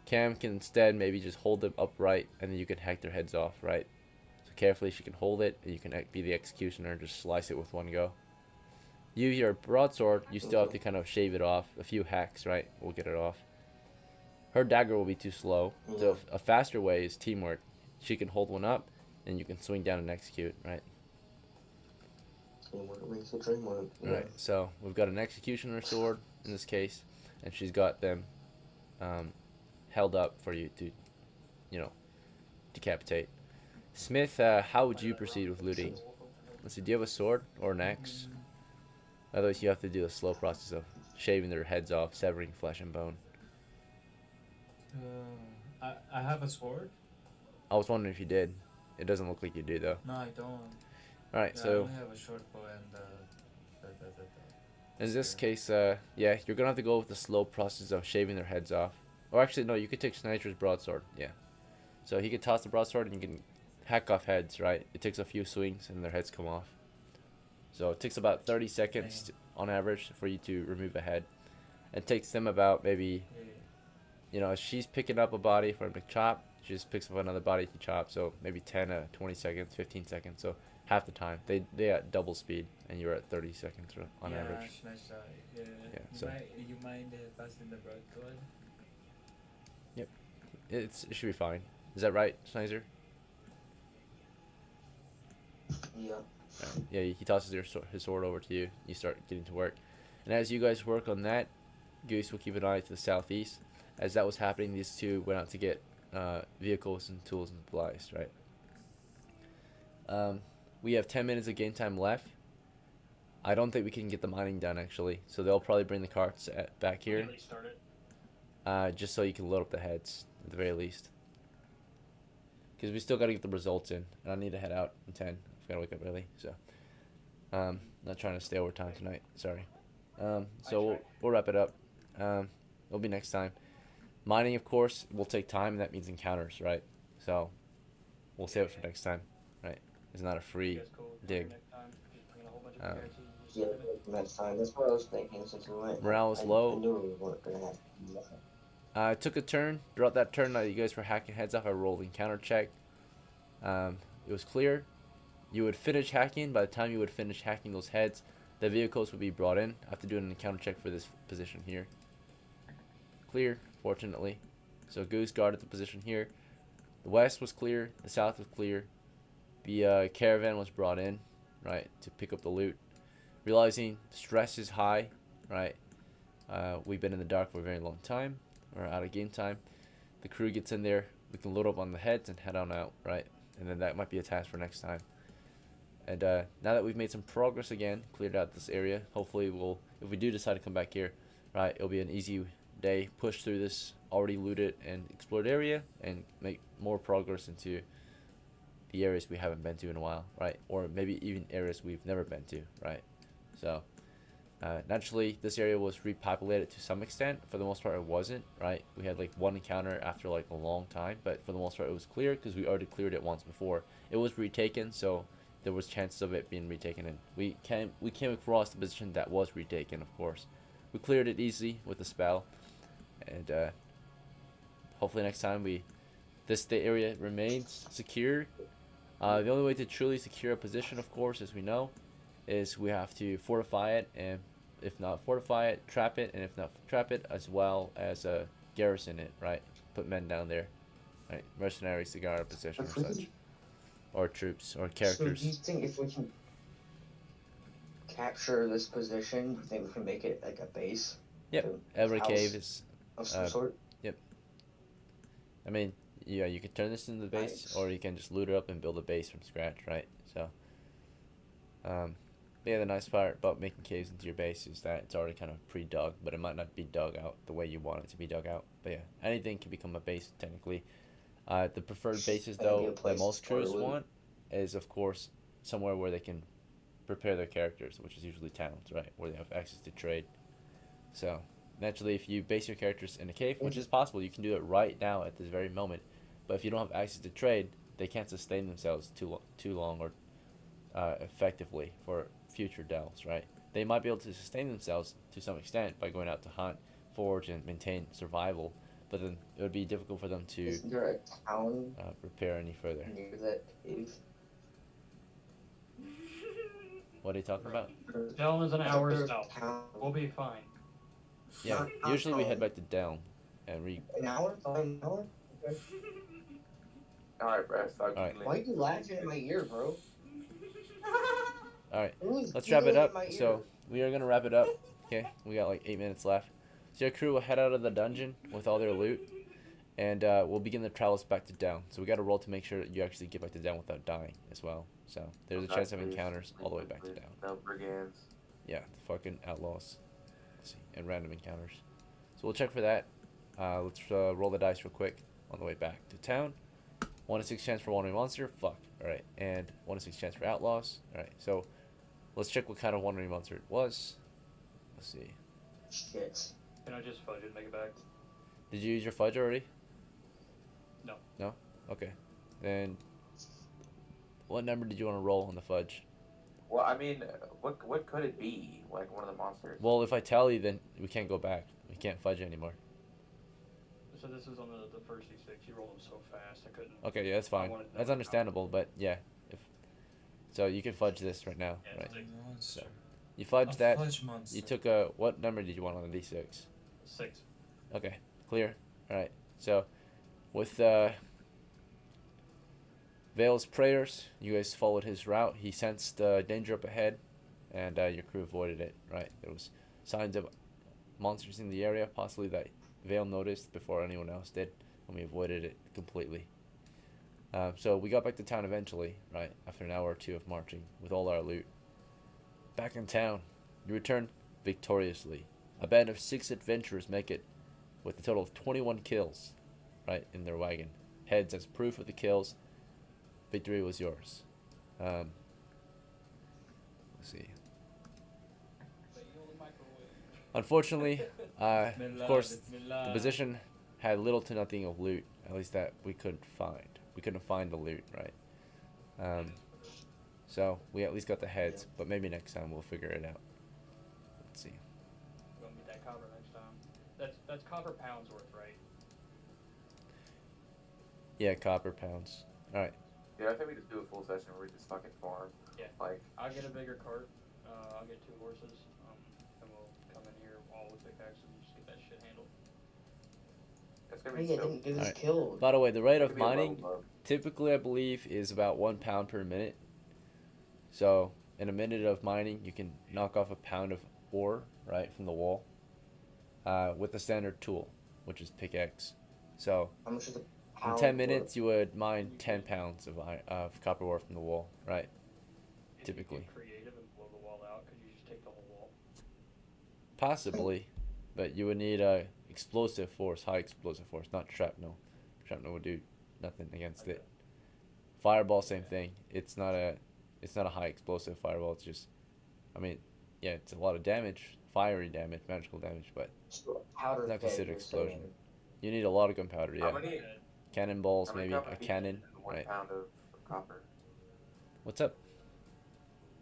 Cam can instead maybe just hold them upright, and then you can hack their heads off, right? So carefully she can hold it, and you can be the executioner and just slice it with one go. You, your broadsword, you still have to kind of shave it off. A few hacks, right? We'll get it off. Her dagger will be too slow. So a faster way is teamwork. She can hold one up, and you can swing down and execute, right? Teamwork makes the dream work. Yeah. Right. So we've got an executioner sword in this case, and she's got them held up for you to, decapitate. Smith, how would you proceed with looting? Let's see. Do you have a sword or an axe? Otherwise, you have to do a slow process of shaving their heads off, severing flesh and bone. I have a sword. I was wondering if you did. It doesn't look like you do, though. No, I don't. Alright, Yeah, I so only have a short bow and in this case, yeah, you're gonna have to go with the slow process of shaving their heads off. Or actually, no, you could take Sniper's broadsword, yeah. So he could toss the broadsword and you can hack off heads, right? It takes a few swings and their heads come off. So it takes about 30 seconds on average for you to remove a head. It takes them about maybe, if she's picking up a body for him to chop, she just picks up another body to chop. So maybe 10 to 20 seconds, 15 seconds. So half the time. They at double speed and you're at 30 seconds on average. Yeah, so you mind passing the broadsword? it should be fine. Is that right, Snizer? Yeah. Yeah, he tosses his sword over to you. You start getting to work. And as you guys work on that, Goose will keep an eye to the southeast. As that was happening, these two went out to get vehicles and tools and supplies, right? We have 10 minutes of game time left. I don't think we can get the mining done, actually. So they'll probably bring the carts back here. Immediately start it. Just so you can load up the heads, at the very least. Because we still got to get the results in. And I need to head out in 10. I've got to wake up early, so. Not trying to stay overtime tonight, sorry. So we'll wrap it up. It'll be next time. Mining, of course, will take time, and that means encounters, right? So we'll save it for next time, right? It's not a free dig. Yeah, next time. That's what I was thinking since we went. Morale is I low. knew we weren't gonna have to do that. I took a turn. Throughout that turn that you guys were hacking heads off, I rolled encounter check. It was clear. You would finish hacking. By the time you would finish hacking those heads, the vehicles would be brought in. I have to do an encounter check for this position here. Clear, fortunately. So Goose guarded the position here. The west was clear. The south was clear. The caravan was brought in, right, to pick up the loot. Realizing stress is high, right? We've been in the dark for a very long time. We're out of game time. The crew gets in there. We can load up on the heads and head on out, right? And then that might be a task for next time. And now that we've made some progress again, cleared out this area, hopefully if we do decide to come back here, right, it'll be an easy day, push through this already looted and explored area and make more progress into the areas we haven't been to in a while, right? Or maybe even areas we've never been to, right? So naturally this area was repopulated to some extent. For the most part it wasn't, right? We had like one encounter after like a long time, but for the most part it was clear because we already cleared it once before. It was retaken, so there was chances of it being retaken, and we came across the position that was retaken, of course. We cleared it easily with the spell, and hopefully next time this area remains secure. The only way to truly secure a position, of course, as we know, is we have to fortify it, and if not fortify it, trap it, and if not trap it, as well as garrison it, right? Put men down there, right? Mercenaries to guard a position or such. Or troops, or characters. So do you think if we can capture this position, you think we can make it like a base? Yep, A every house cave is, of some sort? yep. I mean, yeah, you could turn this into the base, Nice. or you can just loot it up and build a base from scratch, right? So, yeah, the nice part about making caves into your base is that it's already kind of pre-dug, but it might not be dug out the way you want it to be dug out. But yeah, anything can become a base, technically. The preferred bases, That'd be a though, that place most for crews loot. want is, of course, somewhere where they can prepare their characters, which is usually towns, right? Where they have access to trade. So, naturally, if you base your characters in a cave, which is possible, you can do it right now at this very moment. But if you don't have access to trade, they can't sustain themselves too long or effectively for future delves, right? They might be able to sustain themselves to some extent by going out to hunt, forage, and maintain survival. but then it would be difficult for them to Isn't there a town repair any further. near that cave? What are you talking about? Down is an I thought hour there was a south. town- We'll be fine. Yeah, Not usually we head town. back to down, and we. An hour? Only an hour? Okay. Alright, bro. Stop Alright. giggling. Why are you laughing in my ear, bro? All right, Who's let's wrap it giggling in up. my ear? So we are gonna wrap it up. Okay, we got like 8 minutes left. So your crew will head out of the dungeon with all their loot, and we'll begin the travels back to down. So we got to roll to make sure that you actually get back to down without dying as well. So there's a chance of Please, encounters all the way please, back to please. down. No brigands. Yeah, the fucking outlaws. Let's see, and random encounters. So we'll check for that. Let's roll the dice real quick on the way back to town. 1 in 6 chance for wandering monster. Fuck. All right, and 1 in 6 chance for outlaws. All right, so let's check what kind of wandering monster it was. Let's see. Shit. Can I just fudge it and make it back? Did you use your fudge already? No. No? Okay. Then what number did you want to roll on the fudge? Well, I mean, what could it be? Like one of the monsters? Well, if I tally, then we can't go back. We can't fudge anymore. So this is on the first D6. You rolled them so fast, I couldn't. Okay, yeah, that's fine. wanted to know That's how- understandable, but yeah. If so, you can fudge this right now, Yeah, right? it's Monster. So, you fudged that. Fudge monster. You took a what number did you want on the D6? 6. Okay, clear. All right. So, with Vale's prayers, you guys followed his route. He sensed danger up ahead, and your crew avoided it. Right. There was signs of monsters in the area, possibly that Vale noticed before anyone else did, and we avoided it completely. So we got back to town eventually, right, after an hour or two of marching with all our loot. Back in town, you return victoriously. A band of 6 adventurers make it, with a total of 21 kills, right, in their wagon. Heads as proof of the kills. Victory was yours. Let's see. Unfortunately, of course, the position had little to nothing of loot, at least that we couldn't find. We couldn't find the loot, right? So we at least got the heads, but maybe next time we'll figure it out. Let's see. We're gonna get that copper next time. That's copper pounds worth, right? Yeah, copper pounds. All right. Yeah, I think we just do a full session where we just fucking farm. Yeah. Like, I'll get a bigger cart. I'll get 2 horses. And we'll come in here all with pickaxes and just get that shit handled. it's gonna Hey, be I so. didn't get us Alright. killed. By the way, the rate It's of gonna be a mining level up. typically, I believe, is about 1 pound per minute. So in a minute of mining, you can knock off a pound of ore, right, from the wall, with the standard tool, which is pickaxe. So How much is a in pound 10 worth? minutes, you would mine 10 pounds of copper ore from the wall, right? If Typically. you get creative and blow the wall out, could you just take the whole wall? Possibly, but you would need a explosive force, high explosive force, not shrapnel. Shrapnel would do nothing against it. Fireball, same thing. It's not a high explosive fireball. It's just, I mean, yeah, it's a lot of damage, fiery damage, magical damage, but So a powder Not keg, considered you're explosion. saying. you need a lot of gunpowder. How Yeah, many? cannonballs, How many maybe copper a pieces cannon. in 1 Right. pound of copper? What's up?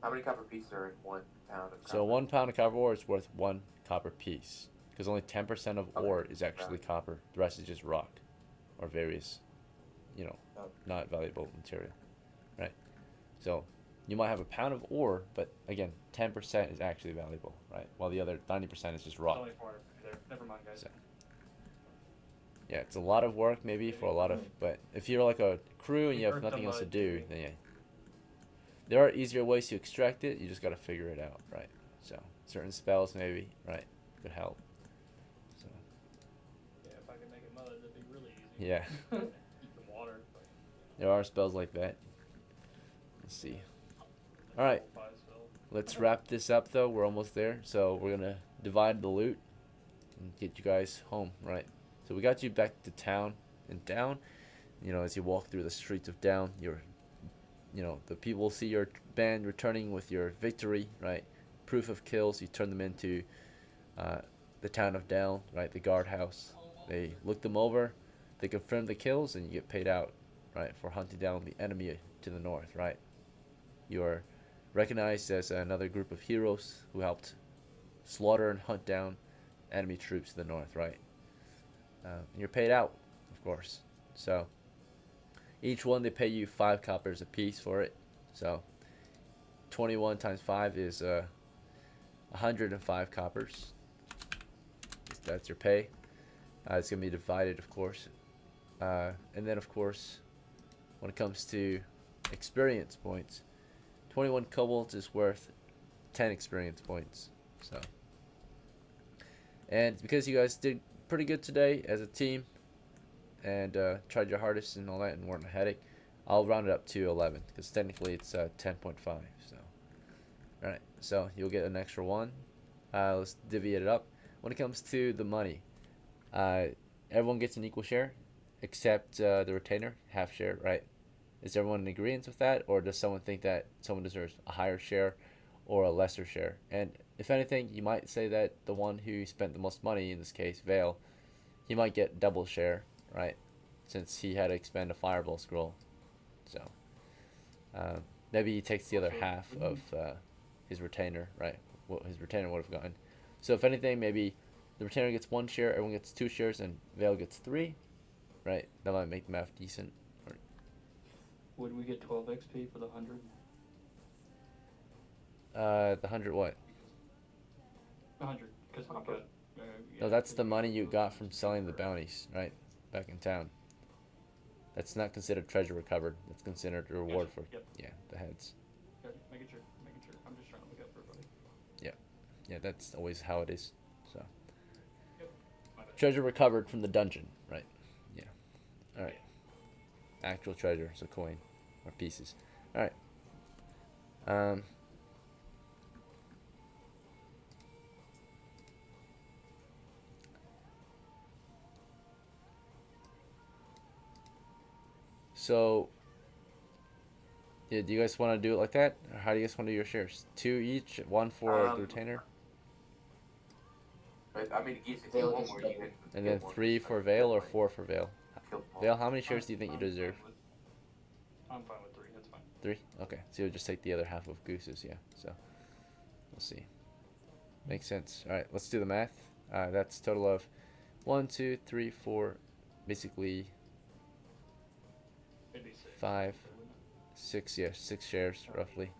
How many copper pieces are in 1 pound of copper? So 1 pound of copper ore is worth 1 copper piece, because only 10% of Okay. ore is actually copper. The rest is just rock, or various, Oh. not valuable material, right? So you might have a pound of ore, but again, 10% is actually valuable, right? While the other 90% is just It's rock. only 450 there. Never mind, guys. So- Yeah, it's a lot of work maybe for a lot of, but if you're like a crew and you have Earth the nothing else to mud. do, then yeah. There are easier ways to extract it. You just gotta figure it out, right? So certain spells maybe, right, could help. So Yeah, if I could make it mud, that'd be really easy. yeah, Eat the water. But there are spells like that. Let's see. All right, Level 5 spell. let's wrap this up though. We're almost there, so we're gonna divide the loot and get you guys home, right? So we got you back to town and down. As you walk through the streets of down, the people see your band returning with your victory, right? Proof of kills. You turn them into the town of down, right? The guardhouse. They look them over. They confirm the kills, and you get paid out, right, for hunting down the enemy to the north, right? You are recognized as another group of heroes who helped slaughter and hunt down enemy troops to the north, right? and you're paid out, of course. So each one they pay you 5 coppers a piece for it. So 21 times 5 is 105 coppers. That's your pay. It's gonna be divided, of course, and then of course, when it comes to experience points, 21 kobolds is worth 10 experience points. So, and because you guys did pretty good today as a team and tried your hardest and all that and weren't a headache, I'll round it up to 11 because technically it's 10.5. So, all right, so you'll get an extra one. Let's divvy it up. When it comes to the money, everyone gets an equal share except the retainer, half share, right? Is everyone in agreement with that, or does someone think that someone deserves a higher share or a lesser share? And if anything, you might say that the one who spent the most money, in this case, Vale, he might get double share, right? Since he had to expend a fireball scroll. So maybe he takes the other half of his retainer, right? What his retainer would have gotten. So if anything, maybe the retainer gets 1 share, everyone gets 2 shares, and Vale gets 3, right? That might make the math decent. Would we get 12 XP for the 100? The 100 what? 100, because we got. No, that's the money you got from selling the bounties, right? Back in town. That's not considered treasure recovered. That's considered a reward for the heads. Okay, making sure. I'm just trying to look out for everybody. Yeah, that's always how it is. So My bad. treasure recovered from the dungeon, right? Yeah. All right. Actual treasure, so coin or pieces. All right. So, yeah, do you guys want to do it like that? Or how do you guys want to do your shares? 2 each, 1 for the retainer, But, I mean, it gives you Vale one is more. double. You can and get then more 3 just for like Vale or like 4 for Vale? kill them all. Vale, how many shares do you think you deserve? I'm fine with 3, that's fine. 3? Okay, so you'll just take the other half of Goose's, yeah. So, we'll see. Makes sense. Alright, let's do the math. That's a total of 1, 2, 3, 4, basically Maybe 6. 5, wouldn't it? 6, yeah, 6 shares, roughly.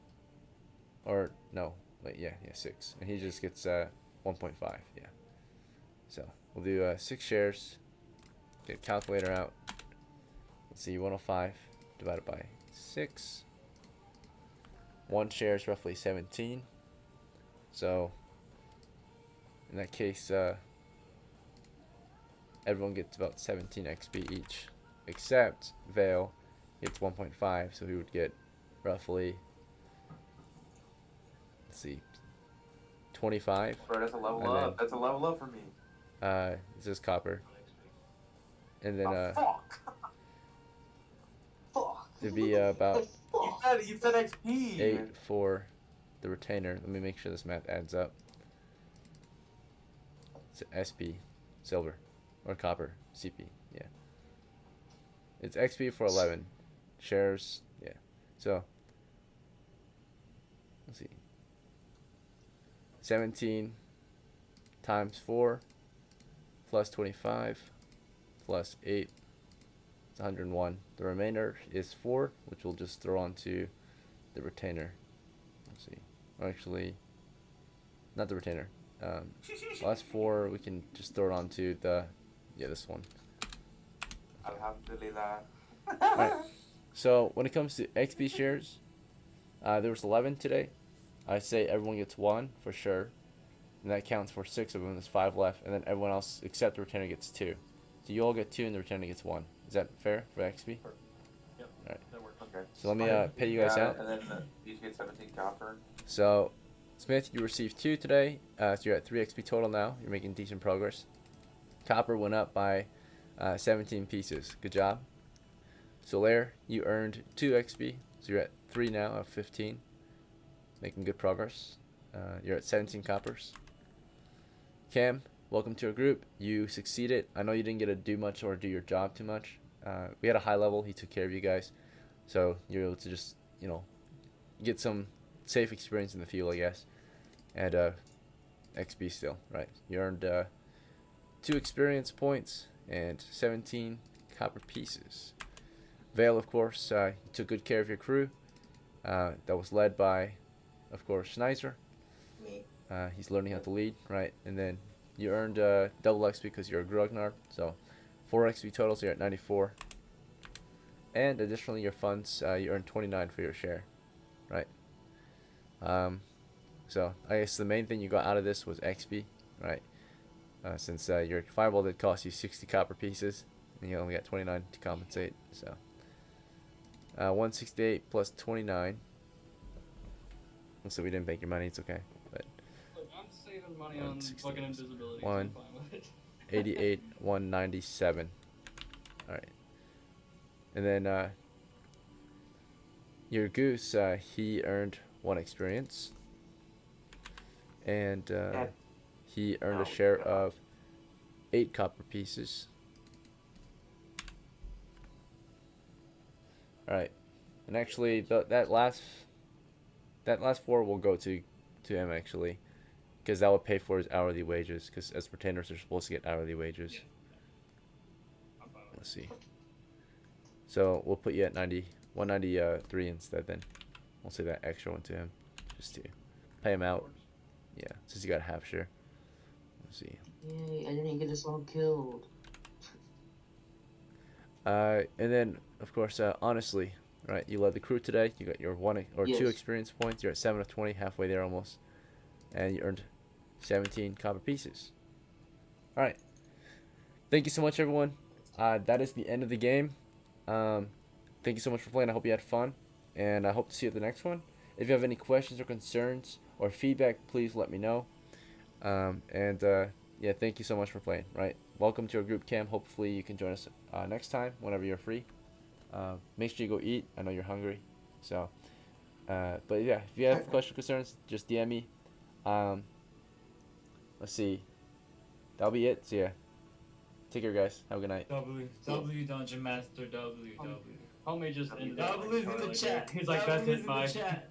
Or, no, wait, yeah, 6. And he just gets 1.5, yeah. So, we'll do 6 shares. Get a calculator out. Let's see, 105 divided by 6. 1 share is roughly 17. So, in that case, everyone gets about 17 XP each. Except Vale gets 1.5, so he would get roughly, let's see, 25. Bro, that's a level And up. then- That's a level up for me. This is copper. And then, Oh, fuck. Fuck. it'd be about You said XP. 8 for the retainer. Let me make sure this math adds up. It's SP, silver, or copper, CP, yeah. It's XP for 11. Shares, yeah. So, let's see. 17 times 4 plus 25 plus 8 is 101. The remainder is 4, which we'll just throw onto the retainer. Let's see. Or actually, not the retainer. Last 4, we can just throw it onto the, this one. Alhamdulillah. Alright. So, when it comes to XP shares, there was 11 today. I say everyone gets 1 for sure. And that counts for 6 of them. There's 5 left. And then everyone else except the retainer gets 2. So you all get 2 and the retainer gets 1. Is that fair for XP? Yep, Alright. that works. Okay. So let me pay you guys out. And then you get 17 copper. So, Smith, you received 2 today. So you're at 3 XP total now. You're making decent progress. Copper went up by 17 pieces. Good job. Solaire, you earned 2 XP. So you're at 3 now of 15. Making good progress. You're at 17 coppers. Cam, welcome to our group. You succeeded. I know you didn't get to do much or do your job too much. We had a high level. He took care of you guys. So you're able to just, get some safe experience in the field, I guess. And XP still, right? You earned 2 experience points and 17 copper pieces. Vale, of course, took good care of your crew. That was led by, of course, Schneiser. Me. He's learning how to lead, right? And then you earned double XP because you're a Grognard, so 4 XP total, so you're at 94. And additionally, your funds, you earned 29 for your share, right? So I guess the main thing you got out of this was XP, right? Since your fireball did cost you 60 copper pieces, and you only got 29 to compensate, so 168 plus 29. So we didn't bank your money, it's okay. But Look, I'm saving money on 160, fucking invisibility. one. So I'm fine with it. 88, 197. Alright. And then your goose, he earned 1 experience. And he earned a share of 8 copper pieces. Alright. And actually that last 4 will go to him actually. Because that would pay for his hourly wages. Because as pretenders, they're supposed to get hourly wages. I'm fine with it. Let's see. So we'll put you at 193 instead then. We'll say that extra one to him. Just to pay him out. Yeah, since you got a half share. Let's see. Yay, I didn't get us all killed. And then, of course, honestly, right, you led the crew today. You got your 1 or 2 Yes. experience points. You're at 7 of 20, halfway there almost. And you earned 17 copper pieces. Alright. Thank you so much, everyone. That is the end of the game. Thank you so much for playing. I hope you had fun. And I hope to see you at the next one. If you have any questions or concerns or feedback, please let me know. Yeah, thank you so much for playing, right? Welcome to our group camp. Hopefully you can join us next time whenever you're free. Make sure you go eat. I know you're hungry. So, but yeah, if you have questions or concerns, just DM me. Let's see. That'll be it. So yeah. Take care, guys. Have a good night. W Dungeon Master W. Homie just ended W's in the Charlie, chat. dude. He's like, that's W's it, in the bye. chat.